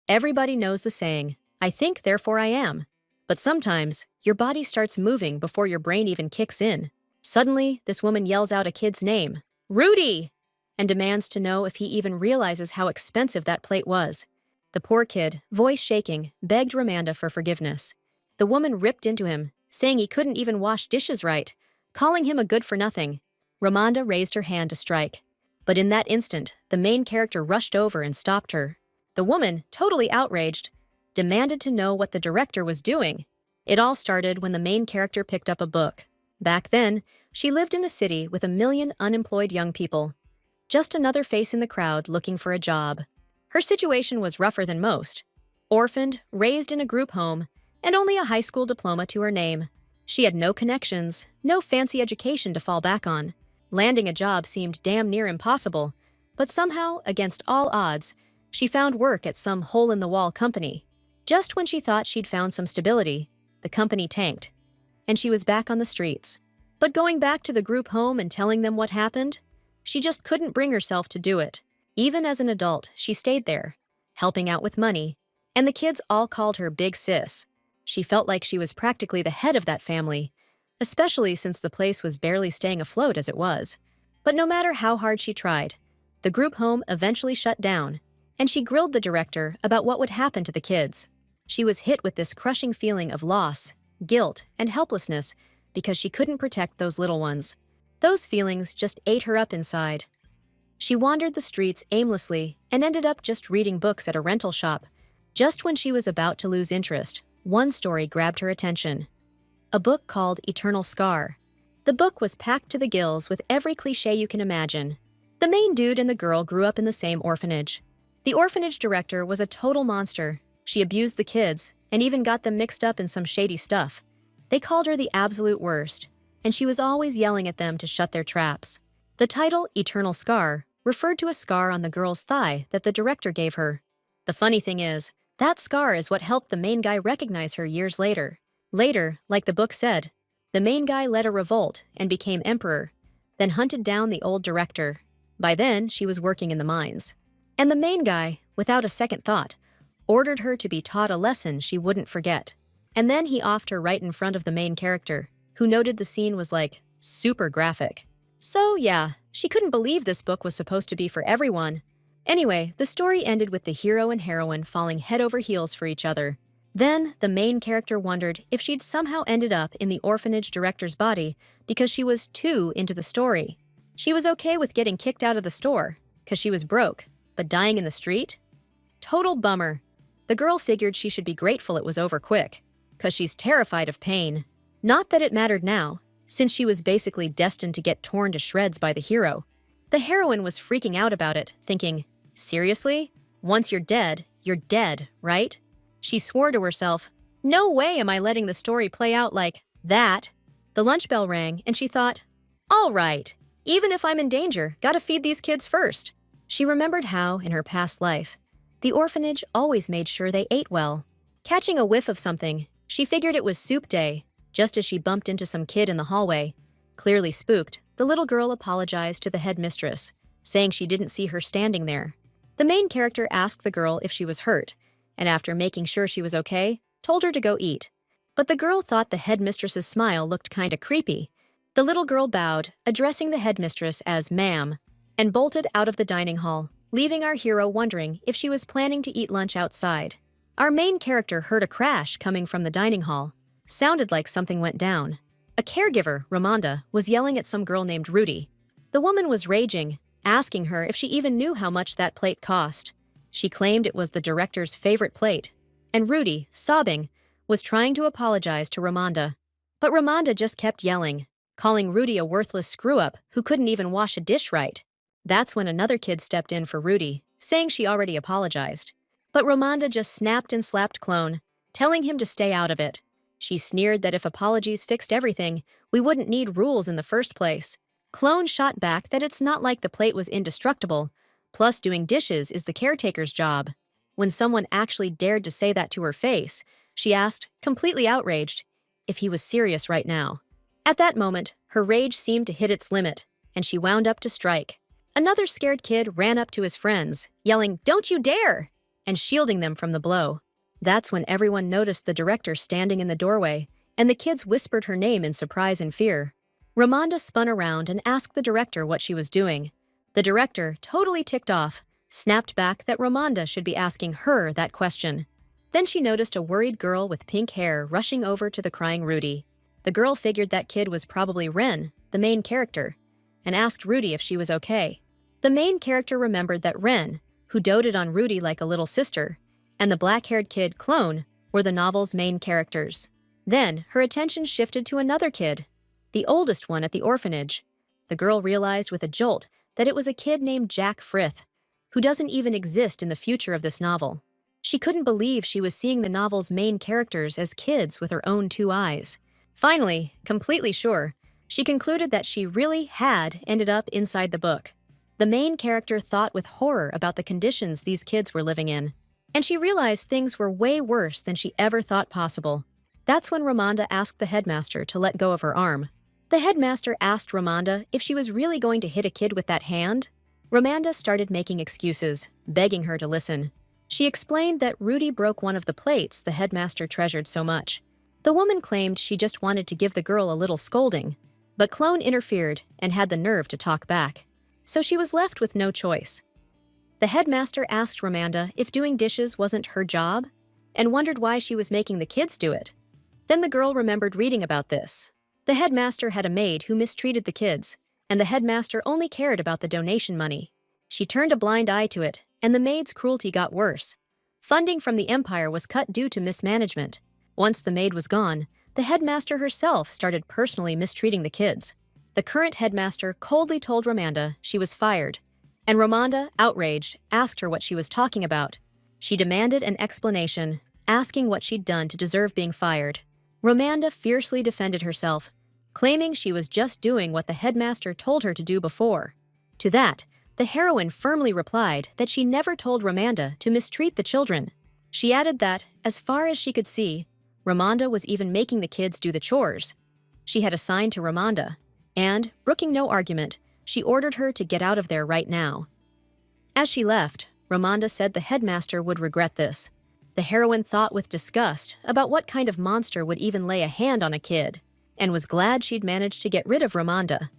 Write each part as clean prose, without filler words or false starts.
Everybody knows the saying, I think, therefore I am. But sometimes, your body starts moving before your brain even kicks in. Suddenly, this woman yells out a kid's name, Rudy, and demands to know if he even realizes how expensive that plate was. The poor kid, voice shaking, begged Ramanda for forgiveness. The woman ripped into him, saying he couldn't even wash dishes right, calling him a good-for-nothing. Ramanda raised her hand to strike. But in that instant, the main character rushed over and stopped her. The woman, totally outraged, demanded to know what the director was doing. It all started when the main character picked up a book. Back then, she lived in a city with 1 million unemployed young people. Just another face in the crowd looking for a job. Her situation was rougher than most. Orphaned, raised in a group home, and only a high school diploma to her name. She had no connections, no fancy education to fall back on. Landing a job seemed damn near impossible, but somehow, against all odds, she found work at some hole-in-the-wall company. Just when she thought she'd found some stability, the company tanked, and she was back on the streets. But going back to the group home and telling them what happened, she just couldn't bring herself to do it. Even as an adult, she stayed there, helping out with money, and the kids all called her Big Sis. She felt like she was practically the head of that family, especially since the place was barely staying afloat as it was. But no matter how hard she tried, the group home eventually shut down, and she grilled the director about what would happen to the kids. She was hit with this crushing feeling of loss, guilt, and helplessness because she couldn't protect those little ones. Those feelings just ate her up inside. She wandered the streets aimlessly and ended up just reading books at a rental shop. Just when she was about to lose interest, one story grabbed her attention. A book called Eternal Scar. The book was packed to the gills with every cliché you can imagine. The main dude and the girl grew up in the same orphanage. The orphanage director was a total monster. She abused the kids and even got them mixed up in some shady stuff. They called her the absolute worst, and she was always yelling at them to shut their traps. The title, Eternal Scar, referred to a scar on the girl's thigh that the director gave her. The funny thing is, that scar is what helped the main guy recognize her years later. Later, like the book said, the main guy led a revolt and became emperor, then hunted down the old director. By then, she was working in the mines. And the main guy, without a second thought, ordered her to be taught a lesson she wouldn't forget. And then he offed her right in front of the main character, who noted the scene was like, super graphic. So yeah, she couldn't believe this book was supposed to be for everyone. Anyway, the story ended with the hero and heroine falling head over heels for each other. Then, the main character wondered if she'd somehow ended up in the orphanage director's body because she was too into the story. She was okay with getting kicked out of the store, because she was broke, but dying in the street? Total bummer. The girl figured she should be grateful it was over quick, because she's terrified of pain. Not that it mattered now, since she was basically destined to get torn to shreds by the hero. The heroine was freaking out about it, thinking, seriously? Once you're dead, right? She swore to herself, no way am I letting the story play out like that. The lunch bell rang, and she thought, all right, even if I'm in danger, gotta feed these kids first. She remembered how, in her past life, the orphanage always made sure they ate well. Catching a whiff of something, she figured it was soup day, just as she bumped into some kid in the hallway. Clearly spooked, the little girl apologized to the headmistress, saying she didn't see her standing there. The main character asked the girl if she was hurt, and after making sure she was okay, told her to go eat. But the girl thought the headmistress's smile looked kinda creepy. The little girl bowed, addressing the headmistress as ma'am, and bolted out of the dining hall, leaving our hero wondering if she was planning to eat lunch outside. Our main character heard a crash coming from the dining hall. Sounded like something went down. A caregiver, Ramanda, was yelling at some girl named Rudy. The woman was raging, asking her if she even knew how much that plate cost. She claimed it was the director's favorite plate, and Rudy, sobbing, was trying to apologize to Ramanda. But Ramanda just kept yelling, calling Rudy a worthless screw-up who couldn't even wash a dish right. That's when another kid stepped in for Rudy, saying she already apologized. But Ramanda just snapped and slapped Clone, telling him to stay out of it. She sneered that if apologies fixed everything, we wouldn't need rules in the first place. Clone shot back that it's not like the plate was indestructible, plus doing dishes is the caretaker's job. When someone actually dared to say that to her face, she asked, completely outraged, if he was serious right now. At that moment, her rage seemed to hit its limit, and she wound up to strike. Another scared kid ran up to his friends, yelling, "Don't you dare!" and shielding them from the blow. That's when everyone noticed the director standing in the doorway, and the kids whispered her name in surprise and fear. Ramonda spun around and asked the director what she was doing. The director, totally ticked off, snapped back that Ramonda should be asking her that question. Then she noticed a worried girl with pink hair rushing over to the crying Rudy. The girl figured that kid was probably Ren, the main character, and asked Rudy if she was okay. The main character remembered that Ren, who doted on Rudy like a little sister, and the black-haired kid, Clone, were the novel's main characters. Then, her attention shifted to another kid, the oldest one at the orphanage. The girl realized with a jolt that it was a kid named Jack Frith, who doesn't even exist in the future of this novel. She couldn't believe she was seeing the novel's main characters as kids with her own 2 eyes. Finally, completely sure, she concluded that she really had ended up inside the book. The main character thought with horror about the conditions these kids were living in, and she realized things were way worse than she ever thought possible. That's when Ramonda asked the headmaster to let go of her arm. The headmaster asked Ramonda if she was really going to hit a kid with that hand. Ramonda started making excuses, begging her to listen. She explained that Rudy broke one of the plates the headmaster treasured so much. The woman claimed she just wanted to give the girl a little scolding, but Clone interfered and had the nerve to talk back. So she was left with no choice. The headmaster asked Ramonda if doing dishes wasn't her job, and wondered why she was making the kids do it. Then the girl remembered reading about this. The headmaster had a maid who mistreated the kids, and the headmaster only cared about the donation money. She turned a blind eye to it, and the maid's cruelty got worse. Funding from the Empire was cut due to mismanagement. Once the maid was gone, the headmaster herself started personally mistreating the kids. The current headmaster coldly told Ramonda she was fired, and Ramonda, outraged, asked her what she was talking about. She demanded an explanation, asking what she'd done to deserve being fired. Ramonda fiercely defended herself, claiming she was just doing what the headmaster told her to do before. To that, the heroine firmly replied that she never told Ramonda to mistreat the children. She added that, as far as she could see, Ramonda was even making the kids do the chores. She had assigned to Ramonda, and, brooking no argument, she ordered her to get out of there right now. As she left, Ramonda said the headmaster would regret this. The heroine thought with disgust about what kind of monster would even lay a hand on a kid, and was glad she'd managed to get rid of Ramonda.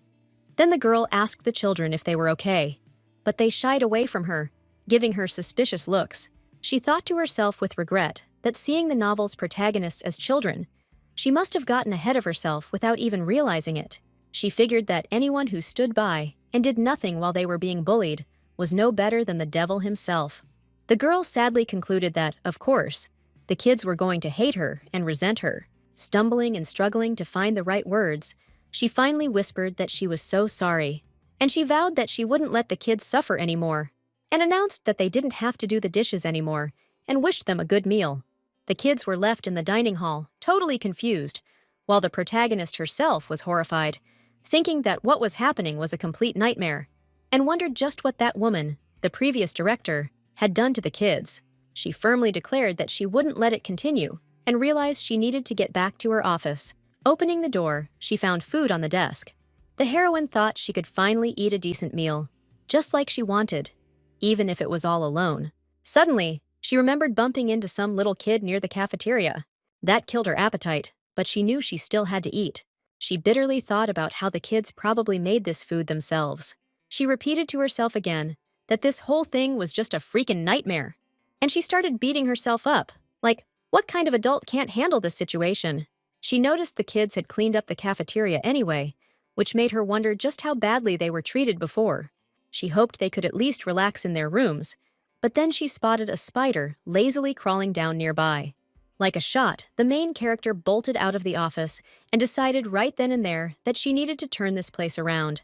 Then the girl asked the children if they were okay, but they shied away from her, giving her suspicious looks. She thought to herself with regret that seeing the novel's protagonists as children, she must have gotten ahead of herself without even realizing it. She figured that anyone who stood by and did nothing while they were being bullied was no better than the devil himself. The girl sadly concluded that, of course, the kids were going to hate her and resent her. Stumbling and struggling to find the right words, she finally whispered that she was so sorry, and she vowed that she wouldn't let the kids suffer anymore, and announced that they didn't have to do the dishes anymore, and wished them a good meal. The kids were left in the dining hall, totally confused, while the protagonist herself was horrified, thinking that what was happening was a complete nightmare, and wondered just what that woman, the previous director, had done to the kids. She firmly declared that she wouldn't let it continue, and realized she needed to get back to her office. Opening the door, she found food on the desk. The heroine thought she could finally eat a decent meal, just like she wanted, even if it was all alone. Suddenly, she remembered bumping into some little kid near the cafeteria. That killed her appetite, but she knew she still had to eat. She bitterly thought about how the kids probably made this food themselves. She repeated to herself again that this whole thing was just a freaking nightmare. And she started beating herself up, like, what kind of adult can't handle this situation? She noticed the kids had cleaned up the cafeteria anyway, which made her wonder just how badly they were treated before. She hoped they could at least relax in their rooms, but then she spotted a spider lazily crawling down nearby. Like a shot, the main character bolted out of the office and decided right then and there that she needed to turn this place around.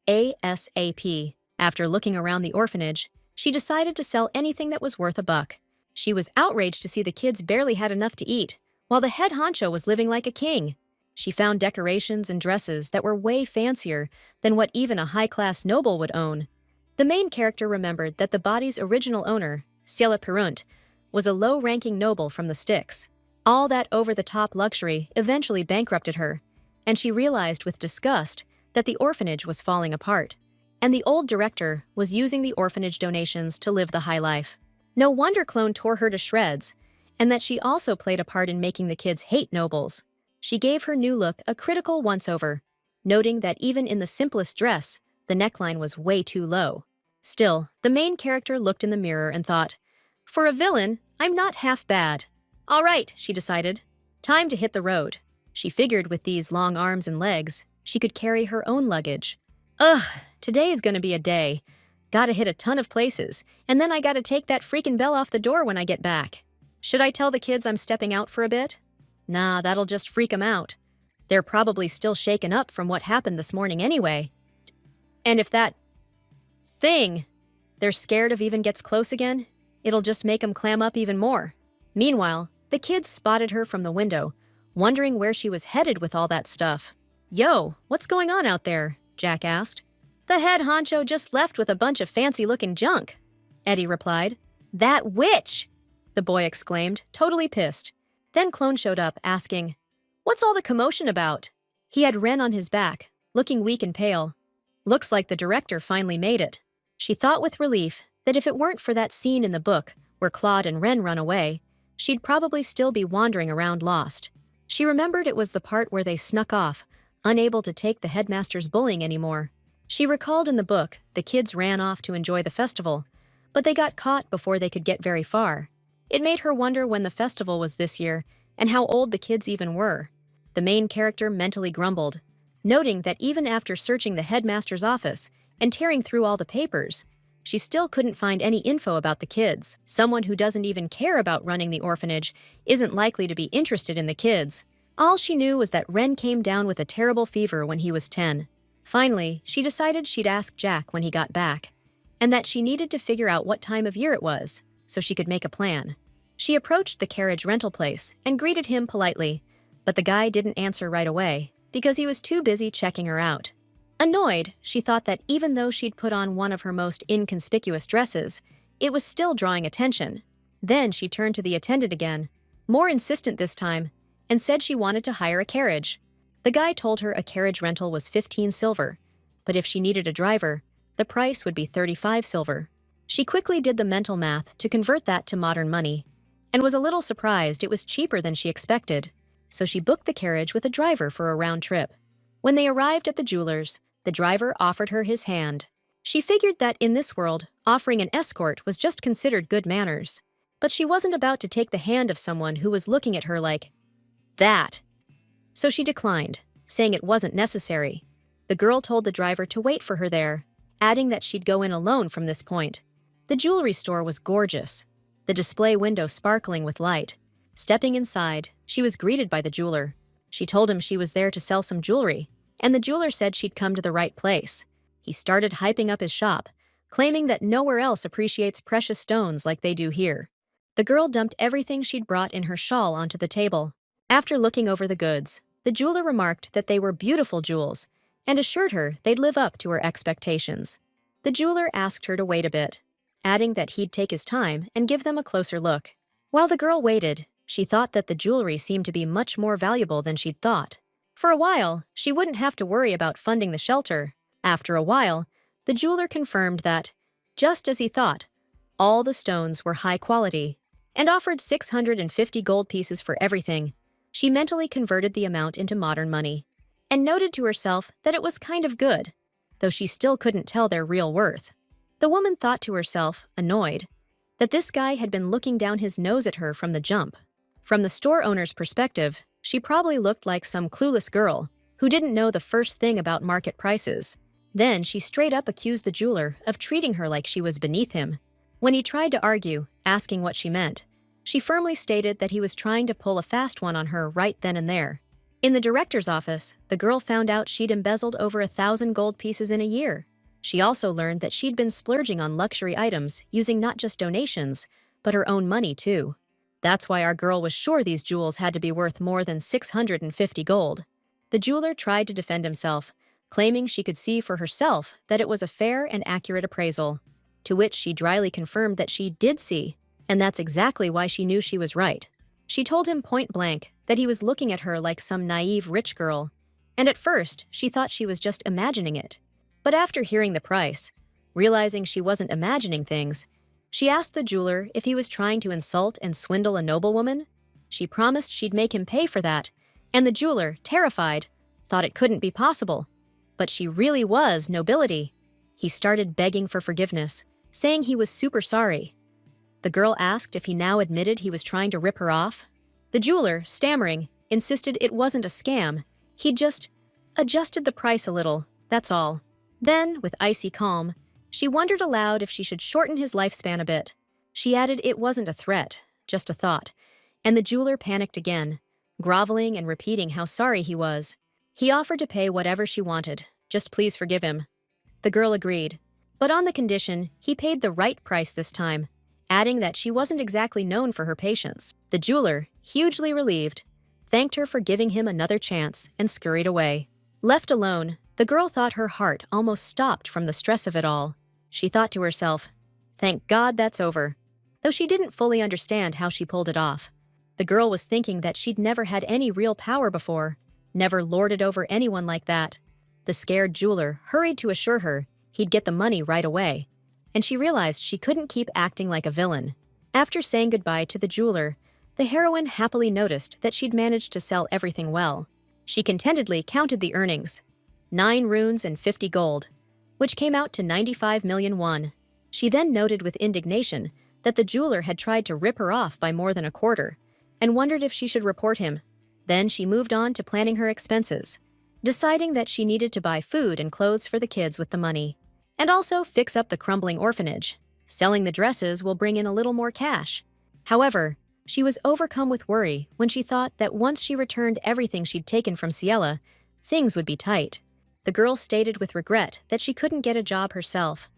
ASAP. After looking around the orphanage, she decided to sell anything that was worth a buck. She was outraged to see the kids barely had enough to eat, while the head honcho was living like a king. She found decorations and dresses that were way fancier than what even a high-class noble would own. The main character remembered that the body's original owner, Ciela Perunt, was a low-ranking noble from the sticks. All that over-the-top luxury eventually bankrupted her, and she realized with disgust that the orphanage was falling apart, and the old director was using the orphanage donations to live the high life. No wonder Clone tore her to shreds, and that she also played a part in making the kids hate nobles. She gave her new look a critical once-over, noting that even in the simplest dress, the neckline was way too low. Still, the main character looked in the mirror and thought, "For a villain, I'm not half bad." All right, she decided. Time to hit the road. She figured with these long arms and legs, she could carry her own luggage. Ugh, today is gonna be a day. Gotta hit a ton of places, and then I gotta take that freaking bell off the door when I get back. Should I tell the kids I'm stepping out for a bit? Nah, that'll just freak 'em out. They're probably still shaken up from what happened this morning anyway. And if that thing they're scared of even gets close again, it'll just make 'em clam up even more. Meanwhile, the kids spotted her from the window, wondering where she was headed with all that stuff. Yo, what's going on out there? Jack asked. The head honcho just left with a bunch of fancy-looking junk, Eddie replied. That witch! The boy exclaimed, totally pissed. Then Clone showed up, asking, What's all the commotion about? He had Ren on his back, looking weak and pale. Looks like the director finally made it. She thought with relief that if it weren't for that scene in the book where Claude and Ren run away, she'd probably still be wandering around lost. She remembered it was the part where they snuck off, unable to take the headmaster's bullying anymore. She recalled in the book the kids ran off to enjoy the festival, but they got caught before they could get very far. It made her wonder when the festival was this year and how old the kids even were. The main character mentally grumbled, noting that even after searching the headmaster's office and tearing through all the papers, she still couldn't find any info about the kids. Someone who doesn't even care about running the orphanage isn't likely to be interested in the kids. All she knew was that Ren came down with a terrible fever when he was 10. Finally, she decided she'd ask Jack when he got back, and that she needed to figure out what time of year it was, so she could make a plan. She approached the carriage rental place and greeted him politely, but the guy didn't answer right away because he was too busy checking her out. Annoyed, she thought that even though she'd put on one of her most inconspicuous dresses, it was still drawing attention. Then she turned to the attendant again, more insistent this time, and said she wanted to hire a carriage. The guy told her a carriage rental was 15 silver, but if she needed a driver, the price would be 35 silver. She quickly did the mental math to convert that to modern money, and was a little surprised it was cheaper than she expected, so she booked the carriage with a driver for a round trip. When they arrived at the jeweler's, the driver offered her his hand. She figured that in this world, offering an escort was just considered good manners, but she wasn't about to take the hand of someone who was looking at her like that. So she declined, saying it wasn't necessary. The girl told the driver to wait for her there, adding that she'd go in alone from this point. The jewelry store was gorgeous, the display window sparkling with light. Stepping inside, she was greeted by the jeweler. She told him she was there to sell some jewelry, and the jeweler said she'd come to the right place. He started hyping up his shop, claiming that nowhere else appreciates precious stones like they do here. The girl dumped everything she'd brought in her shawl onto the table. After looking over the goods, the jeweler remarked that they were beautiful jewels and assured her they'd live up to her expectations. The jeweler asked her to wait a bit, adding that he'd take his time and give them a closer look. While the girl waited, she thought that the jewelry seemed to be much more valuable than she'd thought. For a while, she wouldn't have to worry about funding the shelter. After a while, the jeweler confirmed that, just as he thought, all the stones were high quality, and offered 650 gold pieces for everything. She mentally converted the amount into modern money, and noted to herself that it was kind of good, though she still couldn't tell their real worth. The woman thought to herself, annoyed, that this guy had been looking down his nose at her from the jump. From the store owner's perspective, she probably looked like some clueless girl who didn't know the first thing about market prices. Then she straight up accused the jeweler of treating her like she was beneath him. When he tried to argue, asking what she meant, she firmly stated that he was trying to pull a fast one on her right then and there. In the director's office, the girl found out she'd embezzled over 1,000 gold pieces in a year. She also learned that she'd been splurging on luxury items using not just donations, but her own money too. That's why our girl was sure these jewels had to be worth more than 650 gold. The jeweler tried to defend himself, claiming she could see for herself that it was a fair and accurate appraisal, to which she dryly confirmed that she did see, and that's exactly why she knew she was right. She told him point blank that he was looking at her like some naive rich girl, and at first she thought she was just imagining it. But after hearing the price, realizing she wasn't imagining things, She asked the jeweler if he was trying to insult and swindle a noblewoman. She promised she'd make him pay for that, and the jeweler, terrified, thought it couldn't be possible. But she really was nobility. He started begging for forgiveness, saying he was super sorry. The girl asked if he now admitted he was trying to rip her off. The jeweler, stammering, insisted it wasn't a scam. He'd just adjusted the price a little, that's all. Then, with icy calm, she wondered aloud if she should shorten his lifespan a bit. She added it wasn't a threat, just a thought. And the jeweler panicked again, groveling and repeating how sorry he was. He offered to pay whatever she wanted, just please forgive him. The girl agreed, but on the condition he paid the right price this time, adding that she wasn't exactly known for her patience. The jeweler, hugely relieved, thanked her for giving him another chance and scurried away. Left alone, the girl thought her heart almost stopped from the stress of it all. She thought to herself, thank God that's over, though she didn't fully understand how she pulled it off. The girl was thinking that she'd never had any real power before, never lorded over anyone like that. The scared jeweler hurried to assure her he'd get the money right away, and she realized she couldn't keep acting like a villain. After saying goodbye to the jeweler, the heroine happily noticed that she'd managed to sell everything well. She contentedly counted the earnings, 9 runes and 50 gold, which came out to 95 million won. She then noted with indignation that the jeweler had tried to rip her off by more than a quarter, and wondered if she should report him. Then she moved on to planning her expenses, deciding that she needed to buy food and clothes for the kids with the money, and also fix up the crumbling orphanage. Selling the dresses will bring in a little more cash. However, she was overcome with worry when she thought that once she returned everything she'd taken from Ciela, things would be tight. The girl stated with regret that she couldn't get a job herself.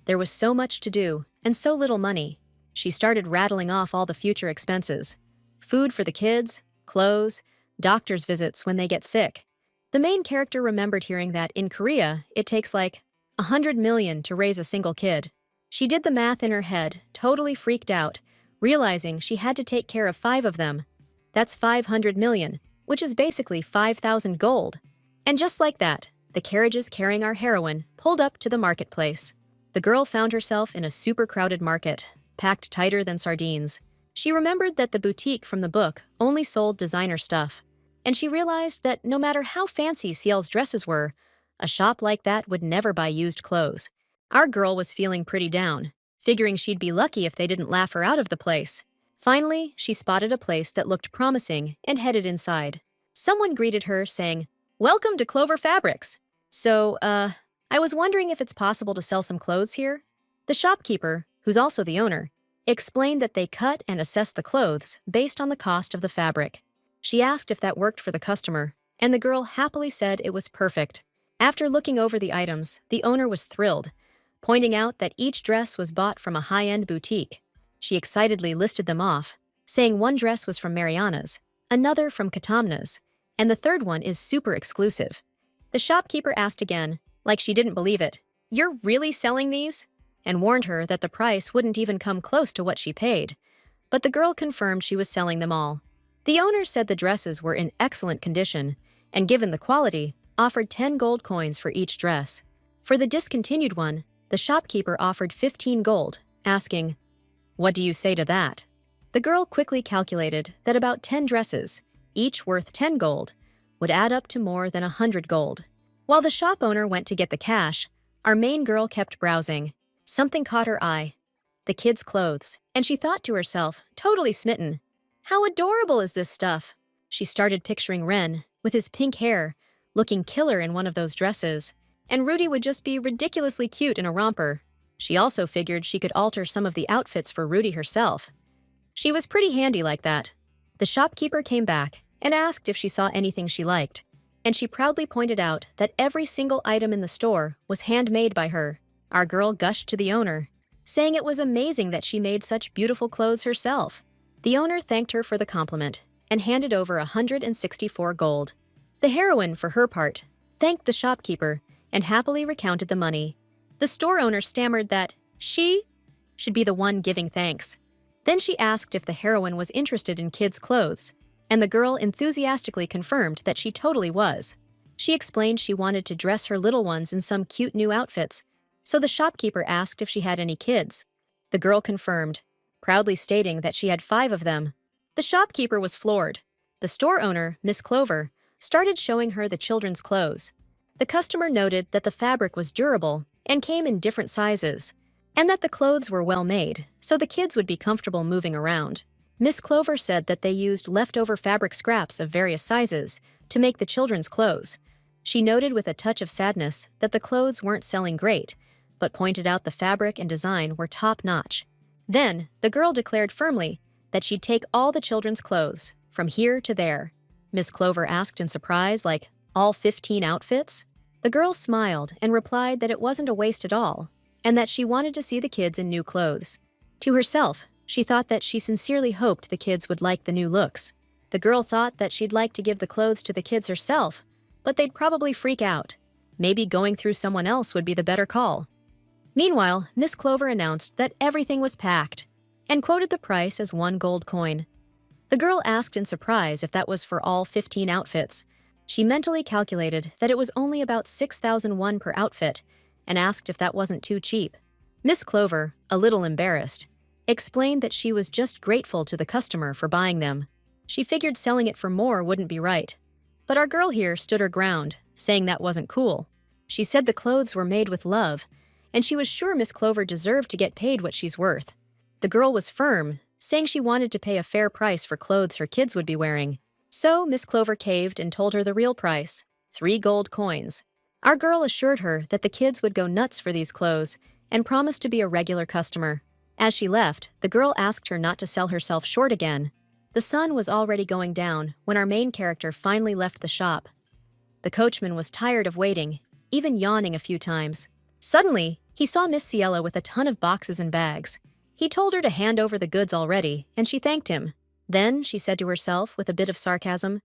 There was so much to do and so little money. She started rattling off all the future expenses: food for the kids, clothes, doctor's visits when they get sick. The main character remembered hearing that in Korea, it takes like 100 million to raise a single kid. She did the math in her head, totally freaked out, realizing she had to take care of 5 of them. That's 500 million, which is basically 5,000 gold. And just like that, the carriages carrying our heroine pulled up to the marketplace. The girl found herself in a super crowded market, packed tighter than sardines. She remembered that the boutique from the book only sold designer stuff, and she realized that no matter how fancy Ciel's dresses were, a shop like that would never buy used clothes. Our girl was feeling pretty down, figuring she'd be lucky if they didn't laugh her out of the place. Finally, she spotted a place that looked promising and headed inside. Someone greeted her saying, "Welcome to Clover Fabrics. So, I was wondering if it's possible to sell some clothes here?" The shopkeeper, who's also the owner, explained that they cut and assess the clothes based on the cost of the fabric. She asked if that worked for the customer, and the girl happily said it was perfect. After looking over the items, the owner was thrilled, pointing out that each dress was bought from a high-end boutique. She excitedly listed them off, saying one dress was from Mariana's, another from Katamna's, and the third one is super exclusive. The shopkeeper asked again, like she didn't believe it, "You're really selling these?" and warned her that the price wouldn't even come close to what she paid. But the girl confirmed she was selling them all. The owner said the dresses were in excellent condition, and given the quality, offered 10 gold coins for each dress. For the discontinued one, the shopkeeper offered 15 gold, asking, "What do you say to that?" The girl quickly calculated that about 10 dresses, each worth 10 gold, would add up to more than 100 gold. While the shop owner went to get the cash, our main girl kept browsing. Something caught her eye: the kids' clothes, and she thought to herself, totally smitten, "How adorable is this stuff?" She started picturing Ren, with his pink hair, looking killer in one of those dresses, and Rudy would just be ridiculously cute in a romper. She also figured she could alter some of the outfits for Rudy herself. She was pretty handy like that. The shopkeeper came back and asked if she saw anything she liked, and she proudly pointed out that every single item in the store was handmade by her. Our girl gushed to the owner, saying it was amazing that she made such beautiful clothes herself. The owner thanked her for the compliment and handed over 164 gold. The heroine, for her part, thanked the shopkeeper and happily recounted the money. The store owner stammered that she should be the one giving thanks. Then she asked if the heroine was interested in kids' clothes, and the girl enthusiastically confirmed that she totally was. She explained she wanted to dress her little ones in some cute new outfits, so the shopkeeper asked if she had any kids. The girl confirmed, proudly stating that she had 5 of them. The shopkeeper was floored. The store owner, Miss Clover, started showing her the children's clothes. The customer noted that the fabric was durable and came in different sizes, and that the clothes were well made, so the kids would be comfortable moving around. Miss Clover said that they used leftover fabric scraps of various sizes to make the children's clothes. She noted with a touch of sadness that the clothes weren't selling great, but pointed out the fabric and design were top-notch. Then, the girl declared firmly that she'd take all the children's clothes, from here to there. Miss Clover asked in surprise, like, all 15 outfits? The girl smiled and replied that it wasn't a waste at all, and that she wanted to see the kids in new clothes. To herself, she thought that she sincerely hoped the kids would like the new looks. The girl thought that she'd like to give the clothes to the kids herself, but they'd probably freak out. Maybe going through someone else would be the better call. Meanwhile, Miss Clover announced that everything was packed and quoted the price as 1 gold coin. The girl asked in surprise if that was for all 15 outfits. She mentally calculated that it was only about 6,001 per outfit and asked if that wasn't too cheap. Miss Clover, a little embarrassed, explained that she was just grateful to the customer for buying them. She figured selling it for more wouldn't be right. But our girl here stood her ground, saying that wasn't cool. She said the clothes were made with love, and she was sure Miss Clover deserved to get paid what she's worth. The girl was firm, saying she wanted to pay a fair price for clothes her kids would be wearing. So Miss Clover caved and told her the real price, 3 gold coins. Our girl assured her that the kids would go nuts for these clothes and promised to be a regular customer. As she left, the girl asked her not to sell herself short again. The sun was already going down when our main character finally left the shop. The coachman was tired of waiting, even yawning a few times. Suddenly, he saw Miss Ciela with a ton of boxes and bags. He told her to hand over the goods already, and she thanked him. Then, she said to herself with a bit of sarcasm,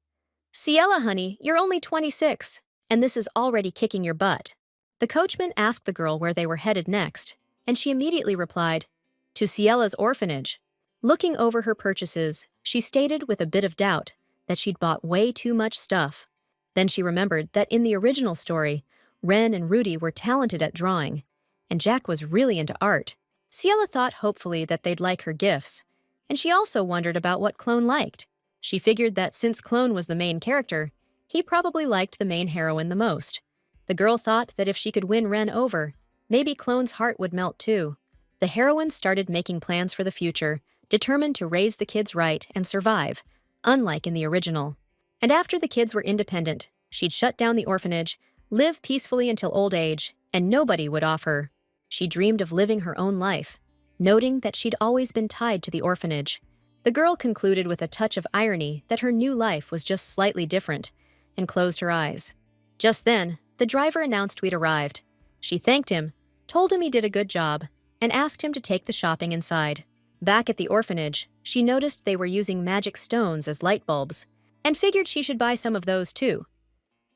"Ciela, honey, you're only 26, and this is already kicking your butt." The coachman asked the girl where they were headed next, and she immediately replied, "To Ciela's orphanage." Looking over her purchases, she stated with a bit of doubt that she'd bought way too much stuff. Then she remembered that in the original story, Ren and Rudy were talented at drawing, and Jack was really into art. Ciela thought hopefully that they'd like her gifts, and she also wondered about what Clone liked. She figured that since Clone was the main character, he probably liked the main heroine the most. The girl thought that if she could win Ren over, maybe Clone's heart would melt too. The heroine started making plans for the future, determined to raise the kids right and survive, unlike in the original. And after the kids were independent, she'd shut down the orphanage, live peacefully until old age, and nobody would off her. She dreamed of living her own life, noting that she'd always been tied to the orphanage. The girl concluded with a touch of irony that her new life was just slightly different, and closed her eyes. Just then, the driver announced we'd arrived. She thanked him, told him he did a good job, and asked him to take the shopping inside. Back at the orphanage, she noticed they were using magic stones as light bulbs, and figured she should buy some of those too.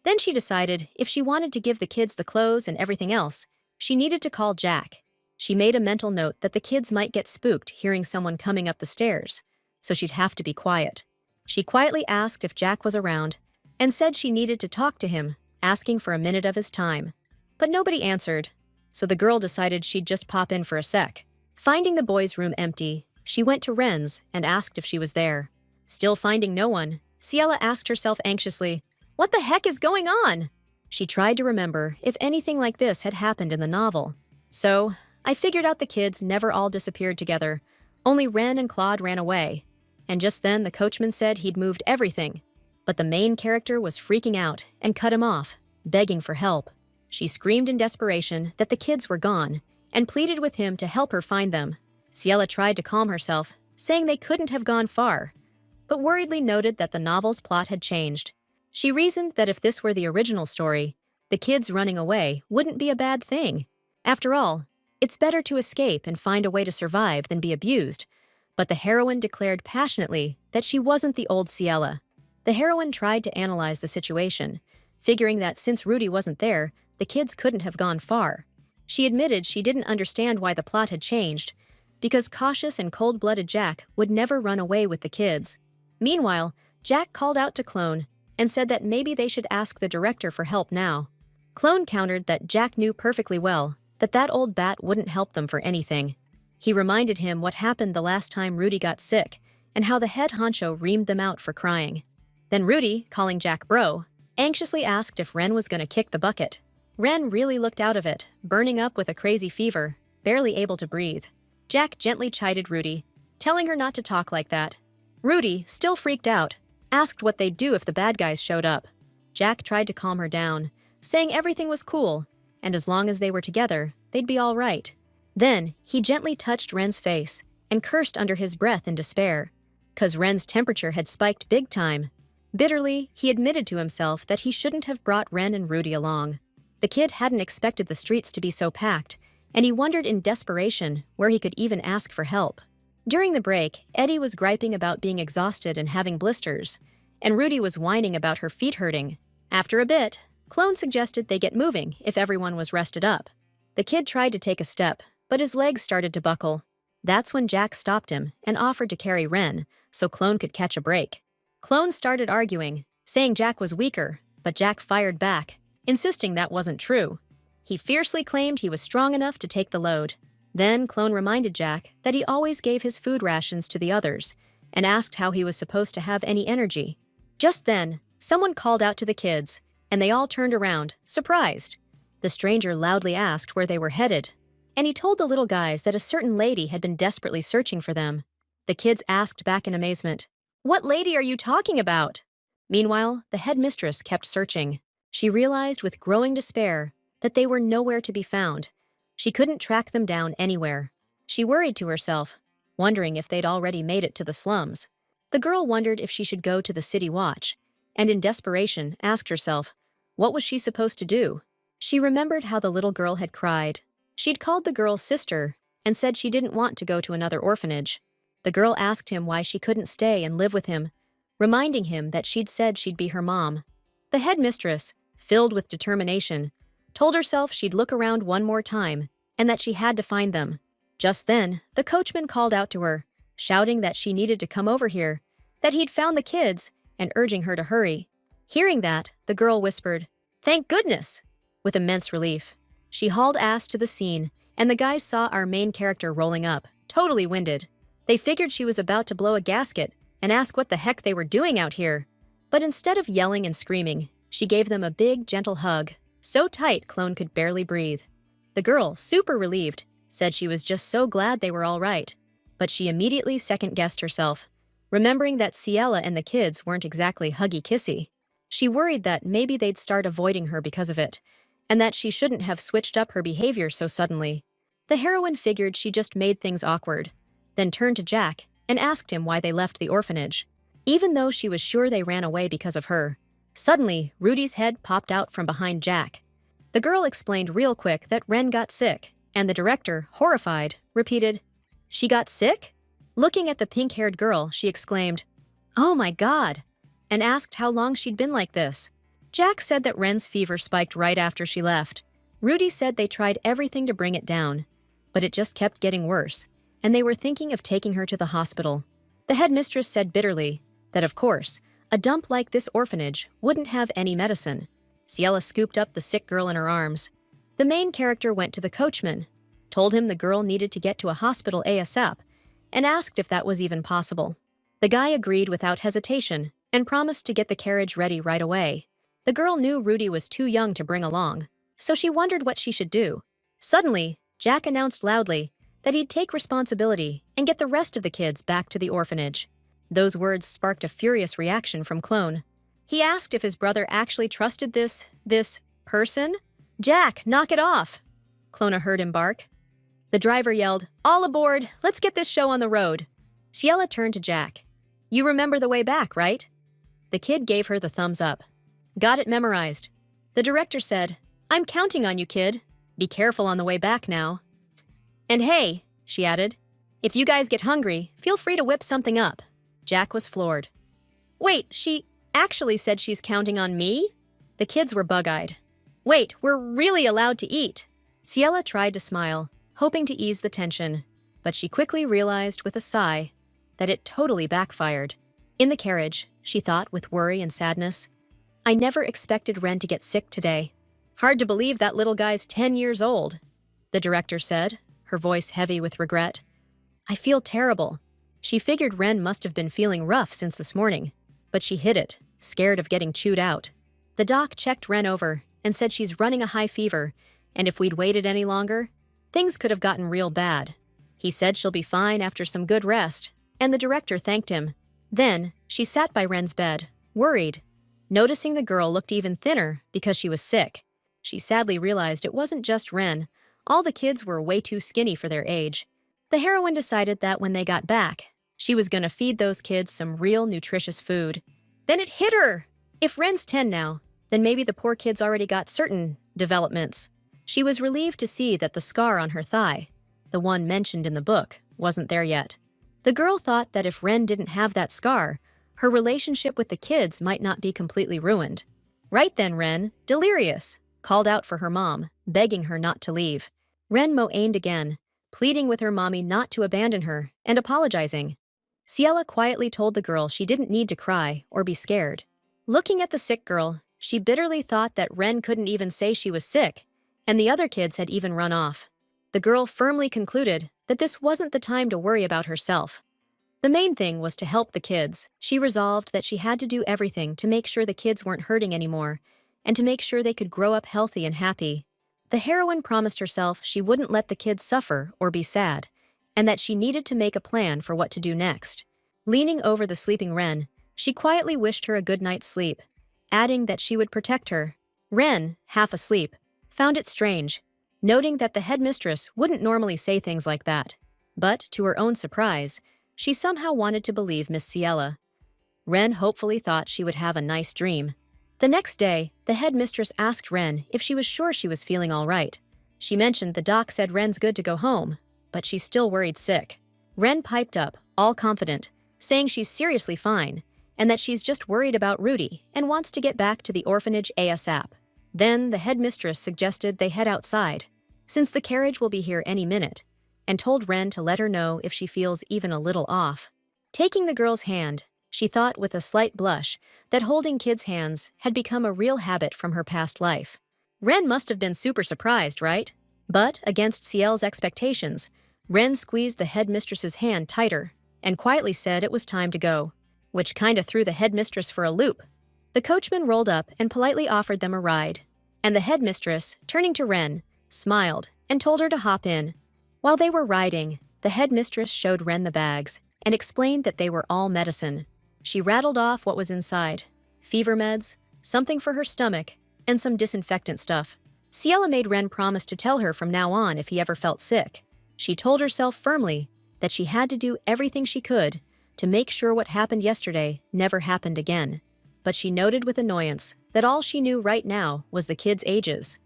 Then she decided if she wanted to give the kids the clothes and everything else, she needed to call Jack. She made a mental note that the kids might get spooked hearing someone coming up the stairs, so she'd have to be quiet. She quietly asked if Jack was around, and said she needed to talk to him, asking for a minute of his time. But nobody answered, so the girl decided she'd just pop in for a sec. Finding the boys' room empty, she went to Ren's and asked if she was there. Still finding no one, Ciela asked herself anxiously, "What the heck is going on?" She tried to remember if anything like this had happened in the novel. "So, I figured out the kids never all disappeared together. Only Ren and Claude ran away. And just then the coachman said he'd moved everything. But the main character was freaking out and cut him off, begging for help. She screamed in desperation that the kids were gone and pleaded with him to help her find them. Ciela tried to calm herself, saying they couldn't have gone far, but worriedly noted that the novel's plot had changed. She reasoned that if this were the original story, the kids running away wouldn't be a bad thing. After all, it's better to escape and find a way to survive than be abused. But the heroine declared passionately that she wasn't the old Ciela. The heroine tried to analyze the situation, figuring that since Rudy wasn't there, the kids couldn't have gone far. She admitted she didn't understand why the plot had changed, because cautious and cold-blooded Jack would never run away with the kids. Meanwhile, Jack called out to Clone and said that maybe they should ask the director for help now. Clone countered that Jack knew perfectly well that old bat wouldn't help them for anything. He reminded him what happened the last time Rudy got sick and how the head honcho reamed them out for crying. Then Rudy, calling Jack bro, anxiously asked if Ren was going to kick the bucket. Ren really looked out of it, burning up with a crazy fever, barely able to breathe. Jack gently chided Rudy, telling her not to talk like that. Rudy, still freaked out, asked what they'd do if the bad guys showed up. Jack tried to calm her down, saying everything was cool, and as long as they were together, they'd be all right. Then, he gently touched Ren's face and cursed under his breath in despair, 'cause Ren's temperature had spiked big time. Bitterly, he admitted to himself that he shouldn't have brought Ren and Rudy along. The kid hadn't expected the streets to be so packed, and he wondered in desperation where he could even ask for help. During the break, Eddie was griping about being exhausted and having blisters, and Rudy was whining about her feet hurting. After a bit, Clone suggested they get moving if everyone was rested up. The kid tried to take a step, but his legs started to buckle. That's when Jack stopped him and offered to carry Ren so Clone could catch a break. Clone started arguing, saying Jack was weaker, but Jack fired back, insisting that wasn't true. He fiercely claimed he was strong enough to take the load. Then Clone reminded Jack that he always gave his food rations to the others and asked how he was supposed to have any energy. Just then, someone called out to the kids, and they all turned around, surprised. The stranger loudly asked where they were headed, and he told the little guys that a certain lady had been desperately searching for them. The kids asked back in amazement, "What lady are you talking about?" Meanwhile, the headmistress kept searching. She realized with growing despair that they were nowhere to be found. She couldn't track them down anywhere. She worried to herself, wondering if they'd already made it to the slums. The girl wondered if she should go to the city watch, and in desperation asked herself, what was she supposed to do? She remembered how the little girl had cried. She'd called the girl sister and said she didn't want to go to another orphanage. The girl asked him why she couldn't stay and live with him, reminding him that she'd said she'd be her mom. The headmistress, filled with determination, told herself she'd look around one more time and that she had to find them. Just then, the coachman called out to her, shouting that she needed to come over here, that he'd found the kids, and urging her to hurry. Hearing that, the girl whispered, "Thank goodness!" with immense relief. She hauled ass to the scene, and the guys saw our main character rolling up, totally winded. They figured she was about to blow a gasket and ask what the heck they were doing out here. But instead of yelling and screaming, she gave them a big, gentle hug, so tight Clone could barely breathe. The girl, super relieved, said she was just so glad they were all right. But she immediately second-guessed herself, remembering that Ciela and the kids weren't exactly huggy-kissy. She worried that maybe they'd start avoiding her because of it, and that she shouldn't have switched up her behavior so suddenly. The heroine figured she just made things awkward, then turned to Jack and asked him why they left the orphanage, even though she was sure they ran away because of her. Suddenly, Rudy's head popped out from behind Jack. The girl explained real quick that Ren got sick, and the director, horrified, repeated, "She got sick?" Looking at the pink-haired girl, she exclaimed, "Oh my God," and asked how long she'd been like this. Jack said that Ren's fever spiked right after she left. Rudy said they tried everything to bring it down, but it just kept getting worse, and they were thinking of taking her to the hospital. The headmistress said bitterly that, of course, a dump like this orphanage wouldn't have any medicine. Ciela scooped up the sick girl in her arms. The main character went to the coachman, told him the girl needed to get to a hospital ASAP, and asked if that was even possible. The guy agreed without hesitation and promised to get the carriage ready right away. The girl knew Rudy was too young to bring along, so she wondered what she should do. Suddenly, Jack announced loudly that he'd take responsibility and get the rest of the kids back to the orphanage. Those words sparked a furious reaction from Clone. He asked if his brother actually trusted this person? "Jack, knock it off!" Clona heard him bark. The driver yelled, "All aboard! Let's get this show on the road!" Ciela turned to Jack. "You remember the way back, right?" The kid gave her the thumbs up. "Got it memorized." The director said, "I'm counting on you, kid. Be careful on the way back now." "And hey," she added, "if you guys get hungry, feel free to whip something up." Jack was floored. "Wait, she actually said she's counting on me?" The kids were bug-eyed. "Wait, we're really allowed to eat." Ciela tried to smile, hoping to ease the tension, but she quickly realized with a sigh that it totally backfired. In the carriage, she thought with worry and sadness, "I never expected Ren to get sick today. Hard to believe that little guy's 10 years old," the director said, her voice heavy with regret. I feel terrible. She figured Ren must have been feeling rough since this morning, but she hid it, scared of getting chewed out. The doc checked Ren over and said she's running a high fever, and if we'd waited any longer, things could have gotten real bad. He said she'll be fine after some good rest, and the director thanked him. Then, she sat by Ren's bed, worried, noticing the girl looked even thinner because she was sick. She sadly realized it wasn't just Ren. All the kids were way too skinny for their age. The heroine decided that when they got back, she was gonna feed those kids some real nutritious food. Then it hit her! If Ren's 10 now, then maybe the poor kids already got certain developments. She was relieved to see that the scar on her thigh, the one mentioned in the book, wasn't there yet. The girl thought that if Ren didn't have that scar, her relationship with the kids might not be completely ruined. Right then Ren, delirious, called out for her mom, begging her not to leave. Ren moaned again, pleading with her mommy not to abandon her, and apologizing. Ciela quietly told the girl she didn't need to cry or be scared. Looking at the sick girl, she bitterly thought that Ren couldn't even say she was sick, and the other kids had even run off. The girl firmly concluded that this wasn't the time to worry about herself. The main thing was to help the kids. She resolved that she had to do everything to make sure the kids weren't hurting anymore, and to make sure they could grow up healthy and happy. The heroine promised herself she wouldn't let the kids suffer or be sad, and that she needed to make a plan for what to do next. Leaning over the sleeping Ren, she quietly wished her a good night's sleep, adding that she would protect her. Ren, half asleep, found it strange, noting that the headmistress wouldn't normally say things like that. But, to her own surprise, she somehow wanted to believe Miss Ciela. Ren hopefully thought she would have a nice dream. The next day, the headmistress asked Ren if she was sure she was feeling all right. She mentioned the doc said Ren's good to go home, but she's still worried sick. Ren piped up, all confident, saying she's seriously fine, and that she's just worried about Rudy and wants to get back to the orphanage ASAP. Then the headmistress suggested they head outside, since the carriage will be here any minute, and told Ren to let her know if she feels even a little off. Taking the girl's hand, she thought with a slight blush that holding kids' hands had become a real habit from her past life. Ren must have been super surprised, right? But, against Ciel's expectations, Ren squeezed the headmistress's hand tighter and quietly said it was time to go, which kinda threw the headmistress for a loop. The coachman rolled up and politely offered them a ride, and the headmistress, turning to Ren, smiled and told her to hop in. While they were riding, the headmistress showed Ren the bags and explained that they were all medicine. She rattled off what was inside: fever meds, something for her stomach, and some disinfectant stuff. Ciela made Ren promise to tell her from now on if he ever felt sick. She told herself firmly that she had to do everything she could to make sure what happened yesterday never happened again. But she noted with annoyance that all she knew right now was the kids' ages.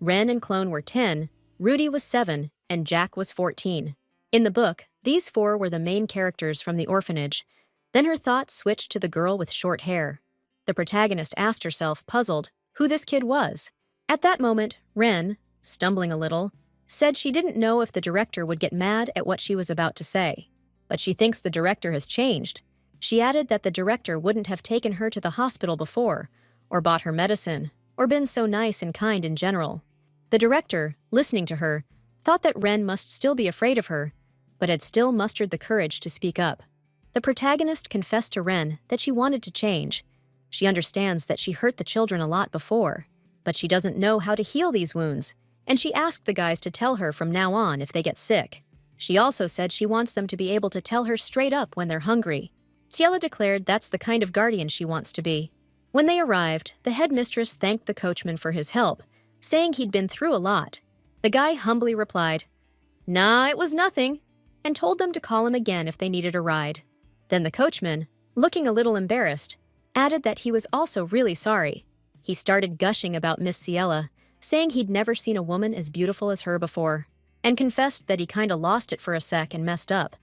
Ren and Clone were 10, Rudy was 7, and Jack was 14. In the book, these four were the main characters from the orphanage. Then her thoughts switched to the girl with short hair. The protagonist asked herself, puzzled, who this kid was. At that moment, Ren, stumbling a little, said she didn't know if the director would get mad at what she was about to say. But she thinks the director has changed. She added that the director wouldn't have taken her to the hospital before, or bought her medicine, or been so nice and kind in general. The director, listening to her, thought that Ren must still be afraid of her, but had still mustered the courage to speak up. The protagonist confessed to Ren that she wanted to change. She understands that she hurt the children a lot before, but she doesn't know how to heal these wounds, and she asked the guys to tell her from now on if they get sick. She also said she wants them to be able to tell her straight up when they're hungry. Ciela declared that's the kind of guardian she wants to be. When they arrived, the headmistress thanked the coachman for his help, saying he'd been through a lot. The guy humbly replied, "Nah, it was nothing," and told them to call him again if they needed a ride. Then the coachman, looking a little embarrassed, added that he was also really sorry. He started gushing about Miss Ciela, saying he'd never seen a woman as beautiful as her before, and confessed that he kinda lost it for a sec and messed up.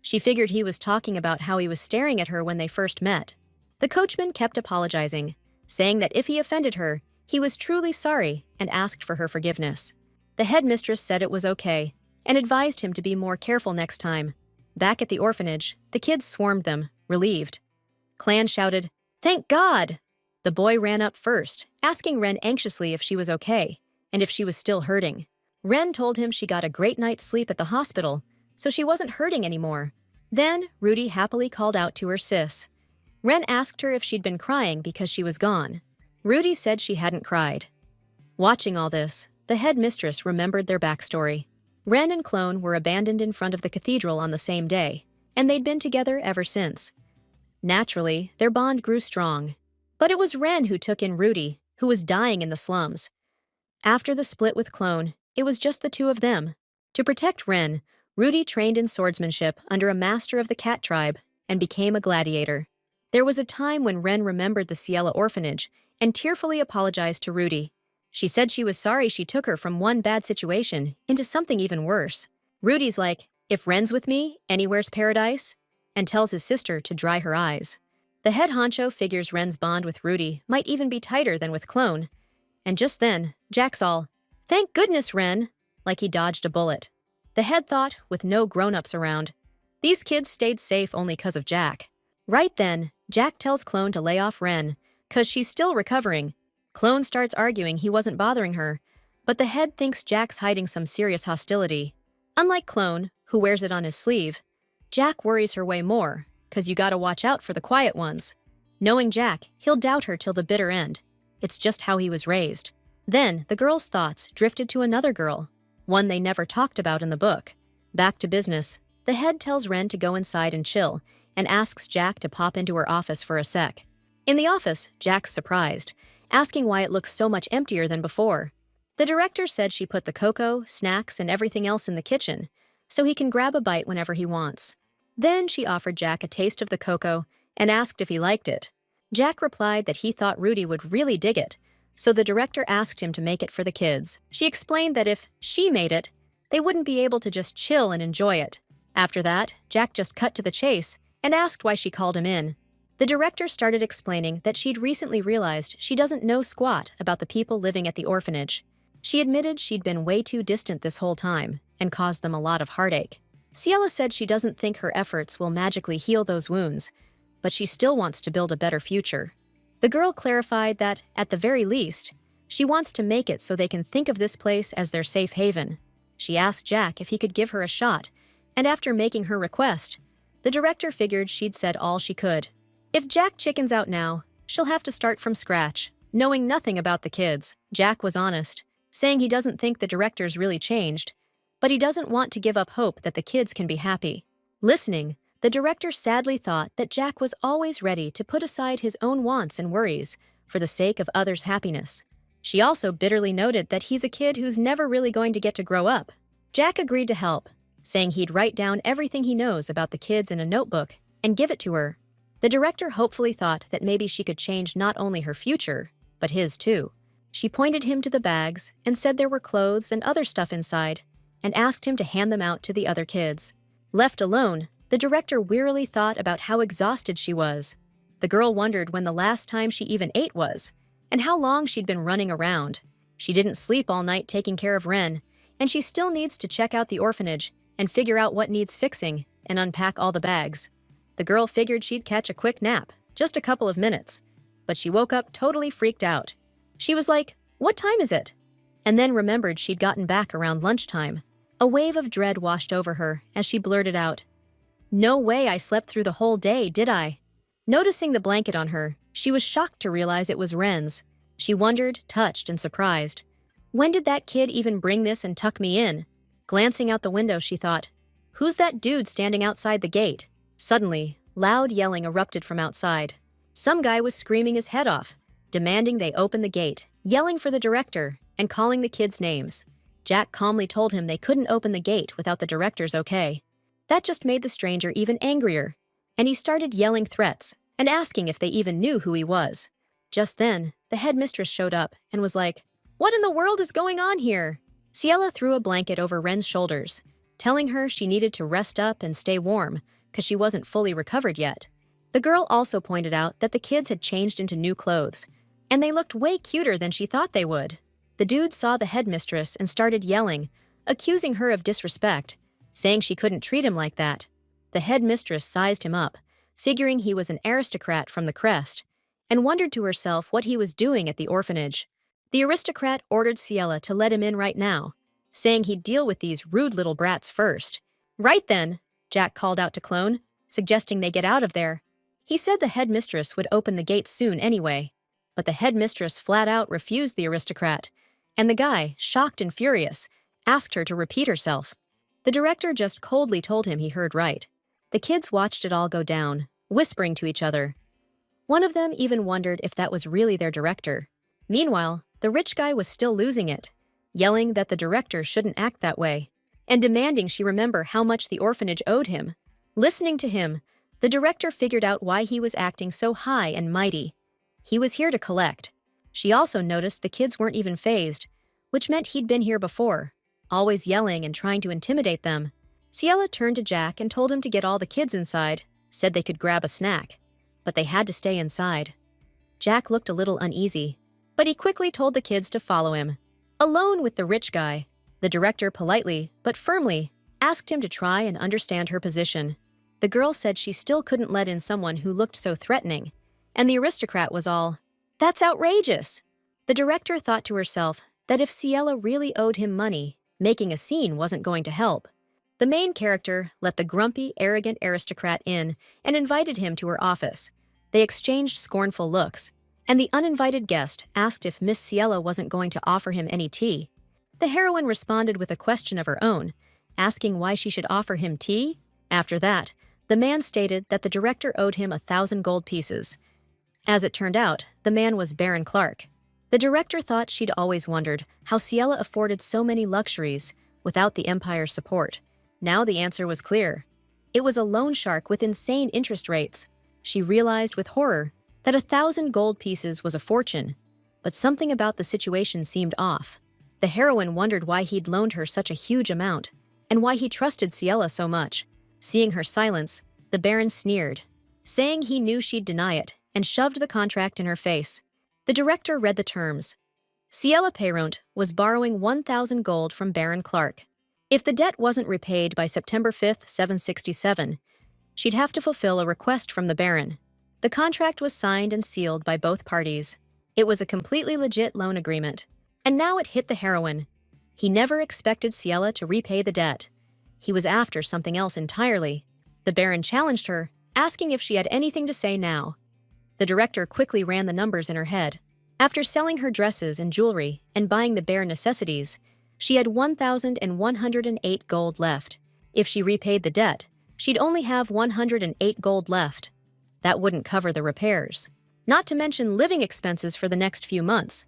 She figured he was talking about how he was staring at her when they first met. The coachman kept apologizing, saying that if he offended her, he was truly sorry and asked for her forgiveness. The headmistress said it was okay, and advised him to be more careful next time. Back at the orphanage, the kids swarmed them, relieved. Clan shouted, "Thank God!" The boy ran up first, asking Ren anxiously if she was okay, and if she was still hurting. Ren told him she got a great night's sleep at the hospital, so she wasn't hurting anymore. Then, Rudy happily called out to her sis. Ren asked her if she'd been crying because she was gone. Rudy said she hadn't cried. Watching all this, the headmistress remembered their backstory. Ren and Clone were abandoned in front of the cathedral on the same day, and they'd been together ever since. Naturally, their bond grew strong. But it was Ren who took in Rudy, who was dying in the slums. After the split with Clone, it was just the two of them. To protect Ren, Rudy trained in swordsmanship under a master of the cat tribe and became a gladiator. There was a time when Ren remembered the Ciela orphanage and tearfully apologized to Rudy. She said she was sorry she took her from one bad situation into something even worse. Rudy's like, "If Ren's with me, anywhere's paradise," and tells his sister to dry her eyes. The head honcho figures Ren's bond with Rudy might even be tighter than with Clone. And just then, Jack's all, "Thank goodness, Ren," like he dodged a bullet. The head thought, with no grown-ups around, these kids stayed safe only 'cause of Jack. Right then, Jack tells Clone to lay off Ren, 'cause she's still recovering. Clone starts arguing he wasn't bothering her, but the head thinks Jack's hiding some serious hostility. Unlike Clone, who wears it on his sleeve, Jack worries her way more, 'cause you gotta watch out for the quiet ones. Knowing Jack, he'll doubt her till the bitter end. It's just how he was raised. Then, the girl's thoughts drifted to another girl, one they never talked about in the book. Back to business, the head tells Ren to go inside and chill, and asks Jack to pop into her office for a sec. In the office, Jack's surprised, asking why it looks so much emptier than before. The director said she put the cocoa, snacks, and everything else in the kitchen, so he can grab a bite whenever he wants. Then she offered Jack a taste of the cocoa and asked if he liked it. Jack replied that he thought Rudy would really dig it, so the director asked him to make it for the kids. She explained that if she made it, they wouldn't be able to just chill and enjoy it. After that, Jack just cut to the chase and asked why she called him in. The director started explaining that she'd recently realized she doesn't know squat about the people living at the orphanage. She admitted she'd been way too distant this whole time and caused them a lot of heartache. Ciela said she doesn't think her efforts will magically heal those wounds, but she still wants to build a better future. The girl clarified that, at the very least, she wants to make it so they can think of this place as their safe haven. She asked Jack if he could give her a shot, and after making her request, the director figured she'd said all she could. If Jack chickens out now, she'll have to start from scratch, knowing nothing about the kids. Jack was honest, saying he doesn't think the director's really changed, but he doesn't want to give up hope that the kids can be happy. Listening, the director sadly thought that Jack was always ready to put aside his own wants and worries for the sake of others' happiness. She also bitterly noted that he's a kid who's never really going to get to grow up. Jack agreed to help, saying he'd write down everything he knows about the kids in a notebook and give it to her. The director hopefully thought that maybe she could change not only her future, but his too. She pointed him to the bags and said there were clothes and other stuff inside, and asked him to hand them out to the other kids. Left alone, the director wearily thought about how exhausted she was. The girl wondered when the last time she even ate was, and how long she'd been running around. She didn't sleep all night taking care of Ren, and she still needs to check out the orphanage and figure out what needs fixing and unpack all the bags. The girl figured she'd catch a quick nap, just a couple of minutes, but she woke up totally freaked out. She was like, "What time is it?" And then remembered she'd gotten back around lunchtime. A wave of dread washed over her as she blurted out, "No way I slept through the whole day, did I?" Noticing the blanket on her, she was shocked to realize it was Ren's. She wondered, touched, and surprised. When did that kid even bring this and tuck me in? Glancing out the window, she thought, "Who's that dude standing outside the gate?" Suddenly, loud yelling erupted from outside. Some guy was screaming his head off, demanding they open the gate, yelling for the director, and calling the kids' names. Jack calmly told him they couldn't open the gate without the director's okay. That just made the stranger even angrier, and he started yelling threats and asking if they even knew who he was. Just then, the headmistress showed up and was like, "What in the world is going on here?" Ciela threw a blanket over Ren's shoulders, telling her she needed to rest up and stay warm because she wasn't fully recovered yet. The girl also pointed out that the kids had changed into new clothes, and they looked way cuter than she thought they would. The dude saw the headmistress and started yelling, accusing her of disrespect, saying she couldn't treat him like that. The headmistress sized him up, figuring he was an aristocrat from the crest, and wondered to herself what he was doing at the orphanage. The aristocrat ordered Ciela to let him in right now, saying he'd deal with these rude little brats first. Right then, Jack called out to Clone, suggesting they get out of there. He said the headmistress would open the gates soon anyway, but the headmistress flat out refused the aristocrat, and the guy, shocked and furious, asked her to repeat herself. The director just coldly told him he heard right. The kids watched it all go down, whispering to each other. One of them even wondered if that was really their director. Meanwhile, the rich guy was still losing it, yelling that the director shouldn't act that way, and demanding she remember how much the orphanage owed him. Listening to him, the director figured out why he was acting so high and mighty. He was here to collect. She also noticed the kids weren't even fazed, which meant he'd been here before, always yelling and trying to intimidate them. Ciela turned to Jack and told him to get all the kids inside, said they could grab a snack, but they had to stay inside. Jack looked a little uneasy, but he quickly told the kids to follow him. Alone with the rich guy, the director politely, but firmly, asked him to try and understand her position. The girl said she still couldn't let in someone who looked so threatening, and the aristocrat was all, "That's outrageous!" The director thought to herself that if Ciela really owed him money, making a scene wasn't going to help. The main character let the grumpy, arrogant aristocrat in and invited him to her office. They exchanged scornful looks, and the uninvited guest asked if Miss Ciela wasn't going to offer him any tea. The heroine responded with a question of her own, asking why she should offer him tea. After that, the man stated that the director owed him 1,000 gold pieces. As it turned out, the man was Baron Clark. The director thought she'd always wondered how Ciela afforded so many luxuries without the Empire's support. Now the answer was clear. It was a loan shark with insane interest rates. She realized with horror that 1,000 gold pieces was a fortune, but something about the situation seemed off. The heroine wondered why he'd loaned her such a huge amount, and why he trusted Ciela so much. Seeing her silence, the Baron sneered, saying he knew she'd deny it, and shoved the contract in her face. The director read the terms. Ciela Peyront was borrowing 1,000 gold from Baron Clark. If the debt wasn't repaid by September 5th, 767, she'd have to fulfill a request from the Baron. The contract was signed and sealed by both parties. It was a completely legit loan agreement. And now it hit the heroine. He never expected Ciela to repay the debt. He was after something else entirely. The Baron challenged her, asking if she had anything to say now. The director quickly ran the numbers in her head. After selling her dresses and jewelry and buying the bare necessities, she had 1,108 gold left. If she repaid the debt, she'd only have 108 gold left. That wouldn't cover the repairs, not to mention living expenses for the next few months.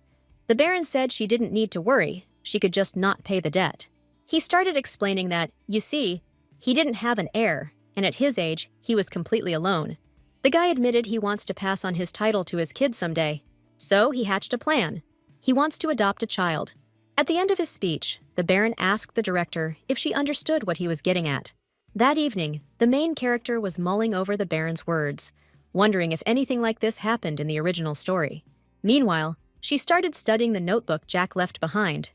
The Baron said she didn't need to worry, she could just not pay the debt. He started explaining that, you see, he didn't have an heir, and at his age, he was completely alone. The guy admitted he wants to pass on his title to his kid someday. So he hatched a plan. He wants to adopt a child. At the end of his speech, the Baron asked the director if she understood what he was getting at. That evening, the main character was mulling over the Baron's words, wondering if anything like this happened in the original story. Meanwhile, she started studying the notebook Jack left behind.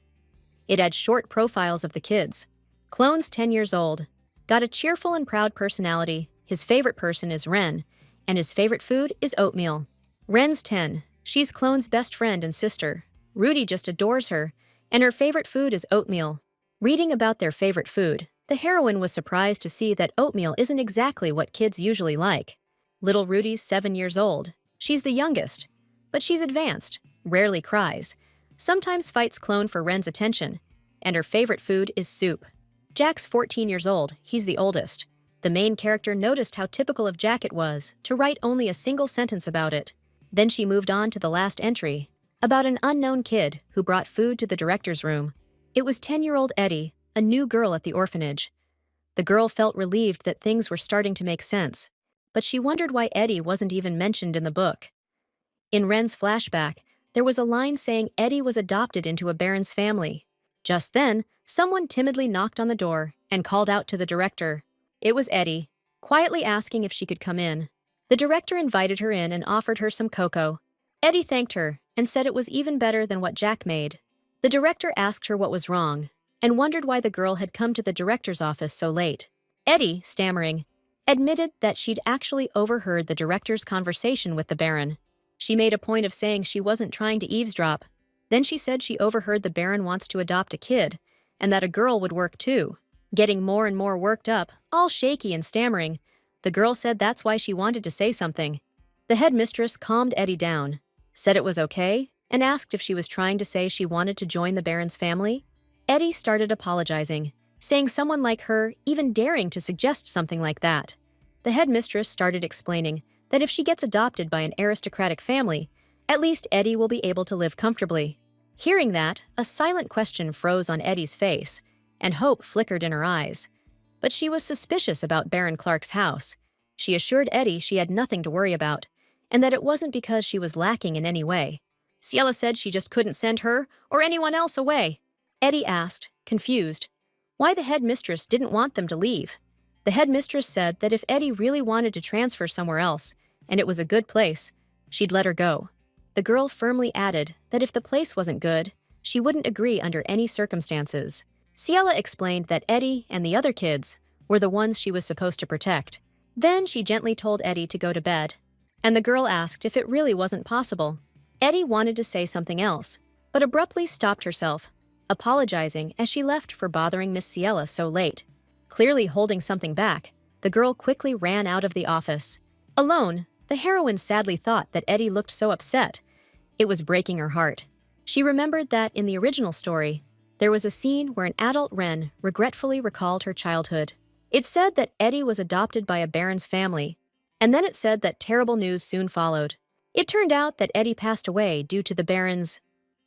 It had short profiles of the kids. Clone's 10 years old, got a cheerful and proud personality, his favorite person is Ren, and his favorite food is oatmeal. Ren's 10, she's Clone's best friend and sister. Rudy just adores her, and her favorite food is oatmeal. Reading about their favorite food, the heroine was surprised to see that oatmeal isn't exactly what kids usually like. Little Rudy's 7 years old. She's the youngest, but she's advanced, rarely cries, sometimes fights Clone for Ren's attention, and her favorite food is soup. Jack's 14 years old, he's the oldest. The main character noticed how typical of Jack it was to write only a single sentence about it. Then she moved on to the last entry, about an unknown kid who brought food to the director's room. It was 10-year-old Eddie, a new girl at the orphanage. The girl felt relieved that things were starting to make sense, but she wondered why Eddie wasn't even mentioned in the book. In Ren's flashback, there was a line saying Eddie was adopted into a Baron's family. Just then, someone timidly knocked on the door and called out to the director. It was Eddie, quietly asking if she could come in. The director invited her in and offered her some cocoa. Eddie thanked her and said it was even better than what Jack made. The director asked her what was wrong and wondered why the girl had come to the director's office so late. Eddie, stammering, admitted that she'd actually overheard the director's conversation with the Baron. She made a point of saying she wasn't trying to eavesdrop. Then she said she overheard the Baron wants to adopt a kid and that a girl would work too. Getting more and more worked up, all shaky and stammering, the girl said that's why she wanted to say something. The headmistress calmed Eddie down, said it was okay, and asked if she was trying to say she wanted to join the Baron's family. Eddie started apologizing, saying someone like her even daring to suggest something like that. The headmistress started explaining that if she gets adopted by an aristocratic family, at least Eddie will be able to live comfortably. Hearing that, a silent question froze on Eddie's face, and hope flickered in her eyes. But she was suspicious about Baron Clark's house. She assured Eddie she had nothing to worry about, and that it wasn't because she was lacking in any way. Ciela said she just couldn't send her or anyone else away. Eddie asked, confused, why the headmistress didn't want them to leave. The headmistress said that if Eddie really wanted to transfer somewhere else, and it was a good place, she'd let her go. The girl firmly added that if the place wasn't good, she wouldn't agree under any circumstances. Ciela explained that Eddie and the other kids were the ones she was supposed to protect. Then she gently told Eddie to go to bed, and the girl asked if it really wasn't possible. Eddie wanted to say something else, but abruptly stopped herself, apologizing as she left for bothering Miss Ciela so late. Clearly holding something back, the girl quickly ran out of the office. Alone, the heroine sadly thought that Eddie looked so upset. It was breaking her heart. She remembered that in the original story, there was a scene where an adult Wren regretfully recalled her childhood. It said that Eddie was adopted by a baron's family, and then it said that terrible news soon followed. It turned out that Eddie passed away due to the baron's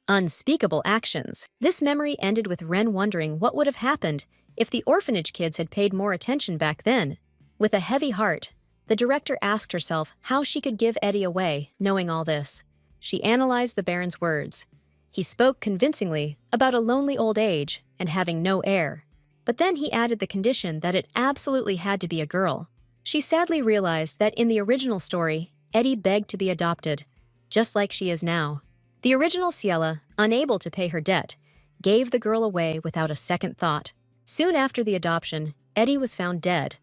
unspeakable actions. This memory ended with Wren wondering what would have happened if the orphanage kids had paid more attention back then. With a heavy heart, the director asked herself how she could give Eddie away, knowing all this. She analyzed the baron's words. He spoke convincingly about a lonely old age and having no heir. But then he added the condition that it absolutely had to be a girl. She sadly realized that in the original story, Eddie begged to be adopted, just like she is now. The original Ciela, unable to pay her debt, gave the girl away without a second thought. Soon after the adoption, Eddie was found dead,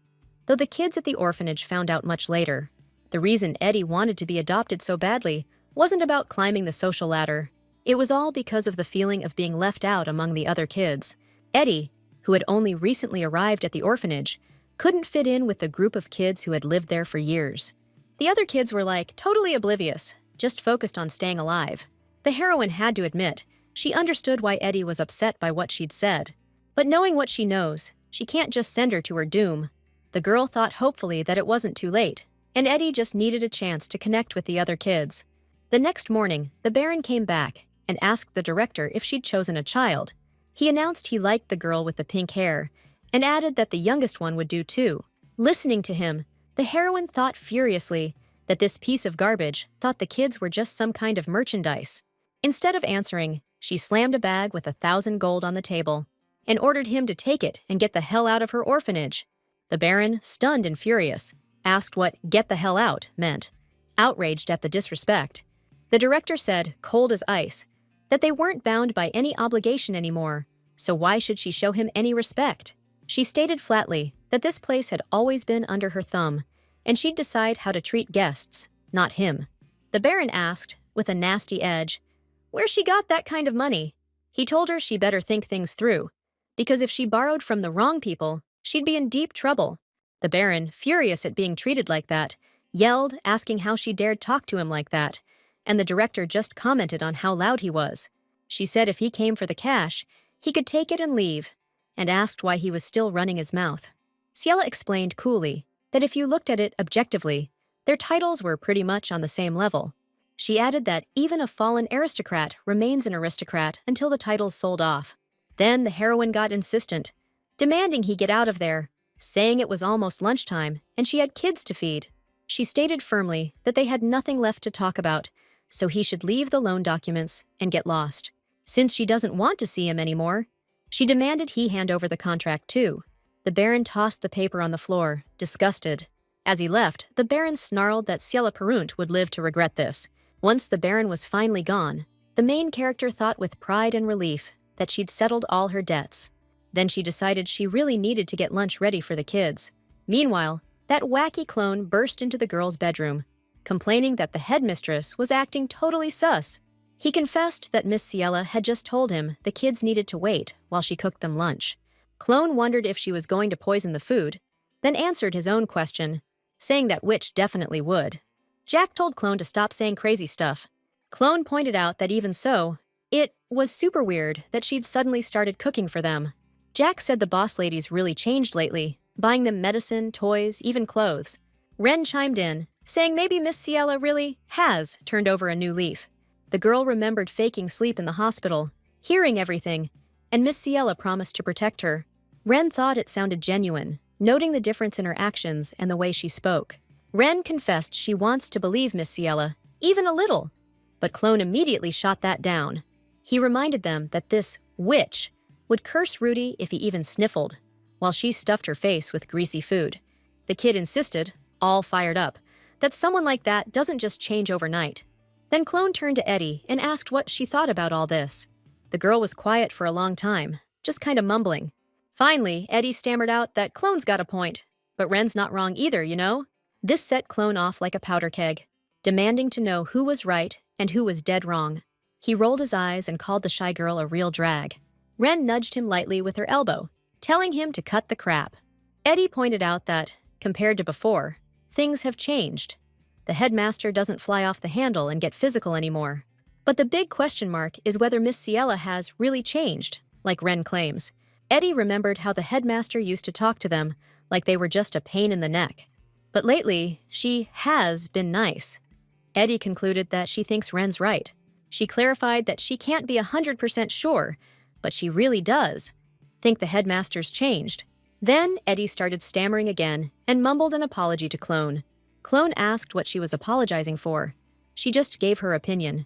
though the kids at the orphanage found out much later. The reason Eddie wanted to be adopted so badly wasn't about climbing the social ladder. It was all because of the feeling of being left out among the other kids. Eddie, who had only recently arrived at the orphanage, couldn't fit in with the group of kids who had lived there for years. The other kids were totally oblivious, just focused on staying alive. The heroine had to admit, she understood why Eddie was upset by what she'd said. But knowing what she knows, she can't just send her to her doom. The girl thought hopefully that it wasn't too late, and Eddie just needed a chance to connect with the other kids. The next morning, the Baron came back and asked the director if she'd chosen a child. He announced he liked the girl with the pink hair, and added that the youngest one would do too. Listening to him, the heroine thought furiously that this piece of garbage thought the kids were just some kind of merchandise. Instead of answering, she slammed a bag with 1,000 gold on the table and ordered him to take it and get the hell out of her orphanage. The Baron, stunned and furious, asked what "get the hell out" meant, outraged at the disrespect. The director said, cold as ice, that they weren't bound by any obligation anymore, so why should she show him any respect? She stated flatly that this place had always been under her thumb, and she'd decide how to treat guests, not him. The Baron asked, with a nasty edge, where she got that kind of money. He told her she better think things through, because if she borrowed from the wrong people, she'd be in deep trouble. The Baron, furious at being treated like that, yelled, asking how she dared talk to him like that, and the director just commented on how loud he was. She said if he came for the cash, he could take it and leave, and asked why he was still running his mouth. Ciela explained coolly that if you looked at it objectively, their titles were pretty much on the same level. She added that even a fallen aristocrat remains an aristocrat until the title's sold off. Then the heroine got insistent, demanding he get out of there, saying it was almost lunchtime and she had kids to feed. She stated firmly that they had nothing left to talk about, so he should leave the loan documents and get lost. Since she doesn't want to see him anymore, she demanded he hand over the contract too. The Baron tossed the paper on the floor, disgusted. As he left, the Baron snarled that Ciela Perunt would live to regret this. Once the Baron was finally gone, the main character thought with pride and relief that she'd settled all her debts. Then she decided she really needed to get lunch ready for the kids. Meanwhile, that wacky clone burst into the girl's bedroom, complaining that the headmistress was acting totally sus. He confessed that Miss Ciela had just told him the kids needed to wait while she cooked them lunch. Clone wondered if she was going to poison the food, then answered his own question, saying that Witch definitely would. Jack told Clone to stop saying crazy stuff. Clone pointed out that even so, it was super weird that she'd suddenly started cooking for them. Jack said the boss ladies really changed lately, buying them medicine, toys, even clothes. Ren chimed in, saying maybe Miss Ciela really has turned over a new leaf. The girl remembered faking sleep in the hospital, hearing everything, and Miss Ciela promised to protect her. Ren thought it sounded genuine, noting the difference in her actions and the way she spoke. Ren confessed she wants to believe Miss Ciela, even a little, but Clone immediately shot that down. He reminded them that this witch would curse Rudy if he even sniffled, while she stuffed her face with greasy food. The kid insisted, all fired up, that someone like that doesn't just change overnight. Then Clone turned to Eddie and asked what she thought about all this. The girl was quiet for a long time, just kind of mumbling. Finally, Eddie stammered out that Clone's got a point, but Ren's not wrong either, you know? This set Clone off like a powder keg, demanding to know who was right and who was dead wrong. He rolled his eyes and called the shy girl a real drag. Ren nudged him lightly with her elbow, telling him to cut the crap. Eddie pointed out that, compared to before, things have changed. The headmaster doesn't fly off the handle and get physical anymore. But the big question mark is whether Miss Ciela has really changed, like Ren claims. Eddie remembered how the headmaster used to talk to them like they were just a pain in the neck. But lately, she has been nice. Eddie concluded that she thinks Ren's right. She clarified that she can't be 100% sure, but she really does think the headmaster's changed. Then Eddie started stammering again and mumbled an apology to Clone. Clone asked what she was apologizing for. She just gave her opinion.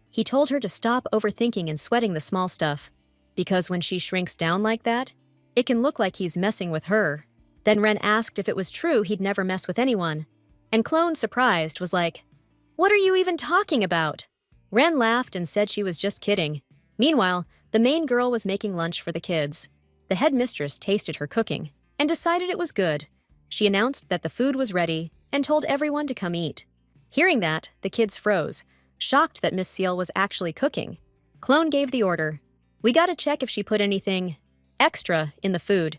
He told her to stop overthinking and sweating the small stuff, because when she shrinks down like that, it can look like he's messing with her. Then Ren asked if it was true he'd never mess with anyone, and Clone, surprised, was like, "What are you even talking about?" Ren laughed and said she was just kidding. Meanwhile, the main girl was making lunch for the kids. The headmistress tasted her cooking and decided it was good. She announced that the food was ready and told everyone to come eat. Hearing that, the kids froze, shocked that Miss Ciela was actually cooking. Clone gave the order. "We gotta check if she put anything extra in the food."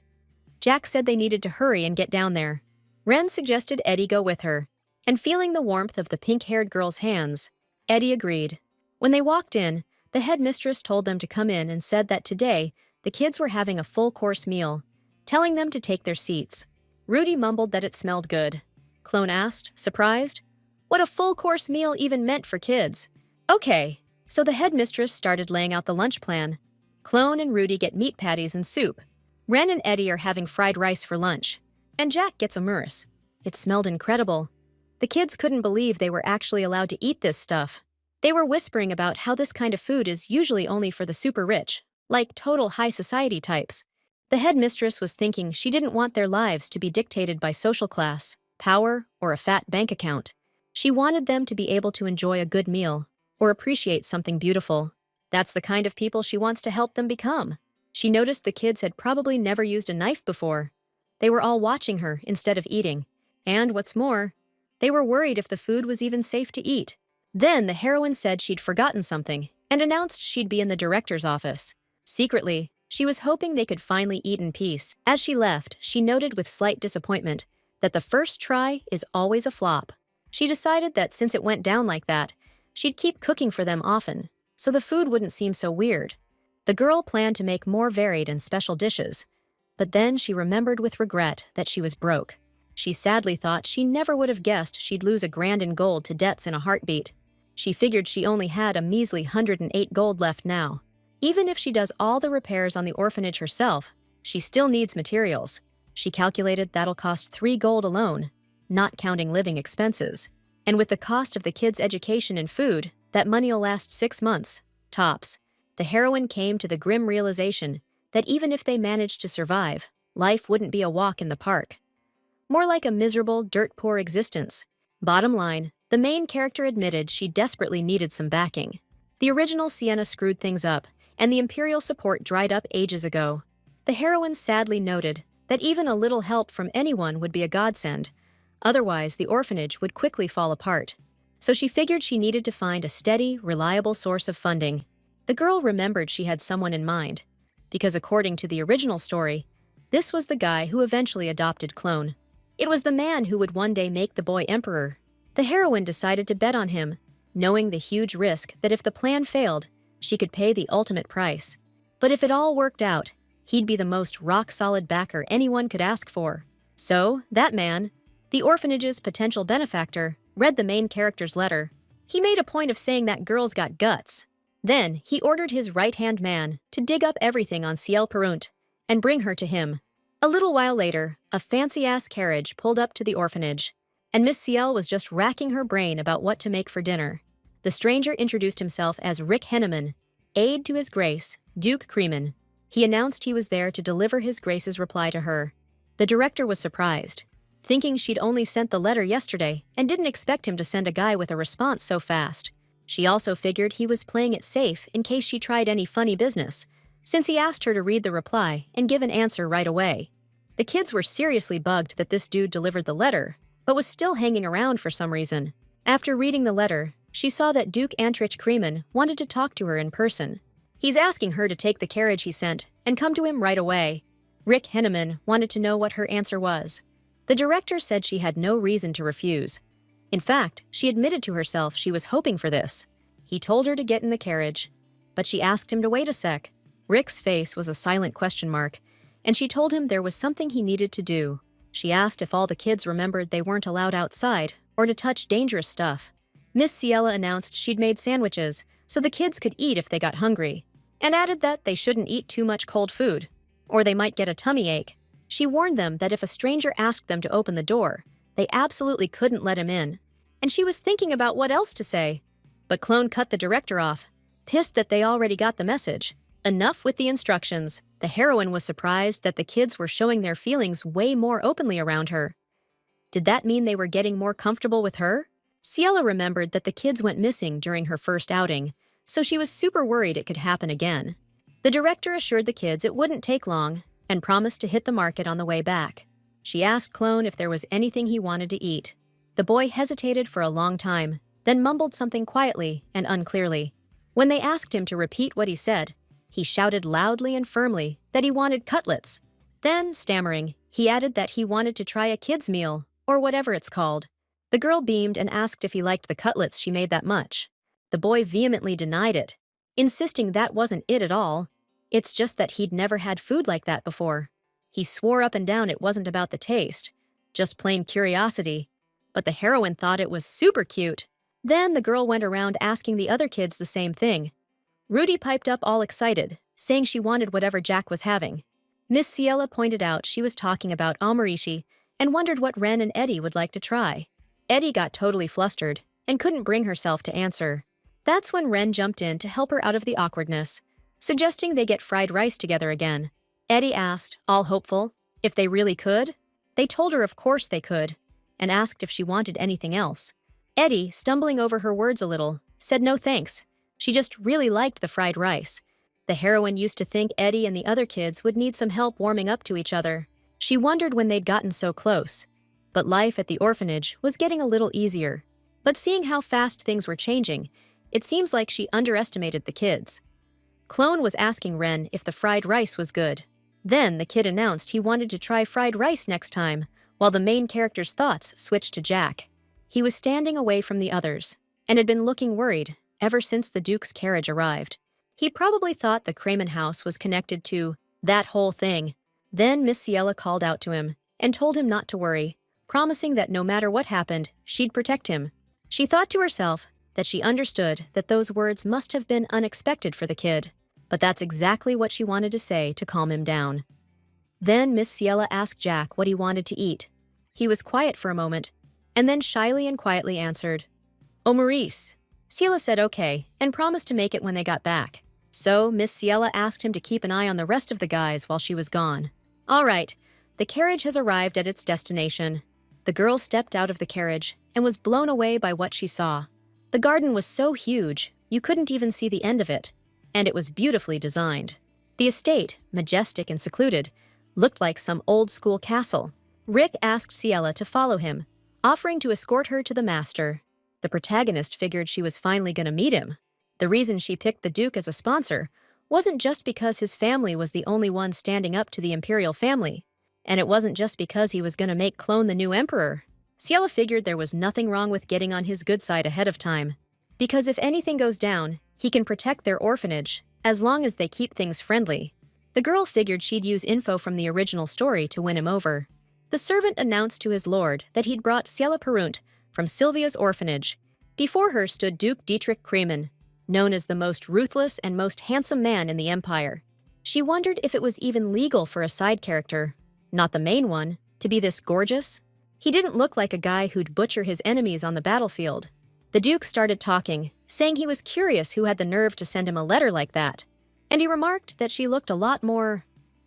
Jack said they needed to hurry and get down there. Ren suggested Eddie go with her, and feeling the warmth of the pink-haired girl's hands, Eddie agreed. When they walked in, the headmistress told them to come in and said that today the kids were having a full-course meal, telling them to take their seats. Rudy mumbled that it smelled good. Clone asked, surprised, what a full-course meal even meant for kids. Okay, so the headmistress started laying out the lunch plan. Clone and Rudy get meat patties and soup. Ren and Eddie are having fried rice for lunch, and Jack gets a hummus. It smelled incredible. The kids couldn't believe they were actually allowed to eat this stuff. They were whispering about how this kind of food is usually only for the super rich, like total high society types. The headmistress was thinking she didn't want their lives to be dictated by social class, power, or a fat bank account. She wanted them to be able to enjoy a good meal, or appreciate something beautiful. That's the kind of people she wants to help them become. She noticed the kids had probably never used a knife before. They were all watching her instead of eating. And what's more, they were worried if the food was even safe to eat. Then the heroine said she'd forgotten something and announced she'd be in the director's office. Secretly, she was hoping they could finally eat in peace. As she left, she noted with slight disappointment that the first try is always a flop. She decided that since it went down like that, she'd keep cooking for them often, so the food wouldn't seem so weird. The girl planned to make more varied and special dishes, but then she remembered with regret that she was broke. She sadly thought she never would have guessed she'd lose $1,000 in gold to debts in a heartbeat. She figured she only had a measly 108 gold left now. Even if she does all the repairs on the orphanage herself, she still needs materials. She calculated that'll cost 3 gold alone, not counting living expenses. And with the cost of the kids' education and food, that money'll last 6 months, tops. The heroine came to the grim realization that even if they managed to survive, life wouldn't be a walk in the park. More like a miserable, dirt-poor existence. Bottom line, the main character admitted she desperately needed some backing. The original Sienna screwed things up, and the Imperial support dried up ages ago. The heroine sadly noted that even a little help from anyone would be a godsend. Otherwise, the orphanage would quickly fall apart. So she figured she needed to find a steady, reliable source of funding. The girl remembered she had someone in mind, because according to the original story, This was the guy who eventually adopted Clone. It was the man who would one day make the boy emperor. The heroine decided to bet on him, knowing the huge risk that if the plan failed, she could pay the ultimate price. But if it all worked out, he'd be the most rock-solid backer anyone could ask for. So, that man, the orphanage's potential benefactor, read the main character's letter. He made a point of saying that girls got guts. Then, he ordered his right-hand man to dig up everything on Ciel Perunt and bring her to him. A little while later, a fancy-ass carriage pulled up to the orphanage, and Miss Ciel was just racking her brain about what to make for dinner. The stranger introduced himself as Rick Henneman, aide to His Grace, Duke Creeman. He announced he was there to deliver His Grace's reply to her. The director was surprised, thinking she'd only sent the letter yesterday and didn't expect him to send a guy with a response so fast. She also figured he was playing it safe in case she tried any funny business, since he asked her to read the reply and give an answer right away. The kids were seriously bugged that this dude delivered the letter, but was still hanging around for some reason. After reading the letter, she saw that Duke Antrich Creeman wanted to talk to her in person. He's asking her to take the carriage he sent and come to him right away. Rick Henneman wanted to know what her answer was. The director said she had no reason to refuse. In fact, she admitted to herself she was hoping for this. He told her to get in the carriage, but she asked him to wait a sec. Rick's face was a silent question mark, and she told him there was something he needed to do. She asked if all the kids remembered they weren't allowed outside or to touch dangerous stuff. Miss Ciela announced she'd made sandwiches so the kids could eat if they got hungry, and added that they shouldn't eat too much cold food, or they might get a tummy ache. She warned them that if a stranger asked them to open the door, they absolutely couldn't let him in. And she was thinking about what else to say. But Clone cut the director off, pissed that they already got the message. Enough with the instructions. The heroine was surprised that the kids were showing their feelings way more openly around her. Did that mean they were getting more comfortable with her? Ciela remembered that the kids went missing during her first outing, so she was super worried it could happen again. The director assured the kids it wouldn't take long and promised to hit the market on the way back. She asked Clone if there was anything he wanted to eat. The boy hesitated for a long time, then mumbled something quietly and unclearly. When they asked him to repeat what he said, he shouted loudly and firmly that he wanted cutlets. Then, stammering, he added that he wanted to try a kid's meal, or whatever it's called. The girl beamed and asked if he liked the cutlets she made that much. The boy vehemently denied it, insisting that wasn't it at all. It's just that he'd never had food like that before. He swore up and down it wasn't about the taste, just plain curiosity. But the heroine thought it was super cute. Then the girl went around asking the other kids the same thing. Rudy piped up all excited, saying she wanted whatever Jack was having. Miss Ciela pointed out she was talking about omarishi and wondered what Ren and Eddie would like to try. Eddie got totally flustered and couldn't bring herself to answer. That's when Ren jumped in to help her out of the awkwardness, suggesting they get fried rice together again. Eddie asked, all hopeful, if they really could. They told her of course they could, and asked if she wanted anything else. Eddie, stumbling over her words a little, said no thanks. She just really liked the fried rice. The heroine used to think Eddie and the other kids would need some help warming up to each other. She wondered when they'd gotten so close. But life at the orphanage was getting a little easier. But seeing how fast things were changing, it seems like she underestimated the kids. Clone was asking Ren if the fried rice was good. Then the kid announced he wanted to try fried rice next time, while the main character's thoughts switched to Jack. He was standing away from the others, and had been looking worried ever since the Duke's carriage arrived. He'd probably thought the Creeman house was connected to that whole thing. Then Miss Ciela called out to him and told him not to worry, promising that no matter what happened, she'd protect him. She thought to herself that she understood that those words must have been unexpected for the kid, but that's exactly what she wanted to say to calm him down. Then Miss Ciela asked Jack what he wanted to eat. He was quiet for a moment, and then shyly and quietly answered, "Oh, Maurice." Ciela said okay, and promised to make it when they got back. So Miss Ciela asked him to keep an eye on the rest of the guys while she was gone. All right, the carriage has arrived at its destination. The girl stepped out of the carriage and was blown away by what she saw. The garden was so huge, you couldn't even see the end of it, and it was beautifully designed. The estate, majestic and secluded, looked like some old-school castle. Rick asked Ciela to follow him, offering to escort her to the master. The protagonist figured she was finally going to meet him. The reason she picked the Duke as a sponsor wasn't just because his family was the only one standing up to the imperial family, and it wasn't just because he was going to make Clone the new emperor. Ciela figured there was nothing wrong with getting on his good side ahead of time, because if anything goes down, he can protect their orphanage, as long as they keep things friendly. The girl figured she'd use info from the original story to win him over. The servant announced to his lord that he'd brought Ciela Perunt from Sylvia's orphanage. Before her stood Duke Dietrich Kremen, known as the most ruthless and most handsome man in the Empire. She wondered if it was even legal for a side character, not the main one, to be this gorgeous. He didn't look like a guy who'd butcher his enemies on the battlefield. The Duke started talking, saying he was curious who had the nerve to send him a letter like that, and he remarked that she looked a lot more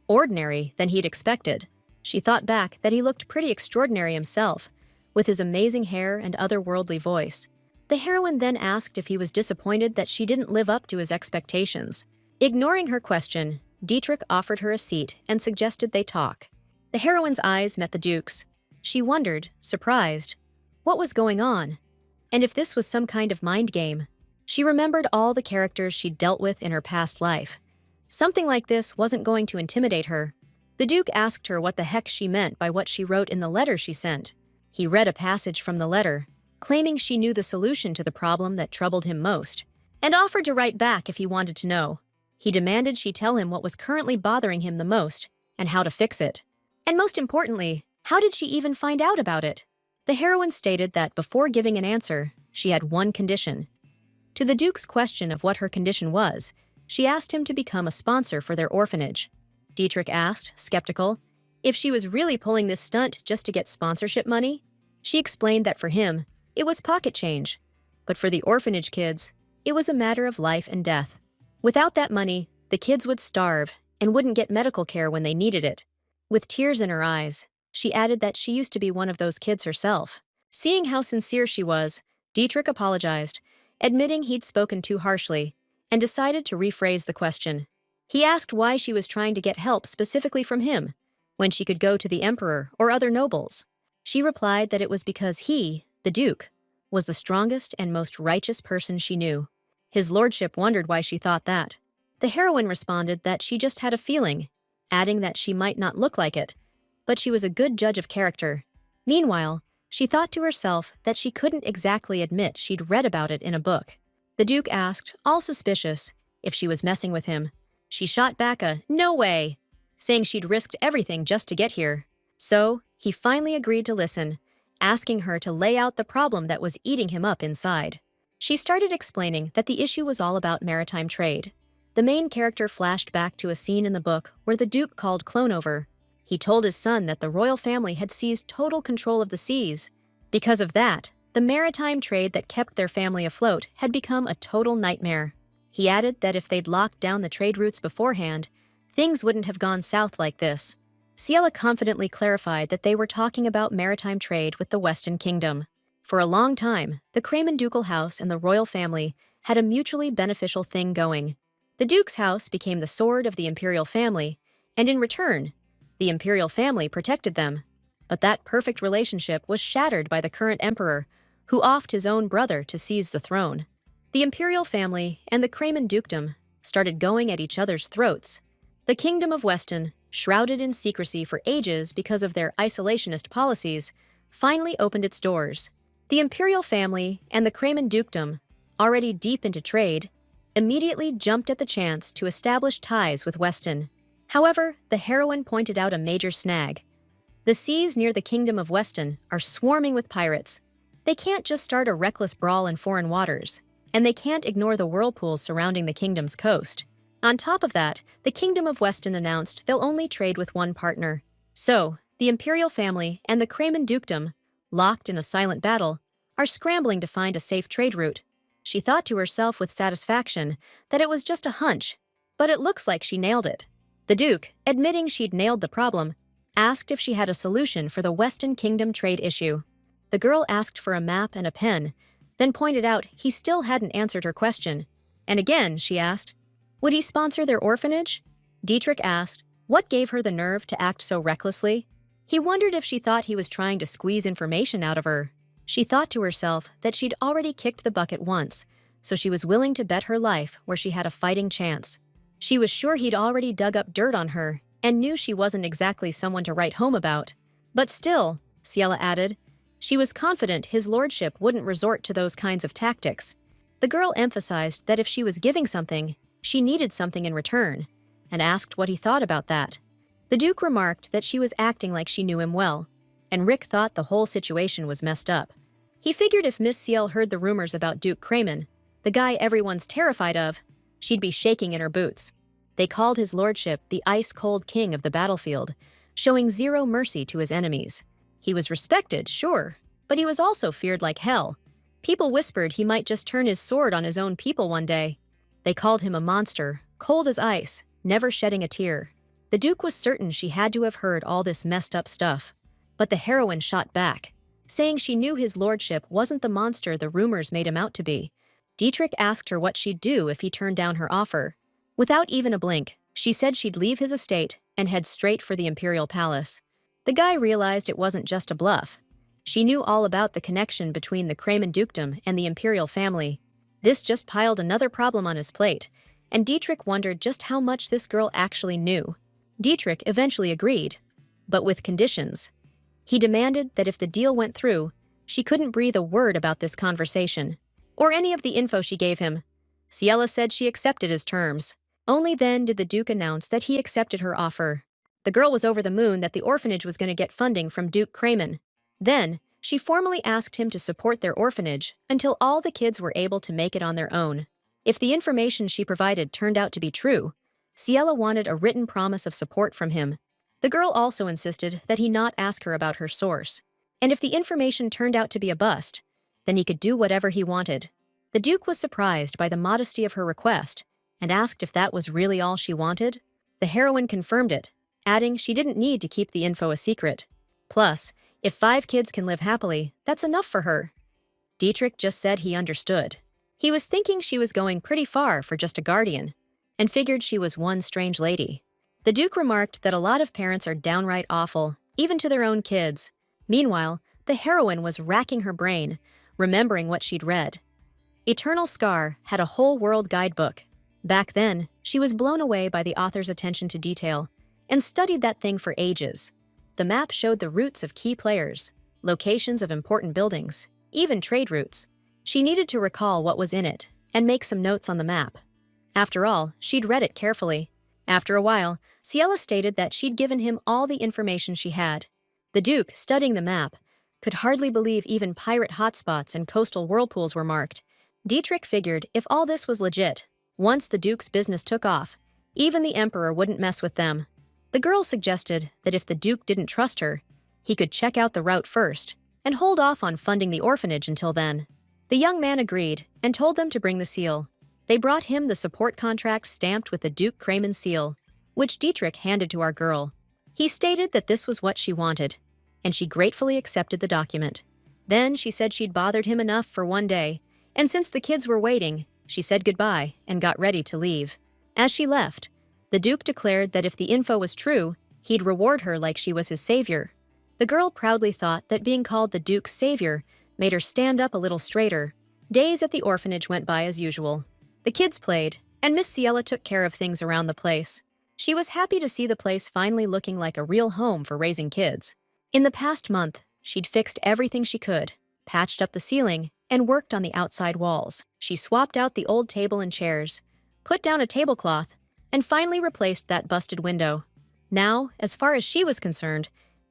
ordinary than he'd expected. She thought back that he looked pretty extraordinary himself, with his amazing hair and otherworldly voice. The heroine then asked if he was disappointed that she didn't live up to his expectations. Ignoring her question, Dietrich offered her a seat and suggested they talk. The heroine's eyes met the Duke's. She wondered, surprised, what was going on, and if this was some kind of mind game. She remembered all the characters she'd dealt with in her past life. Something like this wasn't going to intimidate her. The Duke asked her what the heck she meant by what she wrote in the letter she sent. He read a passage from the letter, claiming she knew the solution to the problem that troubled him most, and offered to write back if he wanted to know. He demanded she tell him what was currently bothering him the most, and how to fix it. And most importantly, how did she even find out about it? The heroine stated that before giving an answer, she had one condition. To the Duke's question of what her condition was, she asked him to become a sponsor for their orphanage. Dietrich asked, skeptical, if she was really pulling this stunt just to get sponsorship money. She explained that for him, it was pocket change, but for the orphanage kids, it was a matter of life and death. Without that money, the kids would starve and wouldn't get medical care when they needed it. With tears in her eyes, she added that she used to be one of those kids herself. Seeing how sincere she was, Dietrich apologized, admitting he'd spoken too harshly, and decided to rephrase the question. He asked why she was trying to get help specifically from him, when she could go to the emperor or other nobles. She replied that it was because he, the Duke, was the strongest and most righteous person she knew. His lordship wondered why she thought that. The heroine responded that she just had a feeling, adding that she might not look like it, but she was a good judge of character. Meanwhile, she thought to herself that she couldn't exactly admit she'd read about it in a book. The Duke asked, all suspicious, if she was messing with him. She shot back a, "No way," saying she'd risked everything just to get here. So, he finally agreed to listen, asking her to lay out the problem that was eating him up inside. She started explaining that the issue was all about maritime trade. The main character flashed back to a scene in the book where the Duke called Clone over. He told his son that the royal family had seized total control of the seas. Because of that, the maritime trade that kept their family afloat had become a total nightmare. He added that if they'd locked down the trade routes beforehand, things wouldn't have gone south like this. Ciela confidently clarified that they were talking about maritime trade with the Western Kingdom. For a long time, the Kremen ducal house and the royal family had a mutually beneficial thing going. The Duke's house became the sword of the imperial family, and in return, the imperial family protected them. But that perfect relationship was shattered by the current emperor, who offed his own brother to seize the throne. The imperial family and the Kremen dukedom started going at each other's throats. The Kingdom of Weston, shrouded in secrecy for ages because of their isolationist policies, finally opened its doors. The imperial family and the Kremen dukedom, already deep into trade, immediately jumped at the chance to establish ties with Weston. However, the heroine pointed out a major snag. The seas near the Kingdom of Weston are swarming with pirates. They can't just start a reckless brawl in foreign waters, and they can't ignore the whirlpools surrounding the kingdom's coast. On top of that, the Kingdom of Weston announced they'll only trade with one partner. So, the imperial family and the Kremen dukedom, locked in a silent battle, are scrambling to find a safe trade route. She thought to herself with satisfaction that it was just a hunch, but it looks like she nailed it. The Duke, admitting she'd nailed the problem, asked if she had a solution for the Western Kingdom trade issue. The girl asked for a map and a pen, then pointed out he still hadn't answered her question. And again, she asked, would he sponsor their orphanage? Dietrich asked, what gave her the nerve to act so recklessly? He wondered if she thought he was trying to squeeze information out of her. She thought to herself that she'd already kicked the bucket once, so she was willing to bet her life where she had a fighting chance. She was sure he'd already dug up dirt on her and knew she wasn't exactly someone to write home about. But still, Ciela added, she was confident his lordship wouldn't resort to those kinds of tactics. The girl emphasized that if she was giving something, she needed something in return, and asked what he thought about that. The Duke remarked that she was acting like she knew him well, and Rick thought the whole situation was messed up. He figured if Miss Ciel heard the rumors about Duke Crayman, the guy everyone's terrified of, she'd be shaking in her boots. They called his lordship the ice-cold king of the battlefield, showing zero mercy to his enemies. He was respected, sure, but he was also feared like hell. People whispered he might just turn his sword on his own people one day. They called him a monster, cold as ice, never shedding a tear. The Duke was certain she had to have heard all this messed up stuff. But the heroine shot back, saying she knew his lordship wasn't the monster the rumors made him out to be. Dietrich asked her what she'd do if he turned down her offer. Without even a blink, she said she'd leave his estate and head straight for the imperial palace. The guy realized it wasn't just a bluff. She knew all about the connection between the Crayman dukedom and the imperial family. This just piled another problem on his plate, and Dietrich wondered just how much this girl actually knew. Dietrich eventually agreed, but with conditions. He demanded that if the deal went through, she couldn't breathe a word about this conversation, or any of the info she gave him. Ciela said she accepted his terms. Only then did the Duke announce that he accepted her offer. The girl was over the moon that the orphanage was going to get funding from Duke Crayman. Then, she formally asked him to support their orphanage until all the kids were able to make it on their own. If the information she provided turned out to be true, Ciela wanted a written promise of support from him. The girl also insisted that he not ask her about her source. And if the information turned out to be a bust, then he could do whatever he wanted. The Duke was surprised by the modesty of her request and asked if that was really all she wanted. The heroine confirmed it, adding she didn't need to keep the info a secret. Plus, if 5 kids can live happily, that's enough for her. Dietrich just said he understood. He was thinking she was going pretty far for just a guardian, and figured she was one strange lady. The Duke remarked that a lot of parents are downright awful, even to their own kids. Meanwhile, the heroine was racking her brain, remembering what she'd read. Eternal Scar had a whole world guidebook. Back then, she was blown away by the author's attention to detail, and studied that thing for ages. The map showed the routes of key players, locations of important buildings, even trade routes. She needed to recall what was in it, and make some notes on the map. After all, she'd read it carefully. After a while, Ciela stated that she'd given him all the information she had. The Duke, studying the map, could hardly believe even pirate hotspots and coastal whirlpools were marked. Dietrich figured if all this was legit, once the Duke's business took off, even the Emperor wouldn't mess with them. The girl suggested that if the Duke didn't trust her, he could check out the route first and hold off on funding the orphanage until then. The young man agreed and told them to bring the seal. They brought him the support contract stamped with the Duke Crayman seal, which Dietrich handed to our girl. He stated that this was what she wanted, and she gratefully accepted the document. Then she said she'd bothered him enough for one day, and since the kids were waiting, she said goodbye and got ready to leave. As she left, the Duke declared that if the info was true, he'd reward her like she was his savior. The girl proudly thought that being called the Duke's savior made her stand up a little straighter. Days at the orphanage went by as usual. The kids played, and Miss Ciela took care of things around the place. She was happy to see the place finally looking like a real home for raising kids. In the past month, she'd fixed everything she could, patched up the ceiling, and worked on the outside walls. She swapped out the old table and chairs, put down a tablecloth, and finally replaced that busted window. Now, as far as she was concerned,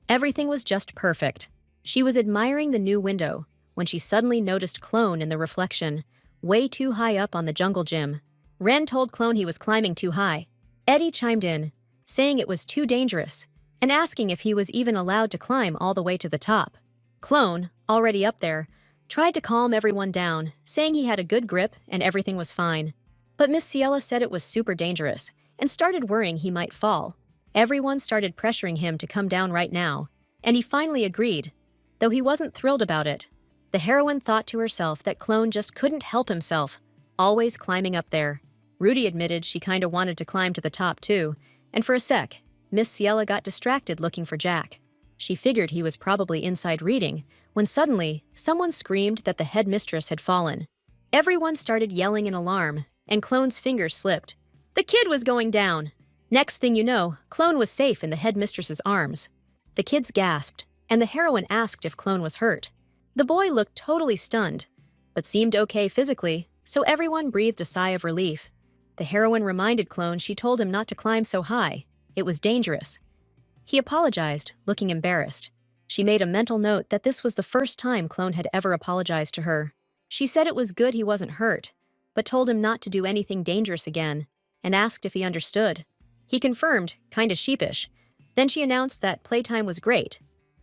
everything was just perfect. She was admiring the new window when she suddenly noticed Clone in the reflection, way too high up on the jungle gym. Ren told Clone he was climbing too high. Eddie chimed in, saying it was too dangerous, and asking if he was even allowed to climb all the way to the top. Clone, already up there, tried to calm everyone down, saying he had a good grip and everything was fine. But Miss Ciela said it was super dangerous, and started worrying he might fall. Everyone started pressuring him to come down right now, and he finally agreed, though he wasn't thrilled about it. The heroine thought to herself that Clone just couldn't help himself, always climbing up there. Rudy admitted she kinda wanted to climb to the top too, and for a sec, Miss Ciela got distracted looking for Jack. She figured he was probably inside reading, when suddenly, someone screamed that the headmistress had fallen. Everyone started yelling in alarm, and Clone's fingers slipped. The kid was going down. Next thing you know, Clone was safe in the headmistress's arms. The kids gasped, and the heroine asked if Clone was hurt. The boy looked totally stunned, but seemed okay physically, so everyone breathed a sigh of relief. The heroine reminded Clone she told him not to climb so high. It was dangerous. He apologized, looking embarrassed. She made a mental note that this was the first time Clone had ever apologized to her. She said it was good he wasn't hurt, but told him not to do anything dangerous again, and asked if he understood. He confirmed, kinda sheepish. Then she announced that playtime was great,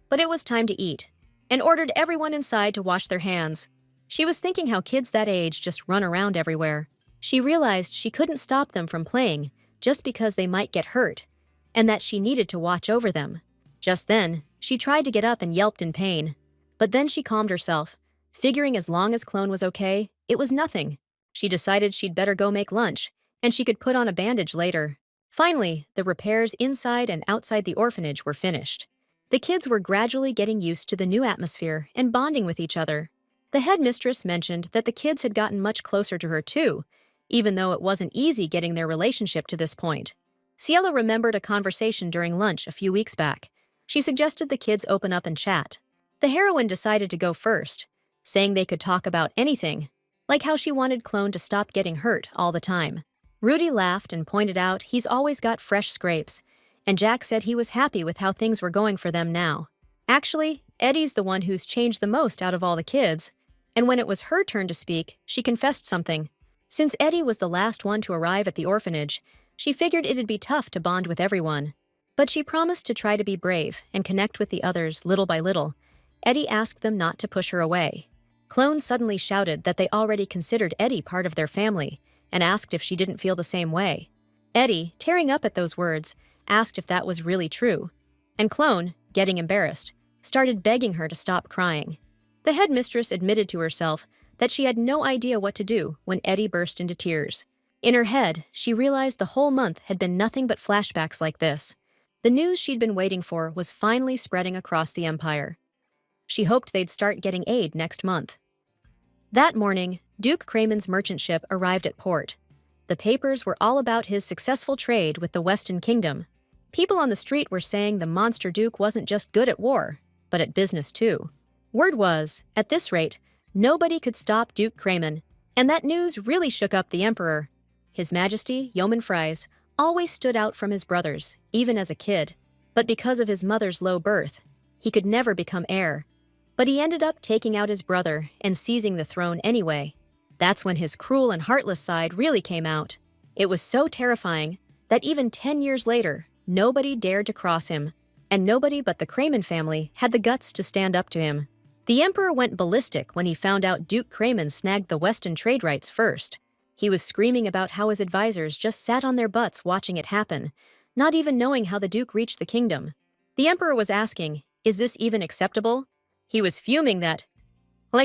but it was time to eat, and ordered everyone inside to wash their hands. She was thinking how kids that age just run around everywhere. She realized she couldn't stop them from playing just because they might get hurt, and that she needed to watch over them. Just then, she tried to get up and yelped in pain. But then she calmed herself, figuring as long as Clone was okay, it was nothing. She decided she'd better go make lunch, and she could put on a bandage later. Finally, the repairs inside and outside the orphanage were finished. The kids were gradually getting used to the new atmosphere and bonding with each other. The headmistress mentioned that the kids had gotten much closer to her too, even though it wasn't easy getting their relationship to this point. Cielo remembered a conversation during lunch a few weeks back. She suggested the kids open up and chat. The heroine decided to go first, saying they could talk about anything, like how she wanted Clone to stop getting hurt all the time. Rudy laughed and pointed out he's always got fresh scrapes, and Jack said he was happy with how things were going for them now. Actually, Eddie's the one who's changed the most out of all the kids, and when it was her turn to speak, she confessed something. Since Eddie was the last one to arrive at the orphanage, she figured it'd be tough to bond with everyone. But she promised to try to be brave and connect with the others little by little. Eddie asked them not to push her away. Clone suddenly shouted that they already considered Eddie part of their family and asked if she didn't feel the same way. Eddie, tearing up at those words, asked if that was really true. And Clone, getting embarrassed, started begging her to stop crying. The headmistress admitted to herself that she had no idea what to do when Eddie burst into tears. In her head, she realized the whole month had been nothing but flashbacks like this. The news she'd been waiting for was finally spreading across the empire. She hoped they'd start getting aid next month. That morning, Duke Crayman's merchant ship arrived at port. The papers were all about his successful trade with the Western Kingdom. People on the street were saying the monster Duke wasn't just good at war, but at business too. Word was, at this rate, nobody could stop Duke Crayman, and that news really shook up the Emperor. His Majesty, Yeoman Fries, always stood out from his brothers, even as a kid. But because of his mother's low birth, he could never become heir. But he ended up taking out his brother and seizing the throne anyway. That's when his cruel and heartless side really came out. It was so terrifying that even 10 years later, nobody dared to cross him, and nobody but the Crayman family had the guts to stand up to him. The Emperor went ballistic when he found out Duke Crayman snagged the Western trade rights first. He was screaming about how his advisors just sat on their butts watching it happen, not even knowing how the Duke reached the kingdom. The Emperor was asking, is this even acceptable? He was fuming that,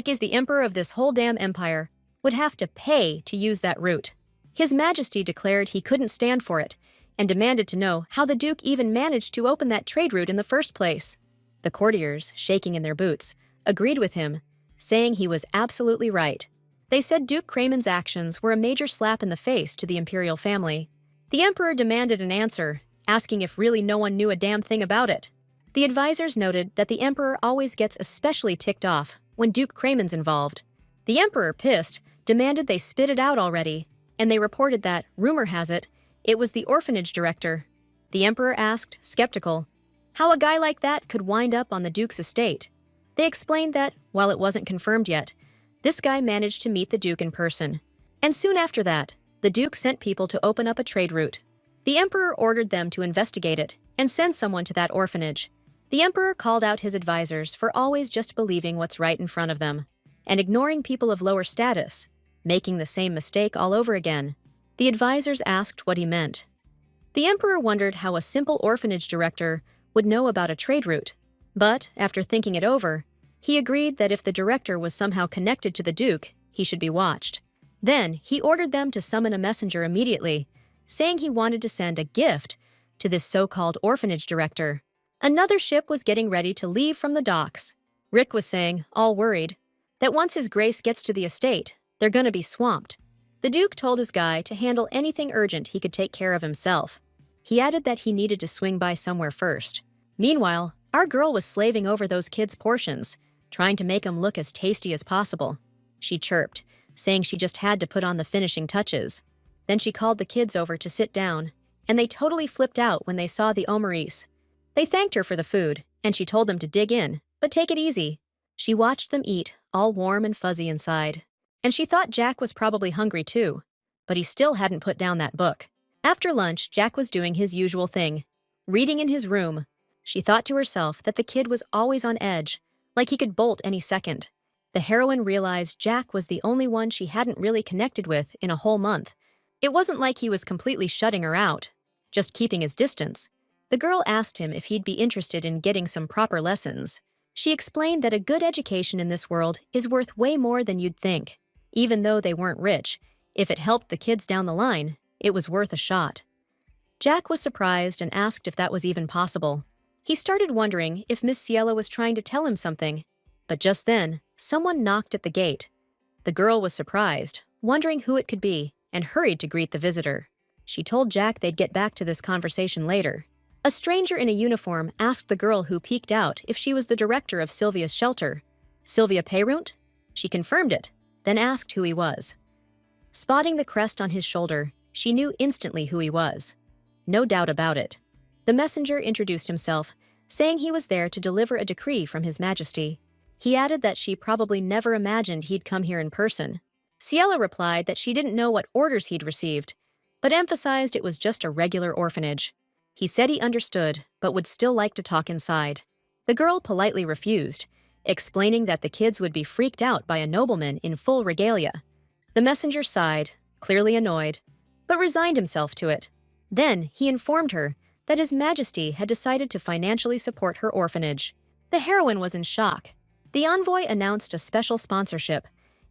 is the Emperor of this whole damn empire, would have to pay to use that route. His Majesty declared he couldn't stand for it, and demanded to know how the Duke even managed to open that trade route in the first place. The courtiers, shaking in their boots, agreed with him, saying he was absolutely right. They said Duke Crayman's actions were a major slap in the face to the imperial family. The Emperor demanded an answer, asking if really no one knew a damn thing about it. The advisors noted that the Emperor always gets especially ticked off when Duke Crayman's involved. The Emperor, pissed, demanded they spit it out already, and they reported that, rumor has it, it was the orphanage director. The Emperor asked, skeptical, how a guy like that could wind up on the Duke's estate. They explained that, while it wasn't confirmed yet, this guy managed to meet the Duke in person. And soon after that, the Duke sent people to open up a trade route. The Emperor ordered them to investigate it and send someone to that orphanage. The Emperor called out his advisors for always just believing what's right in front of them, and ignoring people of lower status, making the same mistake all over again. The advisors asked what he meant. The Emperor wondered how a simple orphanage director would know about a trade route, but, after thinking it over, he agreed that if the director was somehow connected to the Duke, he should be watched. Then, he ordered them to summon a messenger immediately, saying he wanted to send a gift to this so-called orphanage director. Another ship was getting ready to leave from the docks. Rick was saying, all worried, that once His Grace gets to the estate, they're gonna be swamped. The Duke told his guy to handle anything urgent he could take care of himself. He added that he needed to swing by somewhere first. Meanwhile, our girl was slaving over those kids' portions, trying to make them look as tasty as possible. She chirped, saying she just had to put on the finishing touches. Then she called the kids over to sit down, and they totally flipped out when they saw the omeris. They thanked her for the food, and she told them to dig in, but take it easy. She watched them eat, all warm and fuzzy inside. And she thought Jack was probably hungry too, but he still hadn't put down that book. After lunch, Jack was doing his usual thing, reading in his room. She thought to herself that the kid was always on edge, like he could bolt any second. The heroine realized Jack was the only one she hadn't really connected with in a whole month. It wasn't like he was completely shutting her out, just keeping his distance. The girl asked him if he'd be interested in getting some proper lessons. She explained that a good education in this world is worth way more than you'd think. Even though they weren't rich, if it helped the kids down the line, it was worth a shot. Jack was surprised and asked if that was even possible. He started wondering if Miss Cielo was trying to tell him something. But just then, someone knocked at the gate. The girl was surprised, wondering who it could be, and hurried to greet the visitor. She told Jack they'd get back to this conversation later. A stranger in a uniform asked the girl who peeked out if she was the director of Sylvia's shelter. Sylvia Peyrunt? She confirmed it, then asked who he was. Spotting the crest on his shoulder, she knew instantly who he was. No doubt about it. The messenger introduced himself, saying he was there to deliver a decree from His Majesty. He added that she probably never imagined he'd come here in person. Cielo replied that she didn't know what orders he'd received, but emphasized it was just a regular orphanage. He said he understood, but would still like to talk inside. The girl politely refused, explaining that the kids would be freaked out by a nobleman in full regalia. The messenger sighed, clearly annoyed, but resigned himself to it. Then he informed her that His Majesty had decided to financially support her orphanage. The heroine was in shock. The envoy announced a special sponsorship,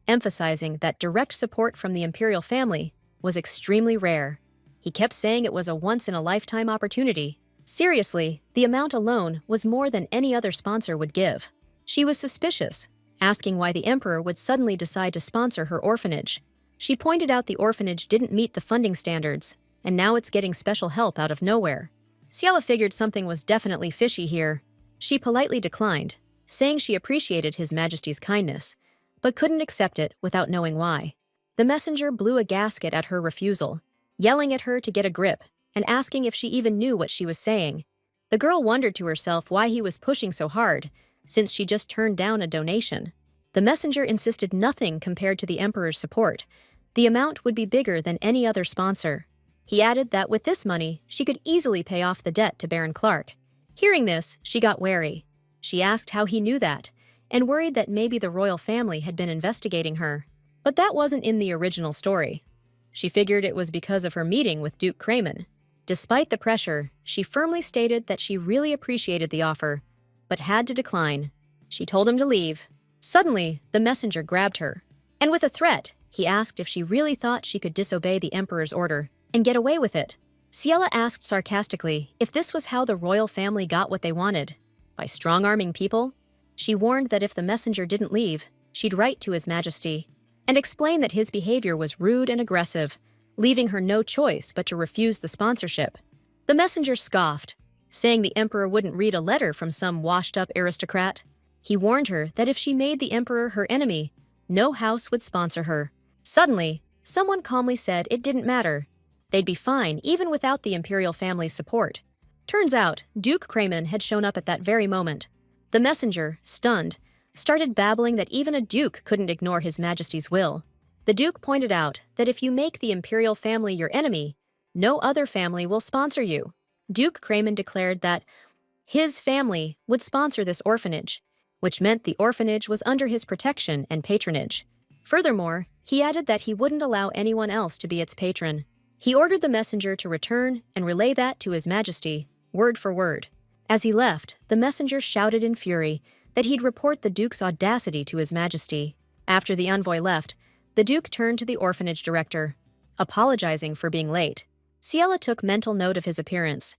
emphasizing that direct support from the imperial family was extremely rare. He kept saying it was a once-in-a-lifetime opportunity. Seriously, the amount alone was more than any other sponsor would give. She was suspicious, asking why the emperor would suddenly decide to sponsor her orphanage. She pointed out the orphanage didn't meet the funding standards, and now it's getting special help out of nowhere. Cielo figured something was definitely fishy here. She politely declined, saying she appreciated His Majesty's kindness, but couldn't accept it without knowing why. The messenger blew a gasket at her refusal, yelling at her to get a grip and asking if she even knew what she was saying. The girl wondered to herself why he was pushing so hard, since she just turned down a donation. The messenger insisted nothing compared to the emperor's support. The amount would be bigger than any other sponsor. He added that with this money, she could easily pay off the debt to Baron Clark. Hearing this, she got wary. She asked how he knew that, and worried that maybe the royal family had been investigating her. But that wasn't in the original story. She figured it was because of her meeting with Duke Crayman. Despite the pressure, she firmly stated that she really appreciated the offer, but had to decline. She told him to leave. Suddenly, the messenger grabbed her, and with a threat, he asked if she really thought she could disobey the emperor's order and get away with it. Cielo asked sarcastically if this was how the royal family got what they wanted, by strong-arming people. She warned that if the messenger didn't leave, she'd write to His Majesty, and explained that his behavior was rude and aggressive, leaving her no choice but to refuse the sponsorship. The messenger scoffed, saying the emperor wouldn't read a letter from some washed-up aristocrat. He warned her that if she made the emperor her enemy, no house would sponsor her. Suddenly, someone calmly said it didn't matter. They'd be fine even without the imperial family's support. Turns out, Duke Crayman had shown up at that very moment. The messenger, stunned, started babbling that even a duke couldn't ignore His Majesty's will. The duke pointed out that if you make the imperial family your enemy, no other family will sponsor you. Duke Crayman declared that his family would sponsor this orphanage, which meant the orphanage was under his protection and patronage. Furthermore, he added that he wouldn't allow anyone else to be its patron. He ordered the messenger to return and relay that to His Majesty, word for word. As he left, the messenger shouted in fury that he'd report the Duke's audacity to His Majesty. After the envoy left, the Duke turned to the orphanage director, apologizing for being late. Cielo took mental note of his appearance.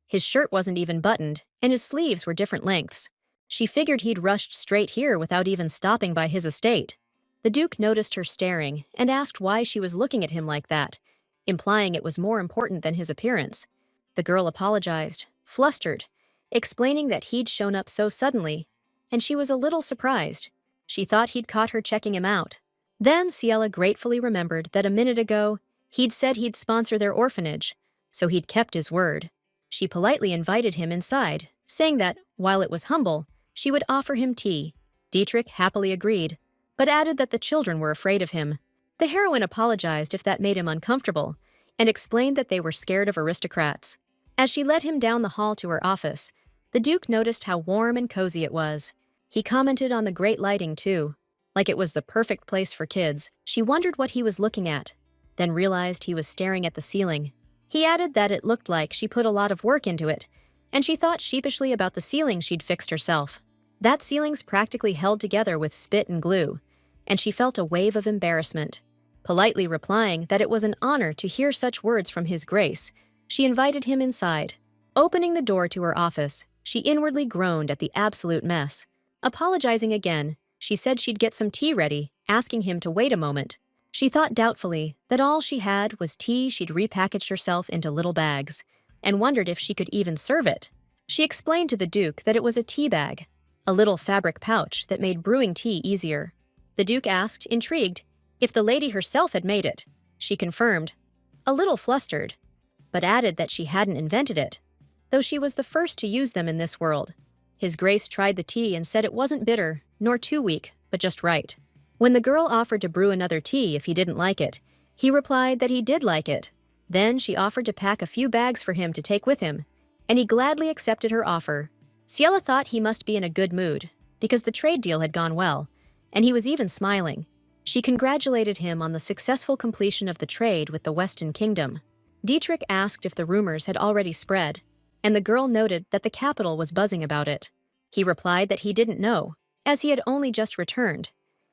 His shirt wasn't even buttoned, and his sleeves were different lengths. She figured he'd rushed straight here without even stopping by his estate. The Duke noticed her staring and asked why she was looking at him like that, implying it was more important than his appearance. The girl apologized, flustered, explaining that he'd shown up so suddenly, and she was a little surprised. She thought he'd caught her checking him out. Then Ciela gratefully remembered that a minute ago, he'd said he'd sponsor their orphanage, so he'd kept his word. She politely invited him inside, saying that, while it was humble, she would offer him tea. Dietrich happily agreed, but added that the children were afraid of him. The heroine apologized if that made him uncomfortable, and explained that they were scared of aristocrats. As she led him down the hall to her office, the Duke noticed how warm and cozy it was. He commented on the great lighting, too. Like it was the perfect place for kids. She wondered what he was looking at, then realized he was staring at the ceiling. He added that it looked like she put a lot of work into it, and she thought sheepishly about the ceiling she'd fixed herself. That ceiling's practically held together with spit and glue, and she felt a wave of embarrassment. Politely replying that it was an honor to hear such words from His Grace, she invited him inside. Opening the door to her office, she inwardly groaned at the absolute mess. Apologizing again, she said she'd get some tea ready, asking him to wait a moment. She thought doubtfully that all she had was tea she'd repackaged herself into little bags, and wondered if she could even serve it. She explained to the Duke that it was a tea bag, a little fabric pouch that made brewing tea easier. The Duke asked, intrigued, if the lady herself had made it. She confirmed, a little flustered, but added that she hadn't invented it, though she was the first to use them in this world. His Grace tried the tea and said it wasn't bitter, nor too weak, but just right. When the girl offered to brew another tea if he didn't like it, he replied that he did like it. Then she offered to pack a few bags for him to take with him, and he gladly accepted her offer. Ciela thought he must be in a good mood, because the trade deal had gone well, and he was even smiling. She congratulated him on the successful completion of the trade with the Western Kingdom. Dietrich asked if the rumors had already spread, and the girl noted that the capital was buzzing about it. He replied that he didn't know, as he had only just returned,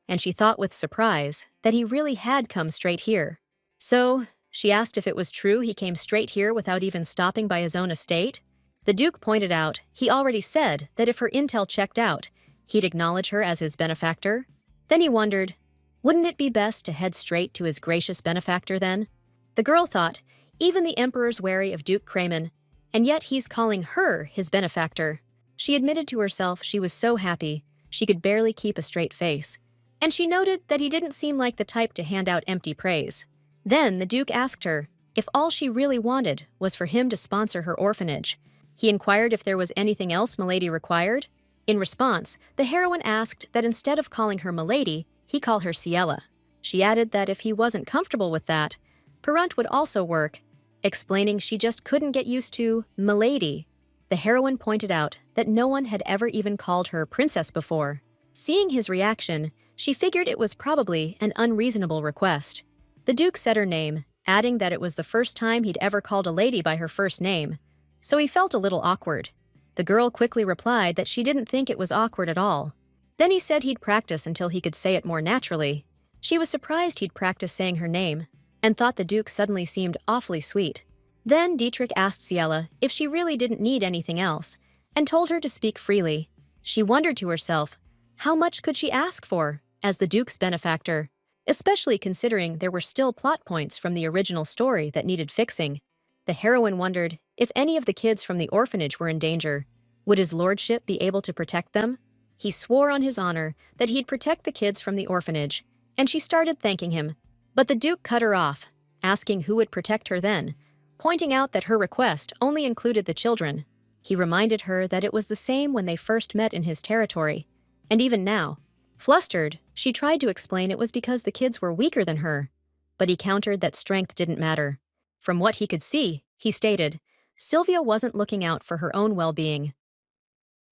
and she thought with surprise that he really had come straight here. So, she asked if it was true he came straight here without even stopping by his own estate. The Duke pointed out he already said that if her intel checked out, he'd acknowledge her as his benefactor. Then he wondered, wouldn't it be best to head straight to his gracious benefactor then? The girl thought, even the Emperor's wary of Duke Kramen, and yet he's calling her his benefactor. She admitted to herself she was so happy, she could barely keep a straight face, and she noted that he didn't seem like the type to hand out empty praise. Then the Duke asked her if all she really wanted was for him to sponsor her orphanage. He inquired if there was anything else Milady required. In response, the heroine asked that instead of calling her Milady, he call her Ciela. She added that if he wasn't comfortable with that, Perrunt would also work, explaining she just couldn't get used to Milady. The heroine pointed out that no one had ever even called her princess before. Seeing his reaction, she figured it was probably an unreasonable request. The Duke said her name, adding that it was the first time he'd ever called a lady by her first name, so he felt a little awkward. The girl quickly replied that she didn't think it was awkward at all. Then he said he'd practice until he could say it more naturally. She was surprised he'd practice saying her name, and thought the Duke suddenly seemed awfully sweet. Then Dietrich asked Ciela if she really didn't need anything else, and told her to speak freely. She wondered to herself, how much could she ask for as the Duke's benefactor, especially considering there were still plot points from the original story that needed fixing. The heroine wondered if any of the kids from the orphanage were in danger. Would his lordship be able to protect them? He swore on his honor that he'd protect the kids from the orphanage, and she started thanking him. But the Duke cut her off, asking who would protect her then, pointing out that her request only included the children. He reminded her that it was the same when they first met in his territory, and even now. Flustered, she tried to explain it was because the kids were weaker than her, but he countered that strength didn't matter. From what he could see, he stated, Sylvia wasn't looking out for her own well-being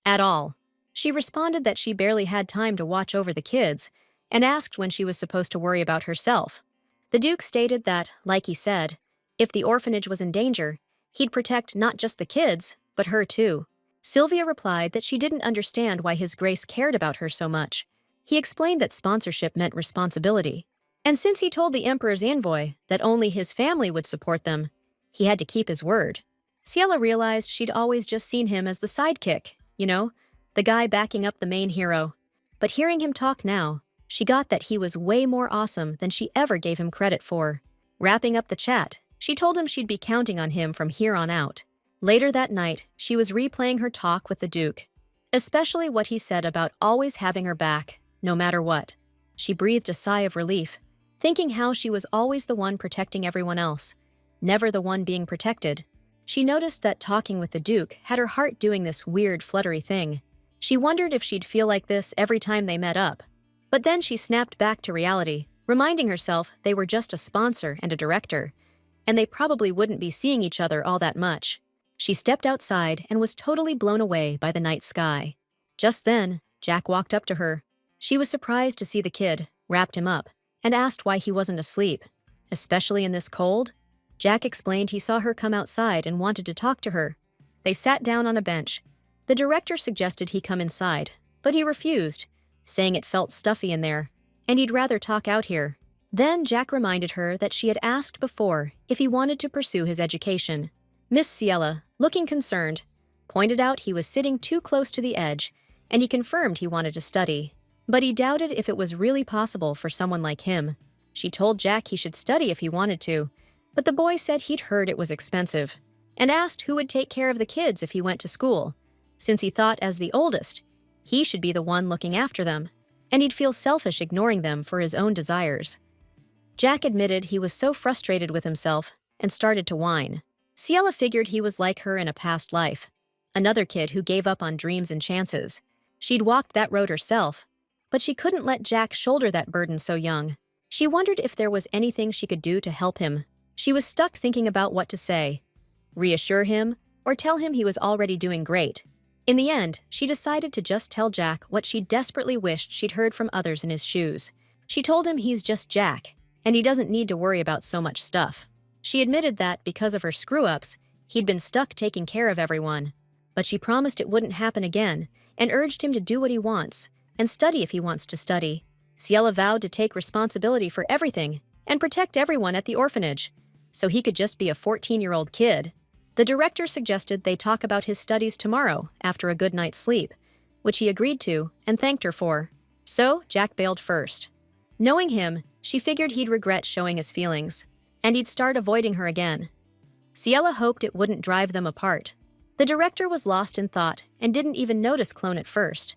at all. She responded that she barely had time to watch over the kids, and asked when she was supposed to worry about herself. The Duke stated that, like he said, if the orphanage was in danger, he'd protect not just the kids, but her too. Sylvia replied that she didn't understand why His Grace cared about her so much. He explained that sponsorship meant responsibility, and since he told the Emperor's envoy that only his family would support them, he had to keep his word. Ciela realized she'd always just seen him as the sidekick, the guy backing up the main hero. But hearing him talk now, She got that he was way more awesome than she ever gave him credit for. Wrapping up the chat, she told him she'd be counting on him from here on out. Later that night, she was replaying her talk with the Duke, especially what he said about always having her back, no matter what. She breathed a sigh of relief, thinking how she was always the one protecting everyone else, never the one being protected. She noticed that talking with the Duke had her heart doing this weird fluttery thing. She wondered if she'd feel like this every time they met up. But then she snapped back to reality, reminding herself they were just a sponsor and a director, and they probably wouldn't be seeing each other all that much. She stepped outside and was totally blown away by the night sky. Just then, Jack walked up to her. She was surprised to see the kid, wrapped him up, and asked why he wasn't asleep. Especially in this cold? Jack explained he saw her come outside and wanted to talk to her. They sat down on a bench. The director suggested he come inside, but he refused, saying it felt stuffy in there, and he'd rather talk out here. Then Jack reminded her that she had asked before if he wanted to pursue his education. Miss Ciela, looking concerned, pointed out he was sitting too close to the edge, and he confirmed he wanted to study. But he doubted if it was really possible for someone like him. She told Jack he should study if he wanted to, but the boy said he'd heard it was expensive, and asked who would take care of the kids if he went to school, since he thought as the oldest, he should be the one looking after them, and he'd feel selfish ignoring them for his own desires. Jack admitted he was so frustrated with himself and started to whine. Ciela figured he was like her in a past life, another kid who gave up on dreams and chances. She'd walked that road herself, but she couldn't let Jack shoulder that burden so young. She wondered if there was anything she could do to help him. She was stuck thinking about what to say. Reassure him or tell him he was already doing great. In the end, she decided to just tell Jack what she desperately wished she'd heard from others in his shoes. She told him he's just Jack, and he doesn't need to worry about so much stuff. She admitted that, because of her screw-ups, he'd been stuck taking care of everyone. But she promised it wouldn't happen again, and urged him to do what he wants, and study if he wants to study. Ciela vowed to take responsibility for everything, and protect everyone at the orphanage, so he could just be a 14-year-old kid. The director suggested they talk about his studies tomorrow after a good night's sleep, which he agreed to and thanked her for. So, Jack bailed first. Knowing him, she figured he'd regret showing his feelings, and he'd start avoiding her again. Ciela hoped it wouldn't drive them apart. The director was lost in thought and didn't even notice Clone at first.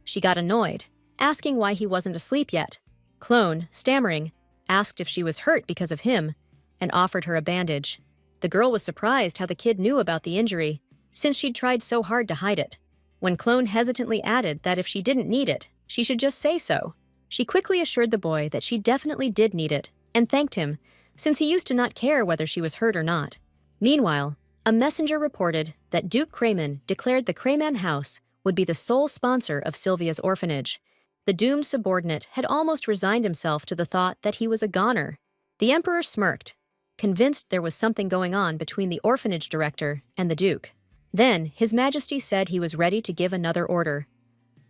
She got annoyed, asking why he wasn't asleep yet. Clone, stammering, asked if she was hurt because of him, and offered her a bandage. The girl was surprised how the kid knew about the injury, since she'd tried so hard to hide it. When Clone hesitantly added that if she didn't need it, she should just say so, she quickly assured the boy that she definitely did need it, and thanked him, since he used to not care whether she was hurt or not. Meanwhile, a messenger reported that Duke Crayman declared the Crayman House would be the sole sponsor of Sylvia's orphanage. The doomed subordinate had almost resigned himself to the thought that he was a goner. The Emperor smirked, convinced there was something going on between the orphanage director and the Duke. Then, His Majesty said he was ready to give another order.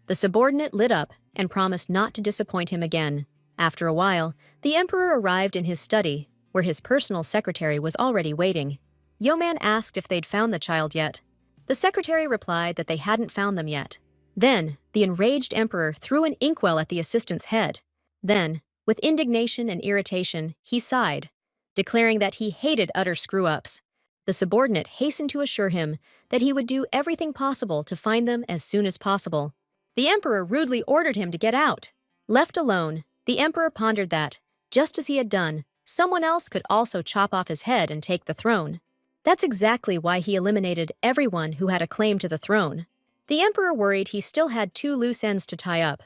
The subordinate lit up and promised not to disappoint him again. After a while, the Emperor arrived in his study, where his personal secretary was already waiting. Yeoman asked if they'd found the child yet. The secretary replied that they hadn't found them yet. Then, the enraged Emperor threw an inkwell at the assistant's head. Then, with indignation and irritation, he sighed, declaring that he hated utter screw-ups. The subordinate hastened to assure him that he would do everything possible to find them as soon as possible. The Emperor rudely ordered him to get out. Left alone, the Emperor pondered that, just as he had done, someone else could also chop off his head and take the throne. That's exactly why he eliminated everyone who had a claim to the throne. The Emperor worried he still had two loose ends to tie up: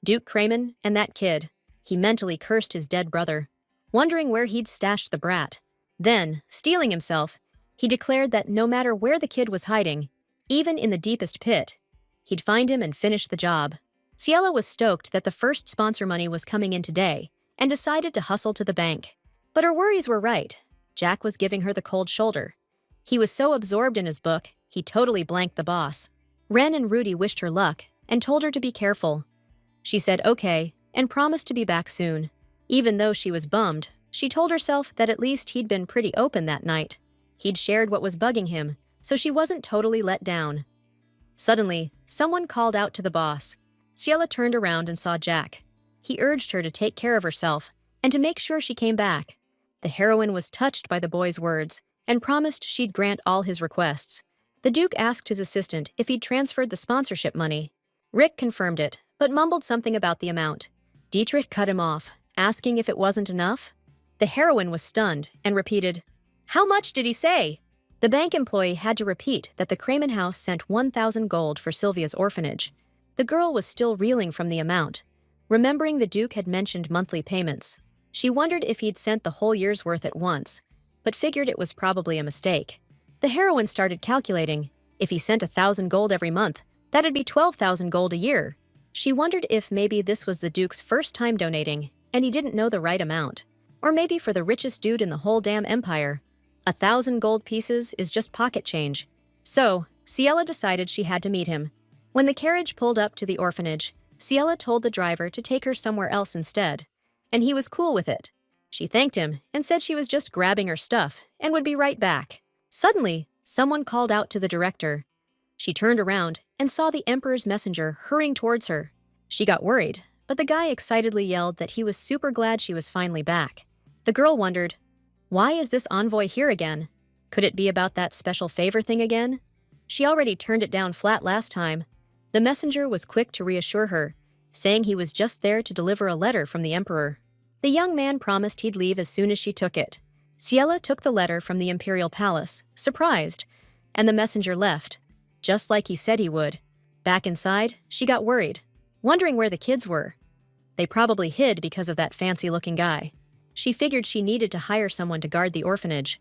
Duke Crayman and that kid. He mentally cursed his dead brother, wondering where he'd stashed the brat. Then, steeling himself, he declared that no matter where the kid was hiding, even in the deepest pit, he'd find him and finish the job. Ciela was stoked that the first sponsor money was coming in today and decided to hustle to the bank. But her worries were right. Jack was giving her the cold shoulder. He was so absorbed in his book, he totally blanked the boss. Ren and Rudy wished her luck and told her to be careful. She said okay and promised to be back soon. Even though she was bummed, she told herself that at least he'd been pretty open that night. He'd shared what was bugging him, so she wasn't totally let down. Suddenly, someone called out to the boss. Ciela turned around and saw Jack. He urged her to take care of herself and to make sure she came back. The heroine was touched by the boy's words and promised she'd grant all his requests. The Duke asked his assistant if he'd transferred the sponsorship money. Rick confirmed it, but mumbled something about the amount. Dietrich cut him off, asking if it wasn't enough. The heroine was stunned and repeated, "How much did he say?" The bank employee had to repeat that the Kramen house sent 1,000 gold for Sylvia's orphanage. The girl was still reeling from the amount, remembering the Duke had mentioned monthly payments. She wondered if he'd sent the whole year's worth at once, but figured it was probably a mistake. The heroine started calculating. If he sent 1,000 gold every month, that'd be 12,000 gold a year. She wondered if maybe this was the Duke's first time donating, and he didn't know the right amount. Or maybe for the richest dude in the whole damn empire. 1,000 gold pieces is just pocket change. So, Ciela decided she had to meet him. When the carriage pulled up to the orphanage, Ciela told the driver to take her somewhere else instead, and he was cool with it. She thanked him and said she was just grabbing her stuff and would be right back. Suddenly, someone called out to the director. She turned around and saw the Emperor's messenger hurrying towards her. She got worried, but the guy excitedly yelled that he was super glad she was finally back. The girl wondered, why is this envoy here again? Could it be about that special favor thing again? She already turned it down flat last time. The messenger was quick to reassure her, saying he was just there to deliver a letter from the Emperor. The young man promised he'd leave as soon as she took it. Ciela took the letter from the Imperial Palace, surprised, and the messenger left, just like he said he would. Back inside, she got worried, wondering where the kids were. They probably hid because of that fancy-looking guy. She figured she needed to hire someone to guard the orphanage.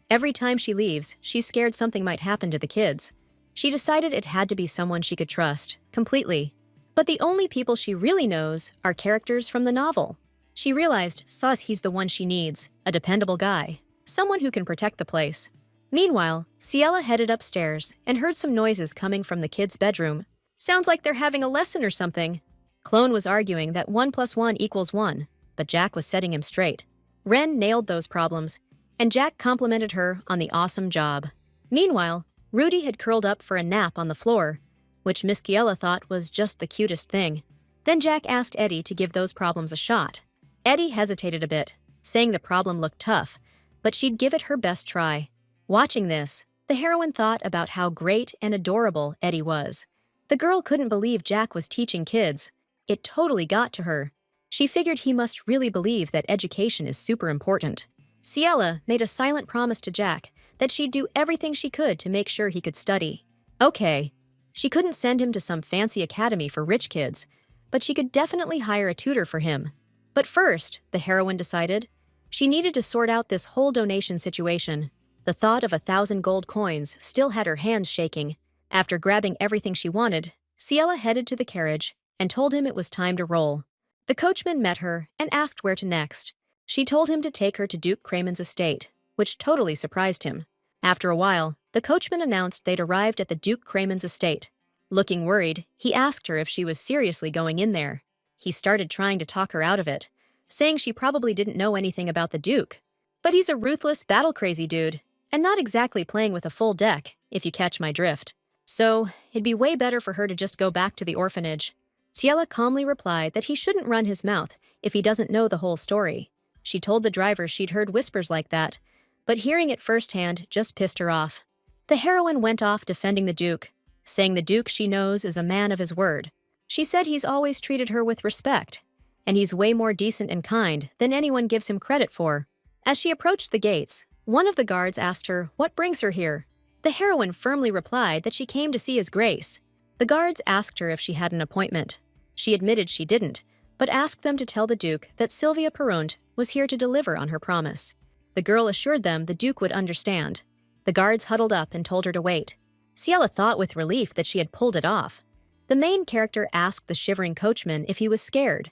Every time she leaves, she's scared something might happen to the kids. She decided it had to be someone she could trust, completely. But the only people she really knows are characters from the novel. She realized he's the one she needs, a dependable guy, someone who can protect the place. Meanwhile, Ciela headed upstairs and heard some noises coming from the kids' bedroom. Sounds like they're having a lesson or something. Clone was arguing that 1 + 1 = 1, but Jack was setting him straight. Ren nailed those problems, and Jack complimented her on the awesome job. Meanwhile, Rudy had curled up for a nap on the floor, which Miss Ciela thought was just the cutest thing. Then Jack asked Eddie to give those problems a shot. Eddie hesitated a bit, saying the problem looked tough, but she'd give it her best try. Watching this, the heroine thought about how great and adorable Eddie was. The girl couldn't believe Jack was teaching kids. It totally got to her. She figured he must really believe that education is super important. Ciela made a silent promise to Jack that she'd do everything she could to make sure he could study. Okay, she couldn't send him to some fancy academy for rich kids, but she could definitely hire a tutor for him. But first, the heroine decided, she needed to sort out this whole donation situation. The thought of 1,000 gold coins still had her hands shaking. After grabbing everything she wanted, Ciela headed to the carriage and told him it was time to roll. The coachman met her and asked where to next. She told him to take her to Duke Kramen's estate, which totally surprised him. After a while, the coachman announced they'd arrived at the Duke Kramen's estate. Looking worried, he asked her if she was seriously going in there. He started trying to talk her out of it, saying she probably didn't know anything about the Duke. But he's a ruthless, battle-crazy dude, and not exactly playing with a full deck, if you catch my drift. So, it'd be way better for her to just go back to the orphanage. Ciela calmly replied that he shouldn't run his mouth if he doesn't know the whole story. She told the driver she'd heard whispers like that, but hearing it firsthand just pissed her off. The heroine went off defending the Duke, saying the Duke she knows is a man of his word. She said he's always treated her with respect, and he's way more decent and kind than anyone gives him credit for. As she approached the gates, one of the guards asked her what brings her here. The heroine firmly replied that she came to see His Grace. The guards asked her if she had an appointment. She admitted she didn't, but asked them to tell the Duke that Sylvia Perrunt was here to deliver on her promise. The girl assured them the Duke would understand. The guards huddled up and told her to wait. Ciela thought with relief that she had pulled it off. The main character asked the shivering coachman if he was scared,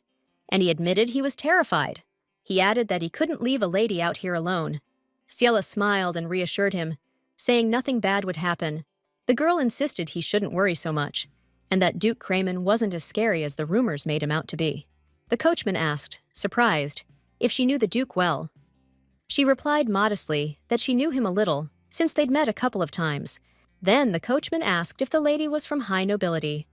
and he admitted he was terrified. He added that he couldn't leave a lady out here alone. Ciela smiled and reassured him, saying nothing bad would happen. The girl insisted he shouldn't worry so much, and that Duke Kramen wasn't as scary as the rumors made him out to be. The coachman asked, surprised, if she knew the Duke well. She replied modestly that she knew him a little, since they'd met a couple of times. Then the coachman asked if the lady was from high nobility.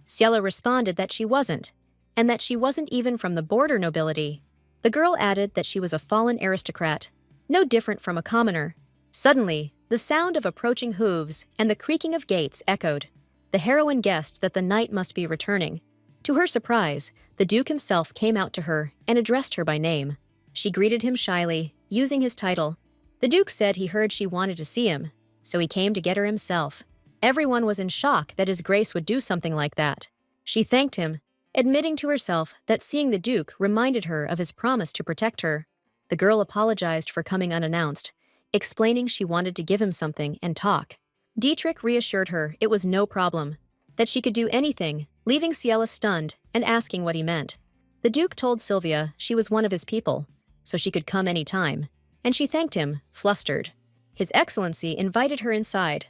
Ciela responded that she wasn't, and that she wasn't even from the border nobility. The girl added that she was a fallen aristocrat, no different from a commoner. Suddenly, the sound of approaching hooves and the creaking of gates echoed. The heroine guessed that the knight must be returning. To her surprise, the Duke himself came out to her and addressed her by name. She greeted him shyly, using his title. The Duke said he heard she wanted to see him, so he came to get her himself. Everyone was in shock that His Grace would do something like that. She thanked him, admitting to herself that seeing the Duke reminded her of his promise to protect her. The girl apologized for coming unannounced, explaining she wanted to give him something and talk. Dietrich reassured her it was no problem, that she could do anything, leaving Ciela stunned and asking what he meant. The Duke told Sylvia she was one of his people, so she could come any time, and she thanked him, flustered. His Excellency invited her inside.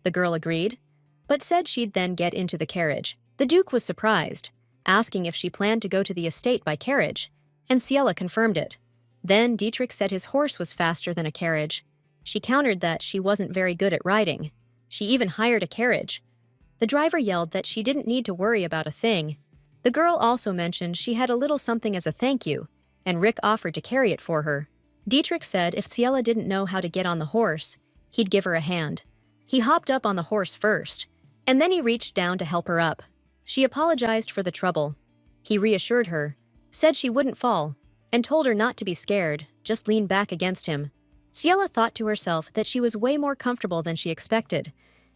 The girl agreed, but said she'd then get into the carriage. The Duke was surprised, asking if she planned to go to the estate by carriage, and Ciela confirmed it. Then Dietrich said his horse was faster than a carriage. She countered that she wasn't very good at riding. She even hired a carriage. The driver yelled that she didn't need to worry about a thing. The girl also mentioned she had a little something as a thank you, and Rick offered to carry it for her. Dietrich said if Ciela didn't know how to get on the horse, he'd give her a hand. He hopped up on the horse first, and then he reached down to help her up. She apologized for the trouble. He reassured her, said she wouldn't fall, and told her not to be scared, just lean back against him. Ciela thought to herself that she was way more comfortable than she expected,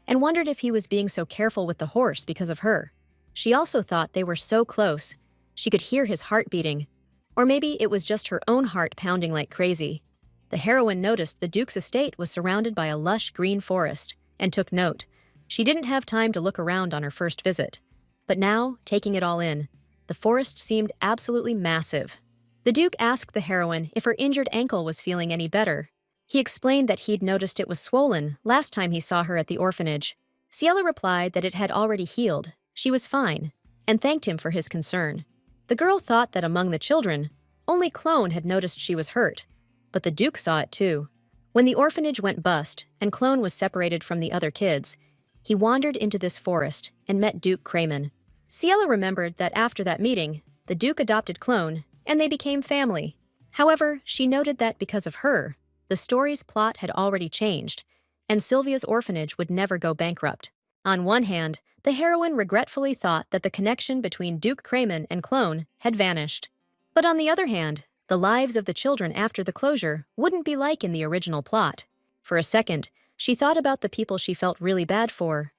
and wondered if he was being so careful with the horse because of her. She also thought they were so close, she could hear his heart beating, or maybe it was just her own heart pounding like crazy. The heroine noticed the Duke's estate was surrounded by a lush green forest, and took note. She didn't have time to look around on her first visit. But now, taking it all in, the forest seemed absolutely massive. The Duke asked the heroine if her injured ankle was feeling any better. He explained that he'd noticed it was swollen last time he saw her at the orphanage. Ciela replied that it had already healed, she was fine, and thanked him for his concern. The girl thought that among the children, only Clone had noticed she was hurt, but the Duke saw it too. When the orphanage went bust and Clone was separated from the other kids, he wandered into this forest and met Duke Crayman. Ciela remembered that after that meeting, the Duke adopted Clone, and they became family. However, she noted that because of her, the story's plot had already changed, and Sylvia's orphanage would never go bankrupt. On one hand, the heroine regretfully thought that the connection between Duke Crayman and Clone had vanished. But on the other hand, the lives of the children after the closure wouldn't be like in the original plot. For a second, she thought about the people she felt really bad for.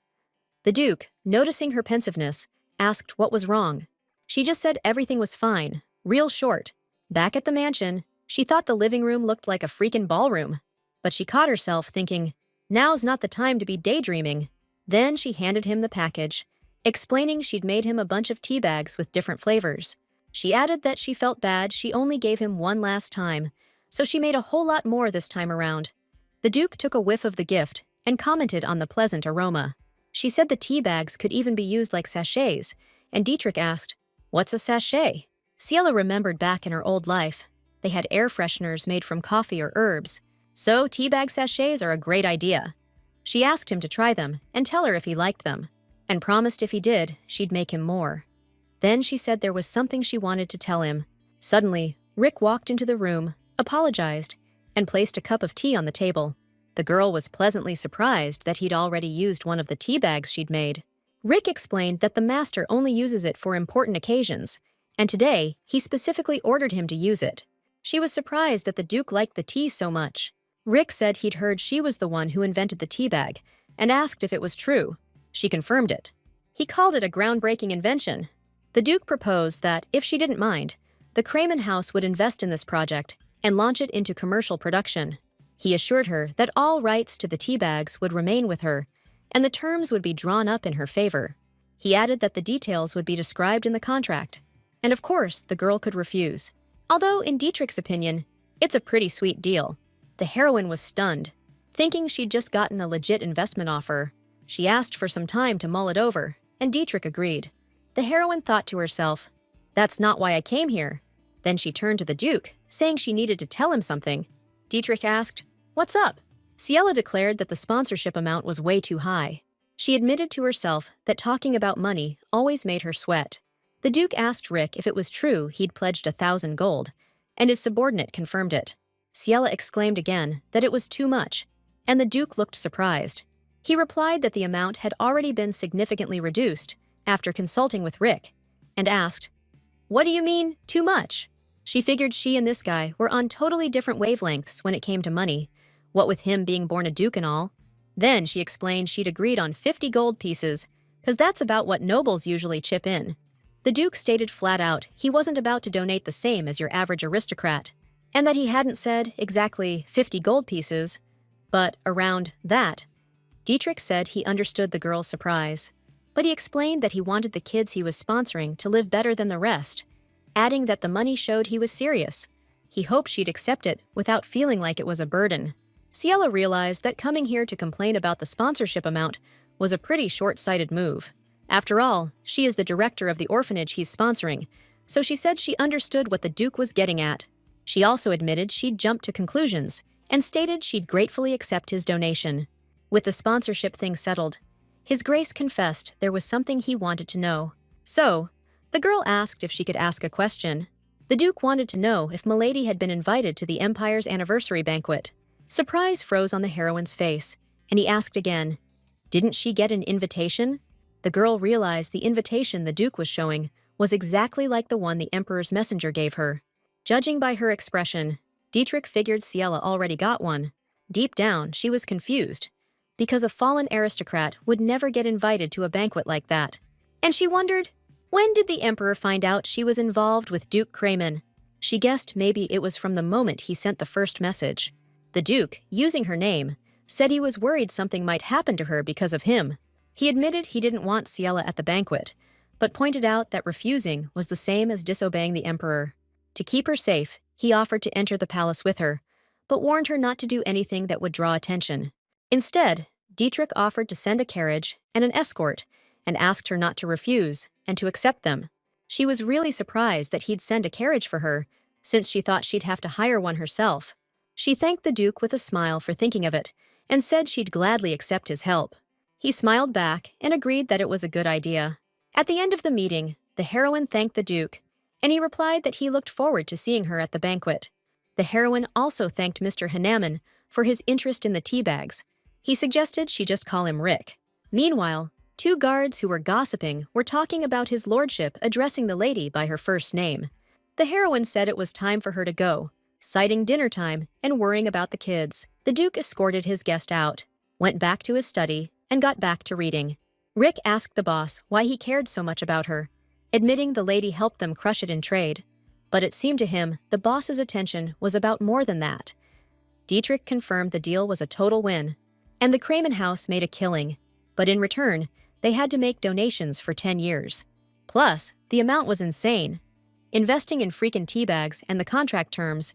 The Duke, noticing her pensiveness, asked what was wrong. She just said everything was fine, real short. Back at the mansion, she thought the living room looked like a freaking ballroom. But she caught herself thinking, now's not the time to be daydreaming. Then she handed him the package, explaining she'd made him a bunch of tea bags with different flavors. She added that she felt bad she only gave him one last time, so she made a whole lot more this time around. The Duke took a whiff of the gift and commented on the pleasant aroma. She said the tea bags could even be used like sachets, and Dietrich asked, "What's a sachet?" Ciela remembered back in her old life. They had air fresheners made from coffee or herbs, so tea bag sachets are a great idea. She asked him to try them and tell her if he liked them, and promised if he did, she'd make him more. Then she said there was something she wanted to tell him. Suddenly, Rick walked into the room, apologized, and placed a cup of tea on the table. The girl was pleasantly surprised that he'd already used one of the tea bags she'd made. Rick explained that the master only uses it for important occasions, and today he specifically ordered him to use it. She was surprised that the Duke liked the tea so much. Rick said he'd heard she was the one who invented the tea bag, and asked if it was true. She confirmed it. He called it a groundbreaking invention. The Duke proposed that, if she didn't mind, the Crayman house would invest in this project and launch it into commercial production. He assured her that all rights to the tea bags would remain with her, and the terms would be drawn up in her favor. He added that the details would be described in the contract, and of course, the girl could refuse. Although, in Dietrich's opinion, it's a pretty sweet deal. The heroine was stunned, thinking she'd just gotten a legit investment offer. She asked for some time to mull it over, and Dietrich agreed. The heroine thought to herself, "That's not why I came here." Then she turned to the Duke, saying she needed to tell him something. Dietrich asked, "What's up?" Ciela declared that the sponsorship amount was way too high. She admitted to herself that talking about money always made her sweat. The Duke asked Rick if it was true he'd pledged 1,000 gold, and his subordinate confirmed it. Ciela exclaimed again that it was too much, and the Duke looked surprised. He replied that the amount had already been significantly reduced after consulting with Rick, and asked, "What do you mean, too much?" She figured she and this guy were on totally different wavelengths when it came to money, what with him being born a duke and all. Then she explained she'd agreed on 50 gold pieces, because that's about what nobles usually chip in. The Duke stated flat out he wasn't about to donate the same as your average aristocrat, and that he hadn't said exactly 50 gold pieces, but around that. Dietrich said he understood the girl's surprise, but he explained that he wanted the kids he was sponsoring to live better than the rest, adding that the money showed he was serious. He hoped she'd accept it without feeling like it was a burden. Ciela realized that coming here to complain about the sponsorship amount was a pretty short-sighted move. After all, she is the director of the orphanage he's sponsoring, so she said she understood what the Duke was getting at. She also admitted she'd jumped to conclusions and stated she'd gratefully accept his donation. With the sponsorship thing settled, His Grace confessed there was something he wanted to know. So, the girl asked if she could ask a question. The Duke wanted to know if Milady had been invited to the Empire's anniversary banquet. Surprise froze on the heroine's face, and he asked again, "Didn't she get an invitation?" The girl realized the invitation the Duke was showing was exactly like the one the Emperor's messenger gave her. Judging by her expression, Dietrich figured Ciela already got one. Deep down, she was confused, because a fallen aristocrat would never get invited to a banquet like that. And she wondered, when did the Emperor find out she was involved with Duke Kramen? She guessed maybe it was from the moment he sent the first message. The Duke, using her name, said he was worried something might happen to her because of him. He admitted he didn't want Ciela at the banquet, but pointed out that refusing was the same as disobeying the Emperor. To keep her safe, he offered to enter the palace with her, but warned her not to do anything that would draw attention. Instead, Dietrich offered to send a carriage and an escort, and asked her not to refuse and to accept them. She was really surprised that he'd send a carriage for her, since she thought she'd have to hire one herself. She thanked the Duke with a smile for thinking of it, and said she'd gladly accept his help. He smiled back and agreed that it was a good idea. At the end of the meeting, the heroine thanked the Duke, and he replied that he looked forward to seeing her at the banquet. The heroine also thanked Mr. Hanaman for his interest in the tea bags. He suggested she just call him Rick. Meanwhile, two guards who were gossiping were talking about his lordship addressing the lady by her first name. The heroine said it was time for her to go, citing dinner time and worrying about the kids. The Duke escorted his guest out, went back to his study, and got back to reading. Rick asked the boss why he cared so much about her, admitting the lady helped them crush it in trade. But it seemed to him the boss's attention was about more than that. Dietrich confirmed the deal was a total win, and the Kramen house made a killing, but in return, they had to make donations for 10 years. Plus, the amount was insane. Investing in freaking tea bags and the contract terms,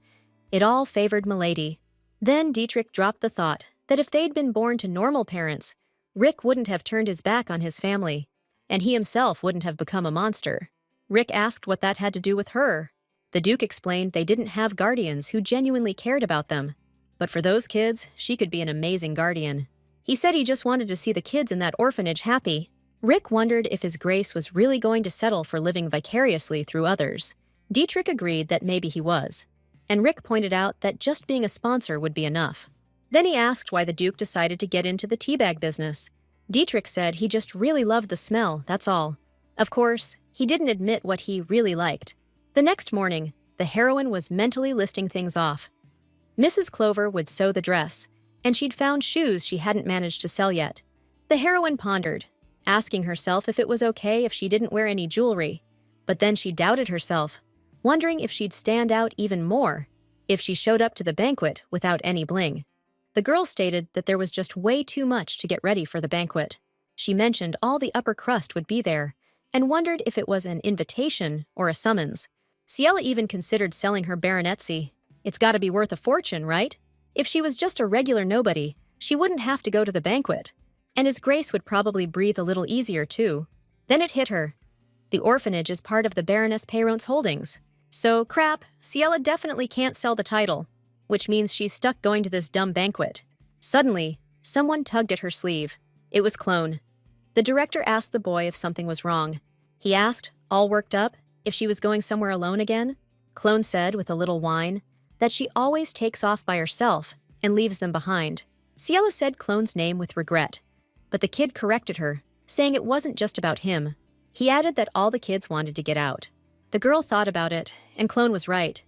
it all favored Milady. Then Dietrich dropped the thought that if they'd been born to normal parents, Rick wouldn't have turned his back on his family, and he himself wouldn't have become a monster. Rick asked what that had to do with her. The Duke explained they didn't have guardians who genuinely cared about them, but for those kids, she could be an amazing guardian. He said he just wanted to see the kids in that orphanage happy. Rick wondered if His Grace was really going to settle for living vicariously through others. Dietrich agreed that maybe he was, and Rick pointed out that just being a sponsor would be enough. Then he asked why the Duke decided to get into the teabag business. Dietrich said he just really loved the smell, that's all. Of course, he didn't admit what he really liked. The next morning, the heroine was mentally listing things off. Mrs. Clover would sew the dress, and she'd found shoes she hadn't managed to sell yet. The heroine pondered, asking herself if it was okay if she didn't wear any jewelry, but then she doubted herself, wondering if she'd stand out even more if she showed up to the banquet without any bling. The girl stated that there was just way too much to get ready for the banquet. She mentioned all the upper crust would be there, and wondered if it was an invitation or a summons. Ciela even considered selling her baronetcy. It's gotta be worth a fortune, right? If she was just a regular nobody, she wouldn't have to go to the banquet, and His Grace would probably breathe a little easier too. Then it hit her. The orphanage is part of the Baroness Peyron's holdings. So crap, Ciela definitely can't sell the title, which means she's stuck going to this dumb banquet. Suddenly, someone tugged at her sleeve. It was Clone. The director asked the boy if something was wrong. He asked, all worked up, if she was going somewhere alone again. Clone said, with a little whine, that she always takes off by herself and leaves them behind. Ciela said Clone's name with regret, but the kid corrected her, saying it wasn't just about him. He added that all the kids wanted to get out. The girl thought about it, and Clone was right.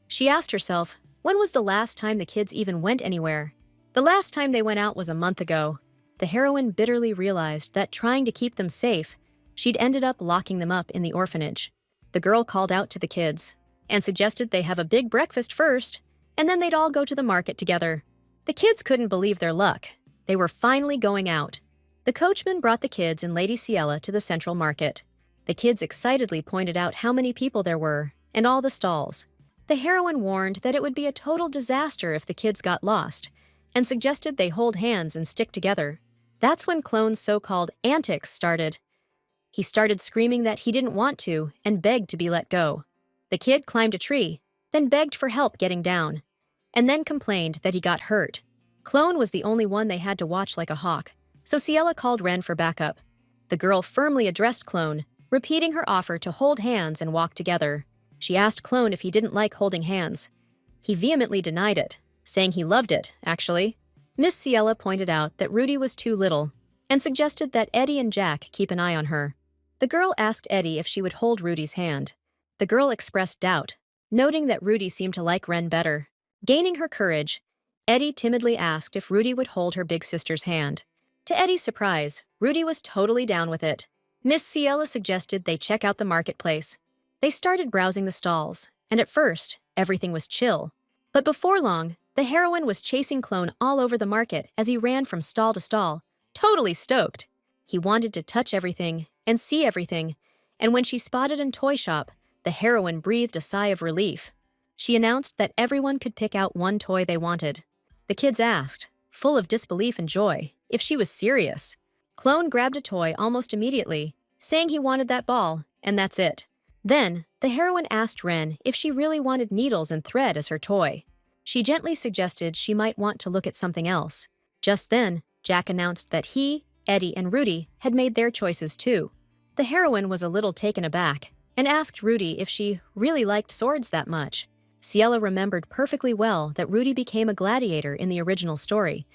She asked herself, when was the last time the kids even went anywhere? The last time they went out was a month ago. The heroine bitterly realized that trying to keep them safe, she'd ended up locking them up in the orphanage. The girl called out to the kids and suggested they have a big breakfast first, and then they'd all go to the market together. The kids couldn't believe their luck. They were finally going out. The coachman brought the kids and Lady Ciela to the central market. The kids excitedly pointed out how many people there were and all the stalls. The heroine warned that it would be a total disaster if the kids got lost and suggested they hold hands and stick together. That's when Clone's so-called antics started. He started screaming that he didn't want to and begged to be let go. The kid climbed a tree, then begged for help getting down, and then complained that he got hurt. Clone was the only one they had to watch like a hawk, so Ciela called Ren for backup. The girl firmly addressed Clone, repeating her offer to hold hands and walk together. She asked Clone if he didn't like holding hands. He vehemently denied it, saying he loved it, actually. Miss Ciela pointed out that Rudy was too little and suggested that Eddie and Jack keep an eye on her. The girl asked Eddie if she would hold Rudy's hand. The girl expressed doubt, noting that Rudy seemed to like Ren better. Gaining her courage, Eddie timidly asked if Rudy would hold her big sister's hand. To Eddie's surprise, Rudy was totally down with it. Miss Ciela suggested they check out the marketplace. They started browsing the stalls, and at first, everything was chill. But before long, the heroine was chasing Clone all over the market as he ran from stall to stall, totally stoked. He wanted to touch everything and see everything, and when she spotted a toy shop, the heroine breathed a sigh of relief. She announced that everyone could pick out one toy they wanted. The kids asked, full of disbelief and joy, if she was serious. Clone grabbed a toy almost immediately, saying he wanted that ball, and that's it. Then, the heroine asked Ren if she really wanted needles and thread as her toy. She gently suggested she might want to look at something else. Just then, Jack announced that he, Eddie, and Rudy had made their choices too. The heroine was a little taken aback and asked Rudy if she really liked swords that much. Ciela remembered perfectly well that Rudy became a gladiator in the original story,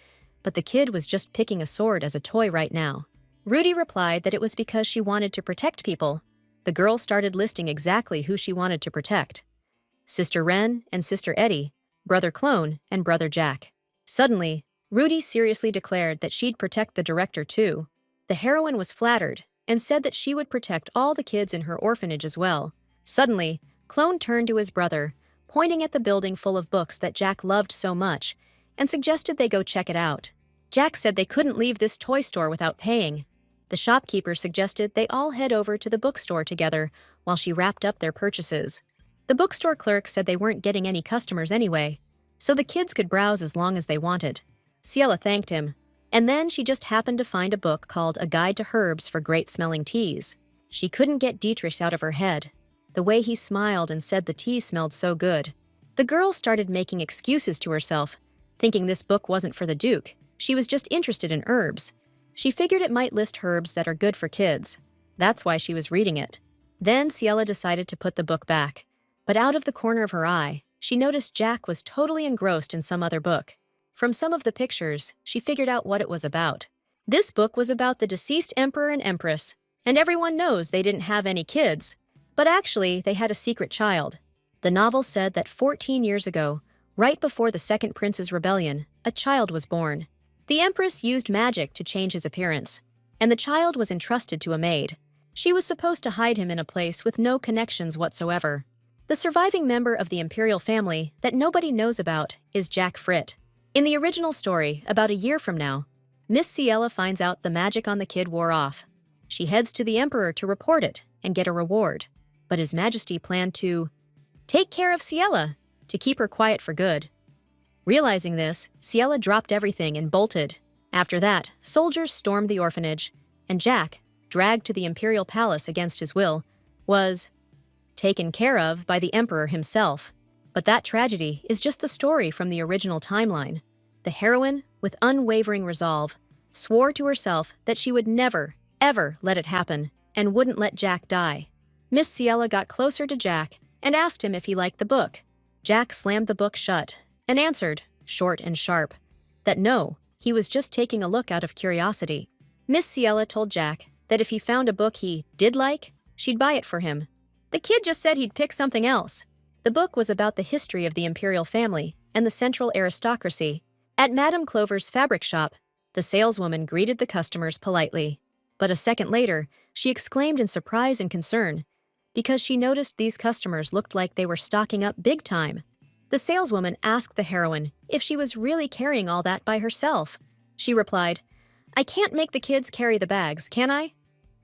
but the kid was just picking a sword as a toy right now. Rudy replied that it was because she wanted to protect people. The girl started listing exactly who she wanted to protect: Sister Ren and Sister Eddie, Brother Clone, and Brother Jack. Suddenly, Rudy seriously declared that she'd protect the director too. The heroine was flattered and said that she would protect all the kids in her orphanage as well. Suddenly, Clone turned to his brother, pointing at the building full of books that Jack loved so much, and suggested they go check it out. Jack said they couldn't leave this toy store without paying. The shopkeeper suggested they all head over to the bookstore together while she wrapped up their purchases. The bookstore clerk said they weren't getting any customers anyway, so the kids could browse as long as they wanted. Ciela thanked him, and then she just happened to find a book called A Guide to Herbs for Great-Smelling Teas. She couldn't get Dietrich out of her head, the way he smiled and said the tea smelled so good. The girl started making excuses to herself, thinking this book wasn't for the Duke. She was just interested in herbs. She figured it might list herbs that are good for kids. That's why she was reading it. Then Ciela decided to put the book back, but out of the corner of her eye, she noticed Jack was totally engrossed in some other book. From some of the pictures, she figured out what it was about. This book was about the deceased emperor and empress, and everyone knows they didn't have any kids, but actually they had a secret child. The novel said that 14 years ago, right before the Second Prince's Rebellion, a child was born. The empress used magic to change his appearance, and the child was entrusted to a maid. She was supposed to hide him in a place with no connections whatsoever. The surviving member of the imperial family that nobody knows about is Jack Fritt. In the original story, about a year from now, Miss Ciela finds out the magic on the kid wore off. She heads to the emperor to report it and get a reward, but His Majesty planned to take care of Ciela, to keep her quiet for good. Realizing this, Ciela dropped everything and bolted. After that, soldiers stormed the orphanage, and Jack, dragged to the imperial palace against his will, was taken care of by the emperor himself. But that tragedy is just the story from the original timeline. The heroine, with unwavering resolve, swore to herself that she would never, ever let it happen, and wouldn't let Jack die. Miss Ciela got closer to Jack and asked him if he liked the book. Jack slammed the book shut and answered, short and sharp, that no, he was just taking a look out of curiosity. Miss Ciela told Jack that if he found a book he did like, she'd buy it for him. The kid just said he'd pick something else. The book was about the history of the imperial family and the central aristocracy. At Madame Clover's fabric shop, the saleswoman greeted the customers politely. But a second later, she exclaimed in surprise and concern, because she noticed these customers looked like they were stocking up big time. The saleswoman asked the heroine if she was really carrying all that by herself. She replied, "I can't make the kids carry the bags, can I?"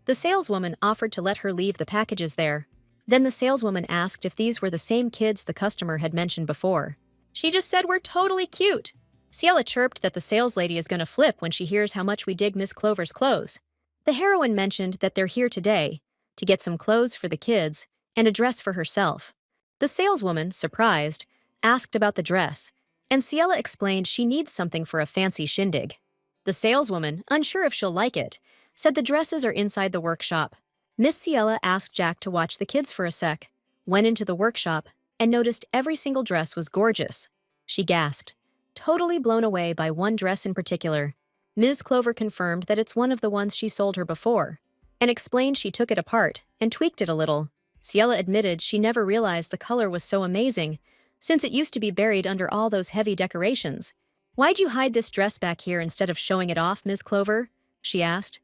The saleswoman offered to let her leave the packages there. Then the saleswoman asked if these were the same kids the customer had mentioned before. "She just said we're totally cute." Ciela chirped that the saleslady is going to flip when she hears how much we dig Miss Clover's clothes. The heroine mentioned that they're here today to get some clothes for the kids and a dress for herself. The saleswoman, surprised, asked about the dress, and Ciela explained she needs something for a fancy shindig. The saleswoman, unsure if she'll like it, said the dresses are inside the workshop. Miss Ciela asked Jack to watch the kids for a sec, went into the workshop, and noticed every single dress was gorgeous. She gasped, totally blown away by one dress in particular. Ms. Clover confirmed that it's one of the ones she sold her before, and explained she took it apart and tweaked it a little. Ciela admitted she never realized the color was so amazing, since it used to be buried under all those heavy decorations. "Why'd you hide this dress back here instead of showing it off, Ms. Clover?" she asked.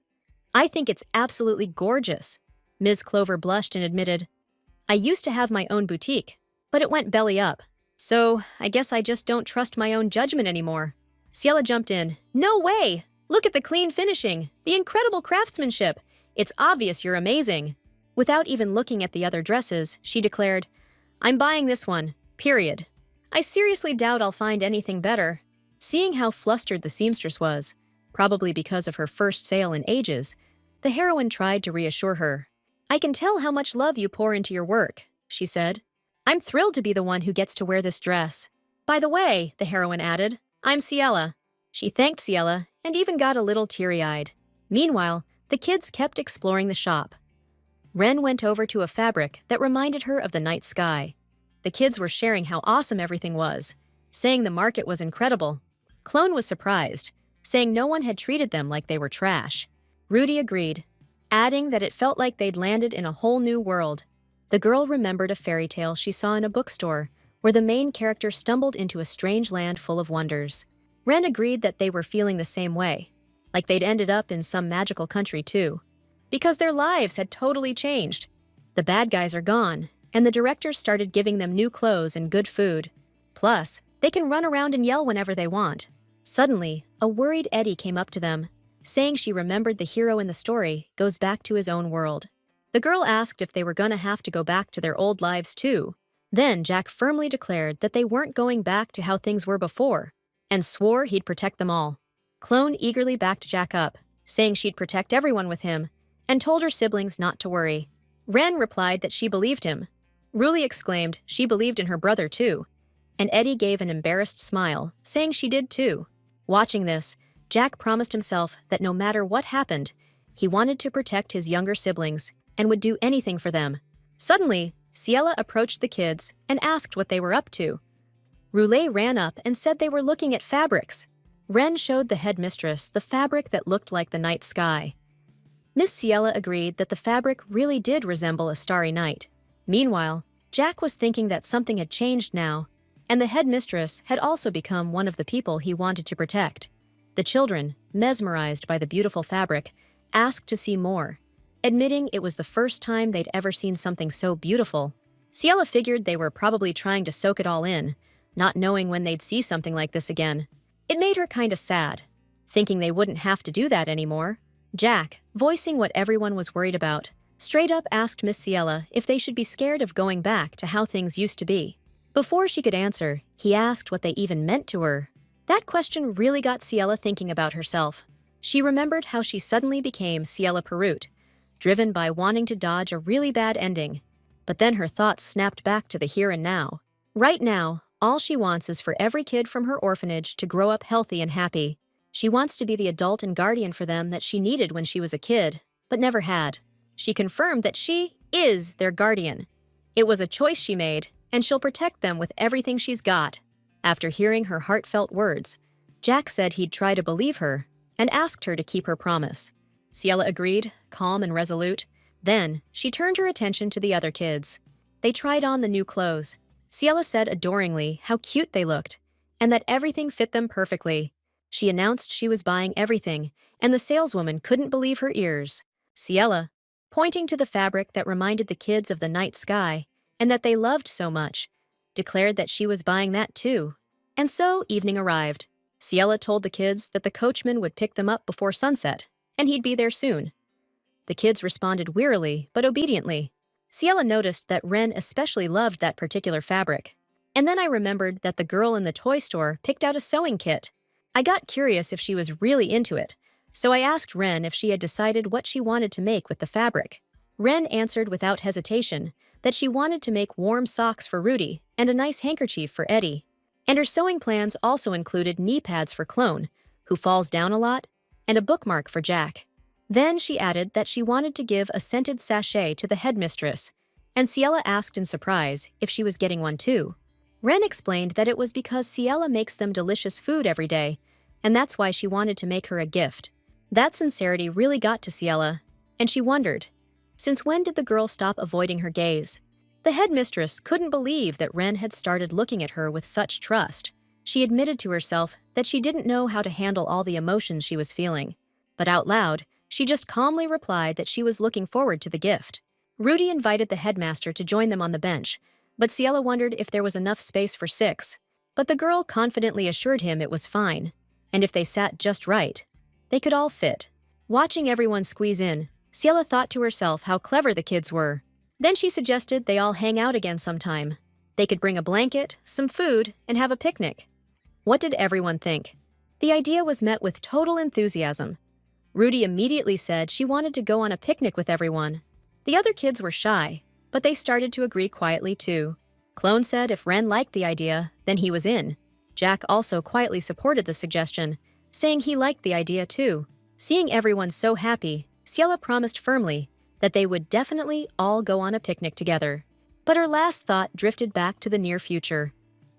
"I think it's absolutely gorgeous." Ms. Clover blushed and admitted, "I used to have my own boutique, but it went belly up. So I guess I just don't trust my own judgment anymore." Ciela jumped in. "No way! Look at the clean finishing, the incredible craftsmanship. It's obvious you're amazing." Without even looking at the other dresses, she declared, "I'm buying this one, period. I seriously doubt I'll find anything better." Seeing how flustered the seamstress was, probably because of her first sale in ages, the heroine tried to reassure her. "I can tell how much love you pour into your work," she said. "I'm thrilled to be the one who gets to wear this dress. By the way," the heroine added, "I'm Ciela." She thanked Ciela and even got a little teary-eyed. Meanwhile, the kids kept exploring the shop. Ren went over to a fabric that reminded her of the night sky. The kids were sharing how awesome everything was, saying the market was incredible. Clone was surprised, saying no one had treated them like they were trash. Rudy agreed, adding that it felt like they'd landed in a whole new world. The girl remembered a fairy tale she saw in a bookstore, where the main character stumbled into a strange land full of wonders. Ren agreed that they were feeling the same way, like they'd ended up in some magical country too, because their lives had totally changed. The bad guys are gone, and the director started giving them new clothes and good food. Plus, they can run around and yell whenever they want. Suddenly, a worried Eddie came up to them, saying she remembered the hero in the story goes back to his own world. The girl asked if they were gonna have to go back to their old lives too. Then Jack firmly declared that they weren't going back to how things were before, and swore he'd protect them all. Clone eagerly backed Jack up, saying she'd protect everyone with him, and told her siblings not to worry. Ren replied that she believed him. Ruli exclaimed she believed in her brother too, and Eddie gave an embarrassed smile, saying she did too. Watching this, Jack promised himself that no matter what happened, he wanted to protect his younger siblings and would do anything for them. Suddenly, Ciela approached the kids and asked what they were up to. Roulet ran up and said they were looking at fabrics. Ren showed the headmistress the fabric that looked like the night sky. Miss Ciela agreed that the fabric really did resemble a starry night. Meanwhile, Jack was thinking that something had changed now, and the headmistress had also become one of the people he wanted to protect. The children, mesmerized by the beautiful fabric, asked to see more, admitting it was the first time they'd ever seen something so beautiful. Ciela figured they were probably trying to soak it all in, not knowing when they'd see something like this again. It made her kinda sad, thinking they wouldn't have to do that anymore. Jack, voicing what everyone was worried about, straight up asked Miss Ciela if they should be scared of going back to how things used to be. Before she could answer, he asked what they even meant to her. That question really got Ciela thinking about herself. She remembered how she suddenly became Ciela Perut, driven by wanting to dodge a really bad ending. But then her thoughts snapped back to the here and now. Right now, all she wants is for every kid from her orphanage to grow up healthy and happy. She wants to be the adult and guardian for them that she needed when she was a kid, but never had. She confirmed that she is their guardian. It was a choice she made, and she'll protect them with everything she's got. After hearing her heartfelt words, Jack said he'd try to believe her and asked her to keep her promise. Ciela agreed, calm and resolute. Then, she turned her attention to the other kids. They tried on the new clothes. Ciela said adoringly how cute they looked, and that everything fit them perfectly. She announced she was buying everything, and the saleswoman couldn't believe her ears. Ciela, pointing to the fabric that reminded the kids of the night sky and that they loved so much, declared that she was buying that too. And so evening arrived. Ciela told the kids that the coachman would pick them up before sunset, and he'd be there soon. The kids responded wearily but obediently. Ciela noticed that Ren especially loved that particular fabric. And then I remembered that the girl in the toy store picked out a sewing kit. I got curious if she was really into it, so I asked Ren if she had decided what she wanted to make with the fabric. Ren answered without hesitation that she wanted to make warm socks for Rudy and a nice handkerchief for Eddie. And her sewing plans also included knee pads for Clone, who falls down a lot, and a bookmark for Jack. Then she added that she wanted to give a scented sachet to the headmistress, and Ciela asked in surprise if she was getting one too. Ren explained that it was because Ciela makes them delicious food every day, and that's why she wanted to make her a gift. That sincerity really got to Ciela, and she wondered, since when did the girl stop avoiding her gaze? The headmistress couldn't believe that Ren had started looking at her with such trust. She admitted to herself that she didn't know how to handle all the emotions she was feeling. But out loud, she just calmly replied that she was looking forward to the gift. Rudy invited the headmaster to join them on the bench, but Ciela wondered if there was enough space for 6. But the girl confidently assured him it was fine, and if they sat just right, they could all fit. Watching everyone squeeze in, Ciela thought to herself how clever the kids were. Then she suggested they all hang out again sometime. They could bring a blanket, some food, and have a picnic. What did everyone think? The idea was met with total enthusiasm. Rudy immediately said she wanted to go on a picnic with everyone. The other kids were shy, but they started to agree quietly too. Clone said if Ren liked the idea, then he was in. Jack also quietly supported the suggestion, saying he liked the idea too. Seeing everyone so happy, Ciela promised firmly that they would definitely all go on a picnic together. But her last thought drifted back to the near future,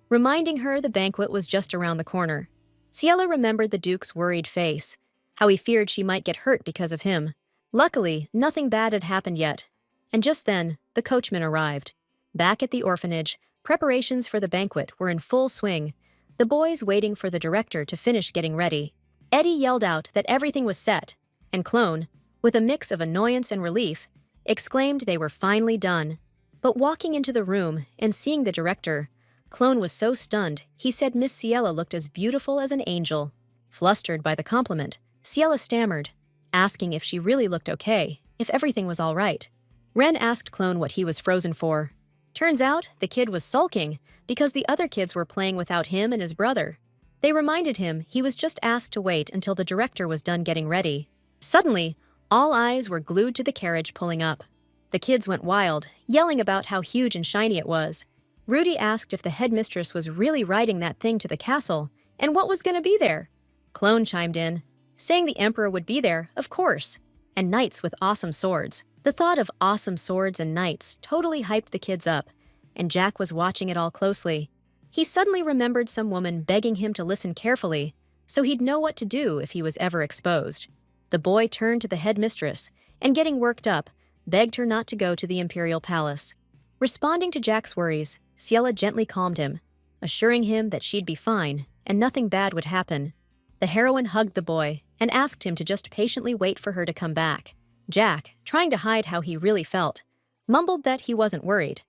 reminding her the banquet was just around the corner. Ciela remembered the Duke's worried face, how he feared she might get hurt because of him. Luckily, nothing bad had happened yet, and just then, the coachman arrived. Back at the orphanage, preparations for the banquet were in full swing, the boys waiting for the director to finish getting ready. Eddie yelled out that everything was set, and Clone, with a mix of annoyance and relief, exclaimed they were finally done. But walking into the room and seeing the director, Clone was so stunned he said Miss Ciela looked as beautiful as an angel. Flustered by the compliment, Ciela stammered, asking if she really looked okay, if everything was all right. Ren asked Clone what he was frozen for. Turns out the kid was sulking because the other kids were playing without him and his brother. They reminded him he was just asked to wait until the director was done getting ready. Suddenly, all eyes were glued to the carriage pulling up. The kids went wild, yelling about how huge and shiny it was. Rudy asked if the headmistress was really riding that thing to the castle, and what was going to be there. Clone chimed in, saying the emperor would be there, of course, and knights with awesome swords. The thought of awesome swords and knights totally hyped the kids up, and Jack was watching it all closely. He suddenly remembered some woman begging him to listen carefully, so he'd know what to do if he was ever exposed. The boy turned to the headmistress, and getting worked up, begged her not to go to the imperial palace. Responding to Jack's worries, Ciela gently calmed him, assuring him that she'd be fine and nothing bad would happen. The heroine hugged the boy and asked him to just patiently wait for her to come back. Jack, trying to hide how he really felt, mumbled that he wasn't worried,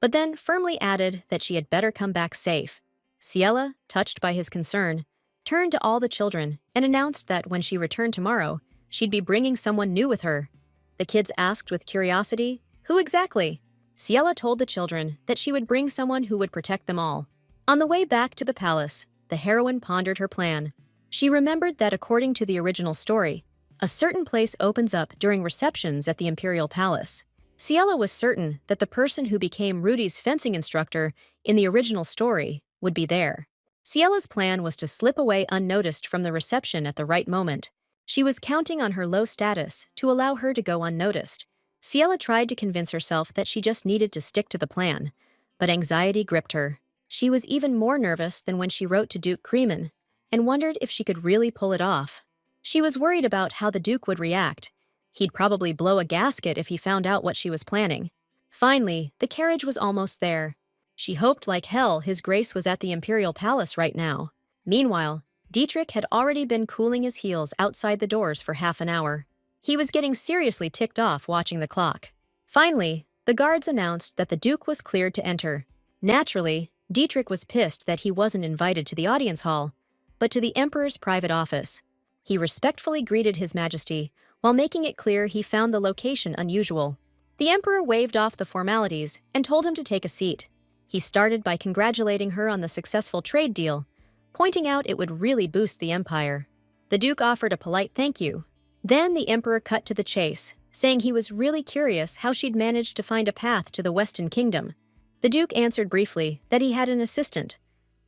but then firmly added that she had better come back safe. Ciela, touched by his concern, turned to all the children and announced that when she returned tomorrow, she'd be bringing someone new with her. The kids asked with curiosity, who exactly? Ciela told the children that she would bring someone who would protect them all. On the way back to the palace, the heroine pondered her plan. She remembered that according to the original story, a certain place opens up during receptions at the imperial palace. Ciela was certain that the person who became Rudy's fencing instructor in the original story would be there. Ciela's plan was to slip away unnoticed from the reception at the right moment. She was counting on her low status to allow her to go unnoticed, Ciela tried to convince herself that she just needed to stick to the plan, but anxiety gripped her. She was even more nervous than when she wrote to Duke Creeman, and wondered if she could really pull it off. She was worried about how the Duke would react. He'd probably blow a gasket if he found out what she was planning. Finally, the carriage was almost there. She hoped like hell His Grace was at the Imperial Palace right now. Meanwhile, Dietrich had already been cooling his heels outside the doors for half an hour. He was getting seriously ticked off watching the clock. Finally, the guards announced that the Duke was cleared to enter. Naturally, Dietrich was pissed that he wasn't invited to the audience hall, but to the Emperor's private office. He respectfully greeted His Majesty, while making it clear he found the location unusual. The Emperor waved off the formalities and told him to take a seat. He started by congratulating her on the successful trade deal, pointing out it would really boost the empire. The Duke offered a polite thank you. Then the Emperor cut to the chase, saying he was really curious how she'd managed to find a path to the Western Kingdom. The Duke answered briefly that he had an assistant.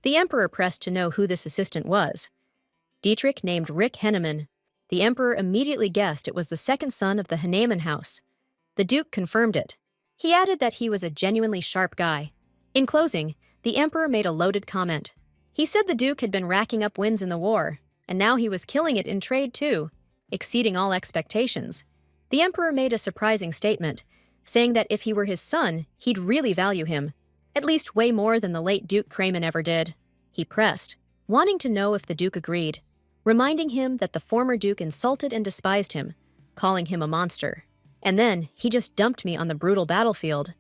The Emperor pressed to know who this assistant was. Dietrich named Rick Henneman. The Emperor immediately guessed it was the second son of the Henneman house. The Duke confirmed it. He added that he was a genuinely sharp guy. In closing, the Emperor made a loaded comment. He said the Duke had been racking up wins in the war, and now he was killing it in trade too, exceeding all expectations. The Emperor made a surprising statement, saying that if he were his son, he'd really value him, at least way more than the late Duke Creeman ever did. He pressed, wanting to know if the Duke agreed, reminding him that the former Duke insulted and despised him, calling him a monster. And then, he just dumped me on the brutal battlefield.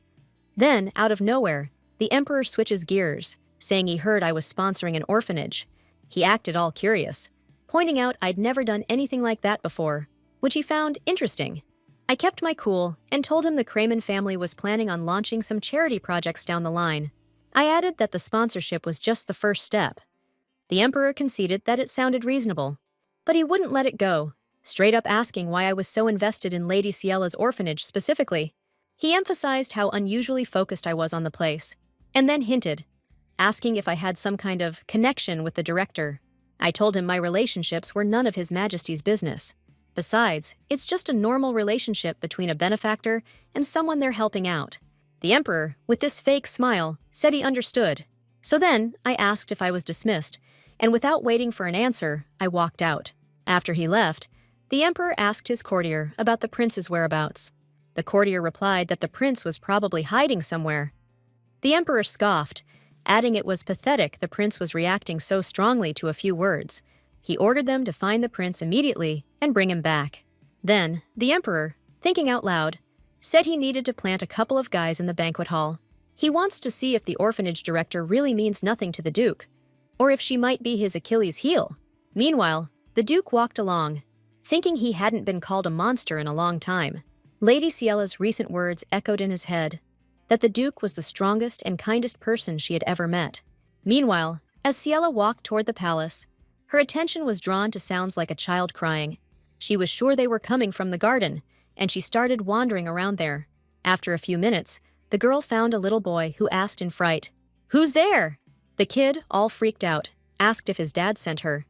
Then, out of nowhere, the Emperor switches gears, saying he heard I was sponsoring an orphanage. He acted all curious, pointing out I'd never done anything like that before, which he found interesting. I kept my cool and told him the Creeman family was planning on launching some charity projects down the line. I added that the sponsorship was just the first step. The Emperor conceded that it sounded reasonable, but he wouldn't let it go, straight up asking why I was so invested in Lady Ciela's orphanage specifically. He emphasized how unusually focused I was on the place, and then hinted, asking if I had some kind of connection with the director. I told him my relationships were none of His Majesty's business. Besides, it's just a normal relationship between a benefactor and someone they're helping out. The Emperor, with this fake smile, said he understood. So then, I asked if I was dismissed, and without waiting for an answer, I walked out. After he left, the Emperor asked his courtier about the prince's whereabouts. The courtier replied that the prince was probably hiding somewhere. The Emperor scoffed, adding it was pathetic the prince was reacting so strongly to a few words. He ordered them to find the prince immediately and bring him back. Then, the Emperor, thinking out loud, said he needed to plant a couple of guys in the banquet hall. He wants to see if the orphanage director really means nothing to the Duke, or if she might be his Achilles' heel. Meanwhile, the Duke walked along, thinking he hadn't been called a monster in a long time. Lady Ciela's recent words echoed in his head, that the Duke was the strongest and kindest person she had ever met. Meanwhile, as Ciela walked toward the palace, her attention was drawn to sounds like a child crying. She was sure they were coming from the garden, and she started wandering around there. After a few minutes, the girl found a little boy who asked in fright, "Who's there?" The kid, all freaked out, asked if his dad sent her.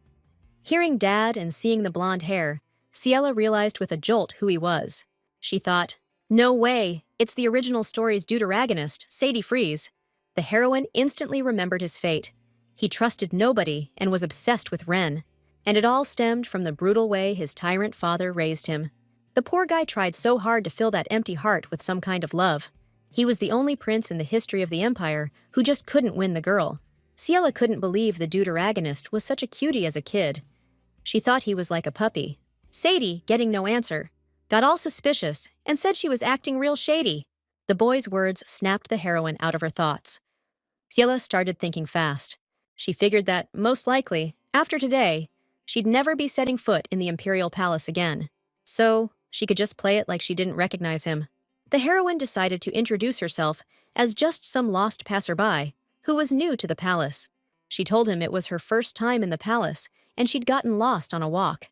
Hearing dad and seeing the blonde hair, Ciela realized with a jolt who he was. She thought, no way, it's the original story's deuteragonist, Sadie Freeze. The heroine instantly remembered his fate. He trusted nobody and was obsessed with Ren, and it all stemmed from the brutal way his tyrant father raised him. The poor guy tried so hard to fill that empty heart with some kind of love. He was the only prince in the history of the Empire who just couldn't win the girl. Ciela couldn't believe the deuteragonist was such a cutie as a kid. She thought he was like a puppy. Sadie, getting no answer, got all suspicious and said she was acting real shady. The boy's words snapped the heroine out of her thoughts. Ciela started thinking fast. She figured that, most likely, after today, she'd never be setting foot in the Imperial Palace again. So, she could just play it like she didn't recognize him. The heroine decided to introduce herself as just some lost passerby who was new to the palace. She told him it was her first time in the palace and she'd gotten lost on a walk.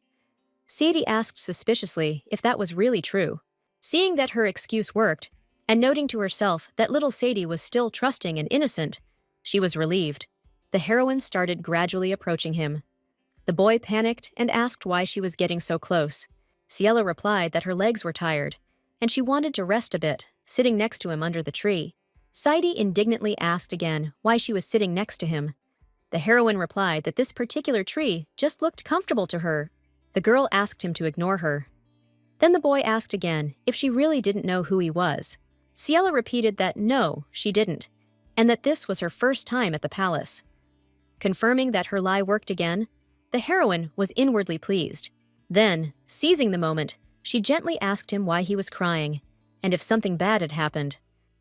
Sadie asked suspiciously if that was really true. Seeing that her excuse worked, and noting to herself that little Sadie was still trusting and innocent, she was relieved. The heroine started gradually approaching him. The boy panicked and asked why she was getting so close. Ciela replied that her legs were tired, and she wanted to rest a bit, sitting next to him under the tree. Saidi indignantly asked again why she was sitting next to him. The heroine replied that this particular tree just looked comfortable to her. The girl asked him to ignore her. Then the boy asked again if she really didn't know who he was. Ciela repeated that no, she didn't, and that this was her first time at the palace. Confirming that her lie worked again, the heroine was inwardly pleased. Then, seizing the moment, she gently asked him why he was crying, and if something bad had happened.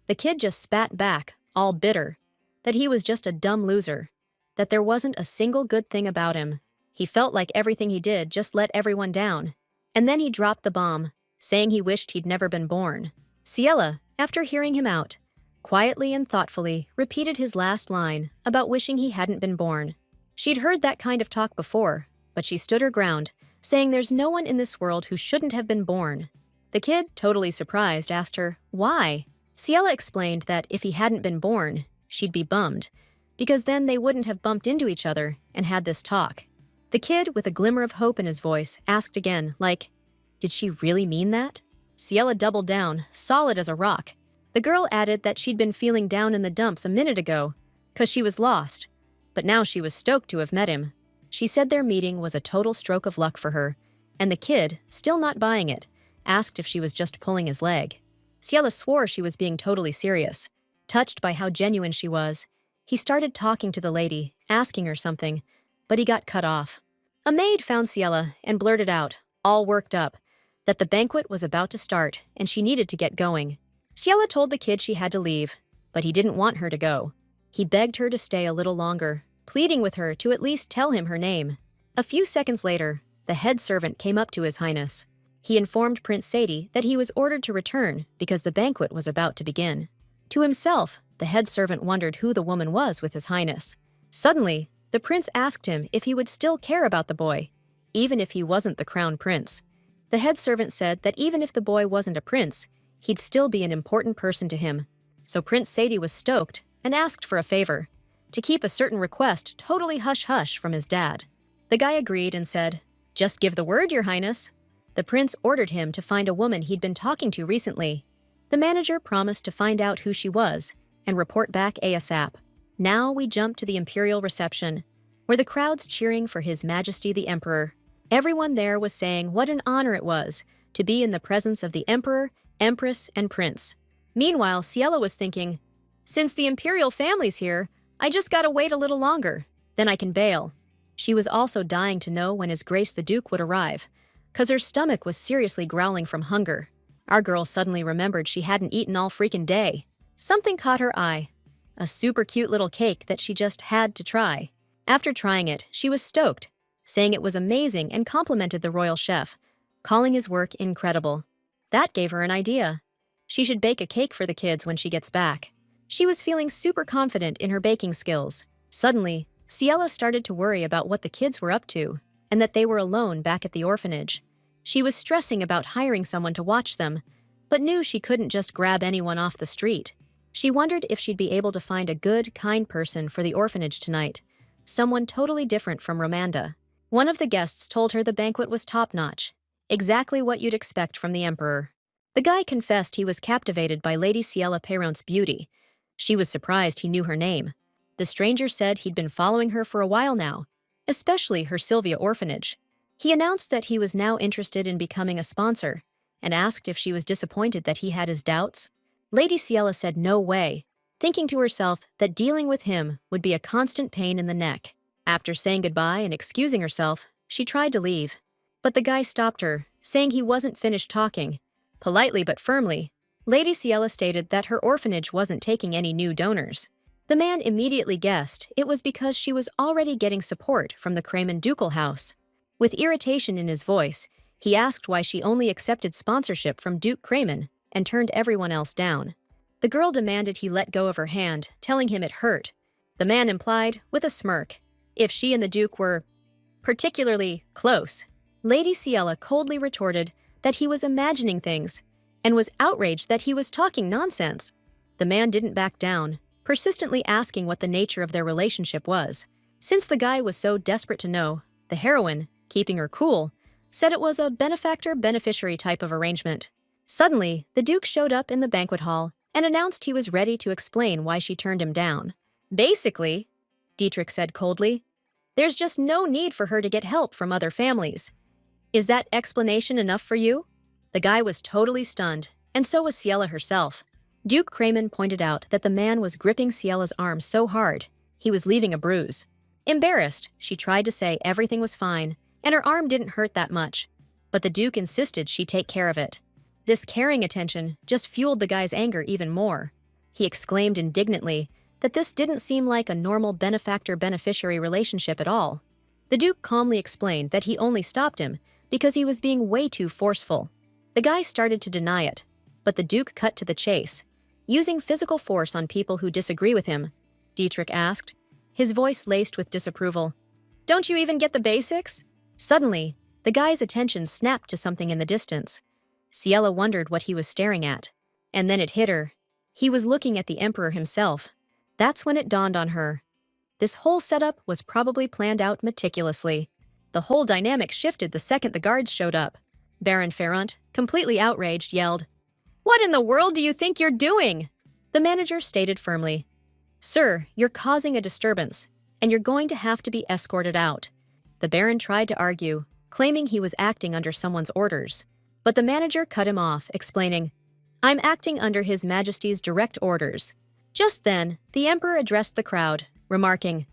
The kid just spat back, all bitter, that he was just a dumb loser, that there wasn't a single good thing about him. He felt like everything he did just let everyone down. And then he dropped the bomb, saying he wished he'd never been born. Ciela, after hearing him out, quietly and thoughtfully repeated his last line about wishing he hadn't been born. She'd heard that kind of talk before, but she stood her ground, saying there's no one in this world who shouldn't have been born. The kid, totally surprised, asked her, why? Ciela explained that if he hadn't been born, she'd be bummed, because then they wouldn't have bumped into each other and had this talk. The kid, with a glimmer of hope in his voice, asked again, like, did she really mean that? Ciela doubled down, solid as a rock. The girl added that she'd been feeling down in the dumps a minute ago, 'cause she was lost, but now she was stoked to have met him. She said their meeting was a total stroke of luck for her, and the kid, still not buying it, asked if she was just pulling his leg. Ciela swore she was being totally serious. Touched by how genuine she was, he started talking to the lady, asking her something, but he got cut off. A maid found Ciela and blurted out, all worked up, that the banquet was about to start and she needed to get going. Ciela told the kid she had to leave, but he didn't want her to go. He begged her to stay a little longer, pleading with her to at least tell him her name. A few seconds later, the head servant came up to His Highness. He informed Prince Saidi that he was ordered to return because the banquet was about to begin. To himself, the head servant wondered who the woman was with His Highness. Suddenly, the prince asked him if he would still care about the boy, even if he wasn't the crown prince. The head servant said that even if the boy wasn't a prince, he'd still be an important person to him. So Prince Saidi was stoked and asked for a favor, to keep a certain request totally hush-hush from his dad. The guy agreed and said, just give the word, Your Highness. The prince ordered him to find a woman he'd been talking to recently. The manager promised to find out who she was and report back ASAP. Now we jump to the imperial reception, where the crowd's cheering for His Majesty the Emperor. Everyone there was saying what an honor it was to be in the presence of the Emperor, Empress, and Prince. Meanwhile, Ciela was thinking, since the imperial family's here, I just gotta wait a little longer, then I can bail. She was also dying to know when His Grace the Duke would arrive, 'cause her stomach was seriously growling from hunger. Our girl suddenly remembered she hadn't eaten all freaking day. Something caught her eye. A super cute little cake that she just had to try. After trying it, she was stoked, saying it was amazing and complimented the royal chef, calling his work incredible. That gave her an idea. She should bake a cake for the kids when she gets back. She was feeling super confident in her baking skills. Suddenly, Ciela started to worry about what the kids were up to, and that they were alone back at the orphanage. She was stressing about hiring someone to watch them, but knew she couldn't just grab anyone off the street. She wondered if she'd be able to find a good, kind person for the orphanage tonight, someone totally different from Romanda. One of the guests told her the banquet was top-notch, exactly what you'd expect from the emperor. The guy confessed he was captivated by Lady Ciela Perron's beauty. She was surprised he knew her name. The stranger said he'd been following her for a while now, especially her Sylvia orphanage. He announced that he was now interested in becoming a sponsor, and asked if she was disappointed that he had his doubts. Lady Ciela said no way, thinking to herself that dealing with him would be a constant pain in the neck. After saying goodbye and excusing herself, she tried to leave. But the guy stopped her, saying he wasn't finished talking. Politely but firmly, Lady Ciela stated that her orphanage wasn't taking any new donors. The man immediately guessed it was because she was already getting support from the Kremen ducal house. With irritation in his voice, he asked why she only accepted sponsorship from Duke Kremen and turned everyone else down. The girl demanded he let go of her hand, telling him it hurt. The man implied, with a smirk, if she and the Duke were particularly close. Lady Ciela coldly retorted that he was imagining things, and was outraged that he was talking nonsense. The man didn't back down, persistently asking what the nature of their relationship was. Since the guy was so desperate to know, the heroine, keeping her cool, said it was a benefactor-beneficiary type of arrangement. Suddenly, the Duke showed up in the banquet hall and announced he was ready to explain why she turned him down. Basically, Dietrich said coldly, there's just no need for her to get help from other families. Is that explanation enough for you? The guy was totally stunned, and so was Ciela herself. Duke Crayman pointed out that the man was gripping Ciela's arm so hard, he was leaving a bruise. Embarrassed, she tried to say everything was fine, and her arm didn't hurt that much. But the Duke insisted she take care of it. This caring attention just fueled the guy's anger even more. He exclaimed indignantly that this didn't seem like a normal benefactor-beneficiary relationship at all. The Duke calmly explained that he only stopped him because he was being way too forceful. The guy started to deny it, but the Duke cut to the chase. Using physical force on people who disagree with him, Dietrich asked, his voice laced with disapproval. Don't you even get the basics? Suddenly, the guy's attention snapped to something in the distance. Ciela wondered what he was staring at. And then it hit her. He was looking at the Emperor himself. That's when it dawned on her. This whole setup was probably planned out meticulously. The whole dynamic shifted the second the guards showed up. Baron Ferrant, completely outraged, yelled, "What in the world do you think you're doing?" The manager stated firmly, "Sir, you're causing a disturbance, and you're going to have to be escorted out." The Baron tried to argue, claiming he was acting under someone's orders. But the manager cut him off, explaining, "I'm acting under His Majesty's direct orders." Just then, the Emperor addressed the crowd, remarking,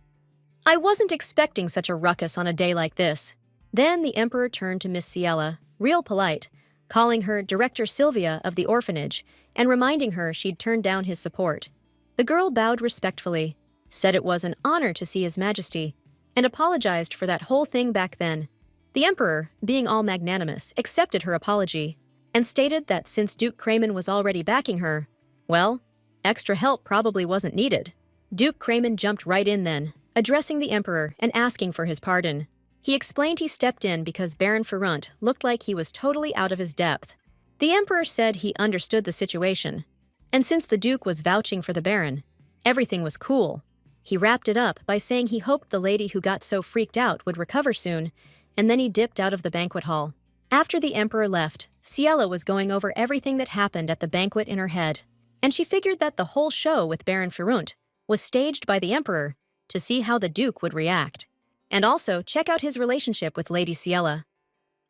"I wasn't expecting such a ruckus on a day like this." Then the Emperor turned to Miss Ciela, real polite, calling her Director Sylvia of the orphanage and reminding her she'd turned down his support. The girl bowed respectfully, said it was an honor to see His Majesty, and apologized for that whole thing back then. The Emperor, being all magnanimous, accepted her apology and stated that since Duke Crayman was already backing her, well, extra help probably wasn't needed. Duke Crayman jumped right in then, addressing the Emperor and asking for his pardon. He explained he stepped in because Baron Ferrant looked like he was totally out of his depth. The Emperor said he understood the situation, and since the Duke was vouching for the Baron, everything was cool. He wrapped it up by saying he hoped the lady who got so freaked out would recover soon, and then he dipped out of the banquet hall. After the Emperor left, Ciela was going over everything that happened at the banquet in her head, and she figured that the whole show with Baron Ferrant was staged by the Emperor to see how the Duke would react, and also check out his relationship with Lady Ciela.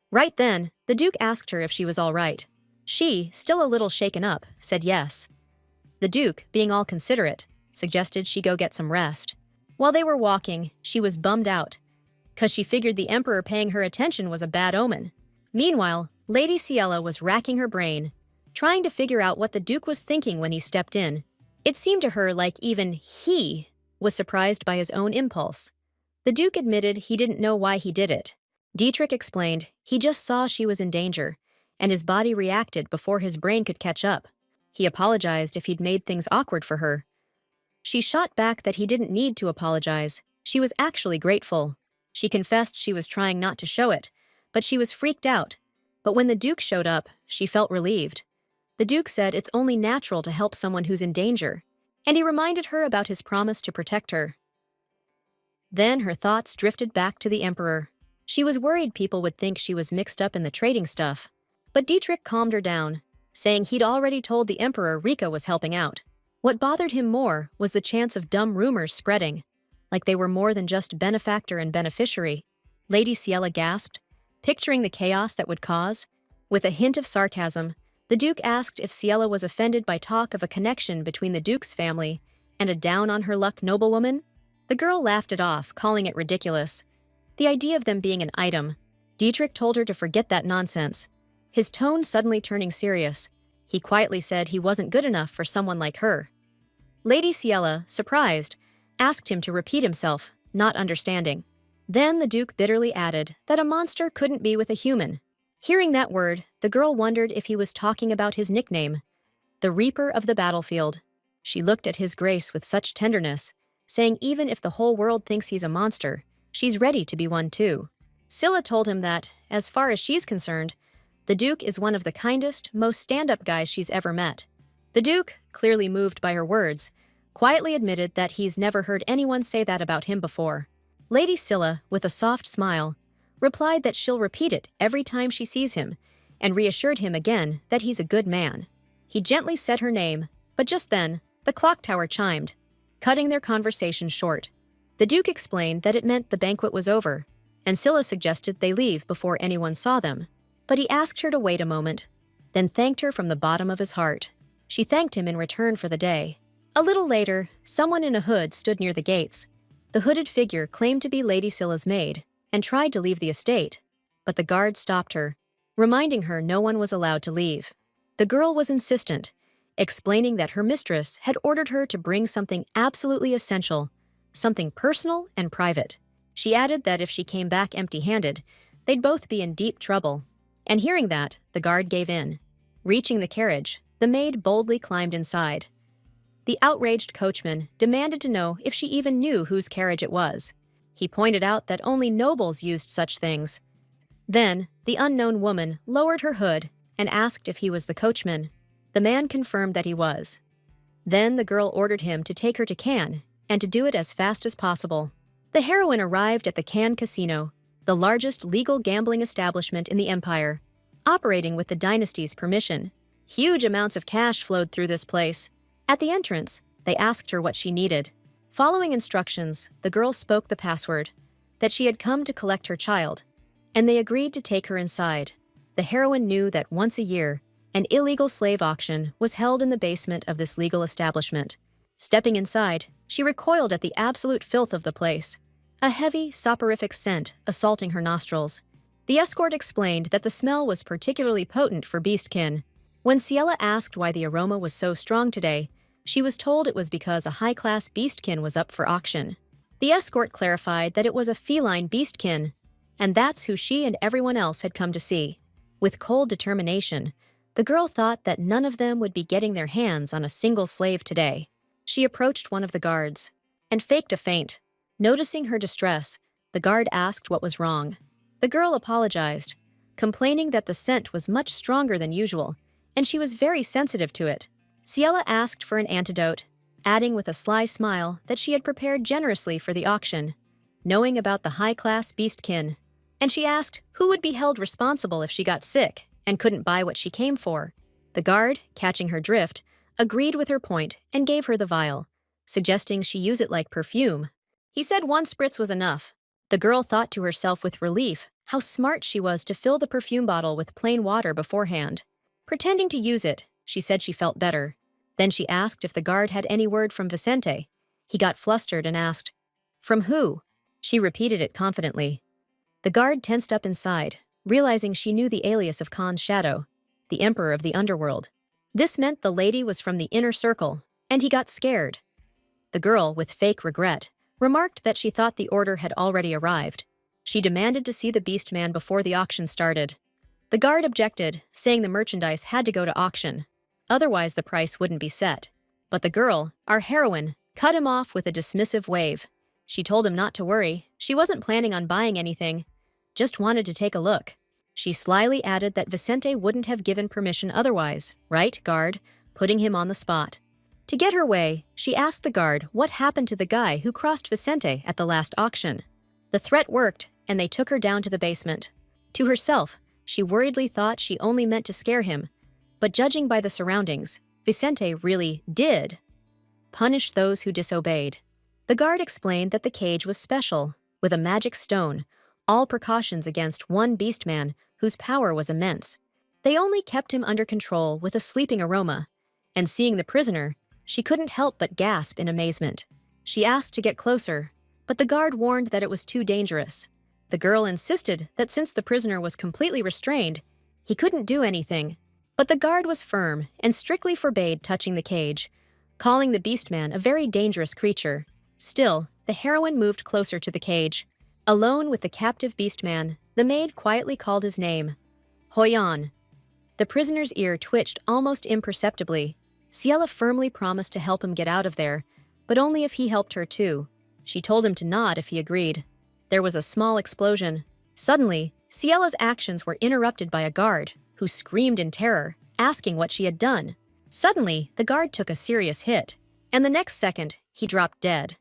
Right then, the Duke asked her if she was all right. She, still a little shaken up, said yes. The Duke, being all considerate, suggested she go get some rest. While they were walking, she was bummed out, 'cause she figured the Emperor paying her attention was a bad omen. Meanwhile, Lady Ciela was racking her brain, trying to figure out what the Duke was thinking when he stepped in. It seemed to her like even he was surprised by his own impulse. The Duke admitted he didn't know why he did it. Dietrich explained he just saw she was in danger, and his body reacted before his brain could catch up. He apologized if he'd made things awkward for her. She shot back that he didn't need to apologize. She was actually grateful. She confessed she was trying not to show it, but she was freaked out. But when the Duke showed up, she felt relieved. The Duke said it's only natural to help someone who's in danger, and he reminded her about his promise to protect her. Then her thoughts drifted back to the Emperor. She was worried people would think she was mixed up in the trading stuff, but Dietrich calmed her down, saying he'd already told the Emperor Rika was helping out. What bothered him more was the chance of dumb rumors spreading, like they were more than just benefactor and beneficiary. Lady Ciela gasped, picturing the chaos that would cause. With a hint of sarcasm, the Duke asked if Ciela was offended by talk of a connection between the Duke's family and a down-on-her-luck noblewoman. The girl laughed it off, calling it ridiculous. The idea of them being an item. Dietrich told her to forget that nonsense. His tone suddenly turning serious, he quietly said he wasn't good enough for someone like her. Lady Ciela, surprised, asked him to repeat himself, not understanding. Then the Duke bitterly added that a monster couldn't be with a human. Hearing that word, the girl wondered if he was talking about his nickname, the Reaper of the Battlefield. She looked at his grace with such tenderness, saying even if the whole world thinks he's a monster, she's ready to be one too. Scylla told him that, as far as she's concerned, the Duke is one of the kindest, most stand-up guys she's ever met. The Duke, clearly moved by her words, quietly admitted that he's never heard anyone say that about him before. Lady Scylla, with a soft smile, replied that she'll repeat it every time she sees him, and reassured him again that he's a good man. He gently said her name, but just then, the clock tower chimed, cutting their conversation short. The Duke explained that it meant the banquet was over, and Scylla suggested they leave before anyone saw them, but he asked her to wait a moment, then thanked her from the bottom of his heart. She thanked him in return for the day. A little later, someone in a hood stood near the gates. The hooded figure claimed to be Lady Scylla's maid and tried to leave the estate, but the guard stopped her, reminding her no one was allowed to leave. The girl was insistent, explaining that her mistress had ordered her to bring something absolutely essential, something personal and private. She added that if she came back empty-handed, they'd both be in deep trouble. And hearing that, the guard gave in. Reaching the carriage, the maid boldly climbed inside. The outraged coachman demanded to know if she even knew whose carriage it was. He pointed out that only nobles used such things. Then, the unknown woman lowered her hood and asked if he was the coachman. The man confirmed that he was. Then the girl ordered him to take her to Cannes and to do it as fast as possible. The heroine arrived at the Cannes Casino, the largest legal gambling establishment in the empire, operating with the dynasty's permission. Huge amounts of cash flowed through this place. At the entrance, they asked her what she needed. Following instructions, the girl spoke the password, that she had come to collect her child, and they agreed to take her inside. The heroine knew that once a year, an illegal slave auction was held in the basement of this legal establishment. Stepping inside, she recoiled at the absolute filth of the place, a heavy, soporific scent assaulting her nostrils. The escort explained that the smell was particularly potent for beastkin. When Ciela asked why the aroma was so strong today, she was told it was because a high-class beastkin was up for auction. The escort clarified that it was a feline beastkin, and that's who she and everyone else had come to see. With cold determination, the girl thought that none of them would be getting their hands on a single slave today. She approached one of the guards and faked a faint. Noticing her distress, the guard asked what was wrong. The girl apologized, complaining that the scent was much stronger than usual, and she was very sensitive to it. Ciela asked for an antidote, adding with a sly smile that she had prepared generously for the auction, knowing about the high-class beastkin. And she asked who would be held responsible if she got sick and couldn't buy what she came for. The guard, catching her drift, agreed with her point and gave her the vial, suggesting she use it like perfume. He said one spritz was enough. The girl thought to herself with relief how smart she was to fill the perfume bottle with plain water beforehand. Pretending to use it, she said she felt better. Then she asked if the guard had any word from Vicente. He got flustered and asked, "From who?" She repeated it confidently. The guard tensed up inside, realizing she knew the alias of Khan's shadow, the emperor of the underworld. This meant the lady was from the inner circle, and he got scared. The girl, with fake regret, remarked that she thought the order had already arrived. She demanded to see the beast man before the auction started. The guard objected, saying the merchandise had to go to auction. Otherwise, the price wouldn't be set. But the girl, our heroine, cut him off with a dismissive wave. She told him not to worry. She wasn't planning on buying anything, just wanted to take a look. She slyly added that Vicente wouldn't have given permission otherwise, right, guard? Putting him on the spot. To get her way, she asked the guard what happened to the guy who crossed Vicente at the last auction. The threat worked, and they took her down to the basement. To herself, she worriedly thought she only meant to scare him, but judging by the surroundings, Vicente really did punish those who disobeyed. The guard explained that the cage was special, with a magic stone, all precautions against one beastman whose power was immense. They only kept him under control with a sleeping aroma, and seeing the prisoner, she couldn't help but gasp in amazement. She asked to get closer, but the guard warned that it was too dangerous. The girl insisted that since the prisoner was completely restrained, he couldn't do anything. But the guard was firm and strictly forbade touching the cage, calling the beastman a very dangerous creature. Still, the heroine moved closer to the cage. Alone with the captive beastman, the maid quietly called his name, Hoyan. The prisoner's ear twitched almost imperceptibly. Ciela firmly promised to help him get out of there, but only if he helped her too. She told him to nod if he agreed. There was a small explosion. Suddenly, Ciela's actions were interrupted by a guard, who screamed in terror, asking what she had done. Suddenly, the guard took a serious hit, and the next second, he dropped dead.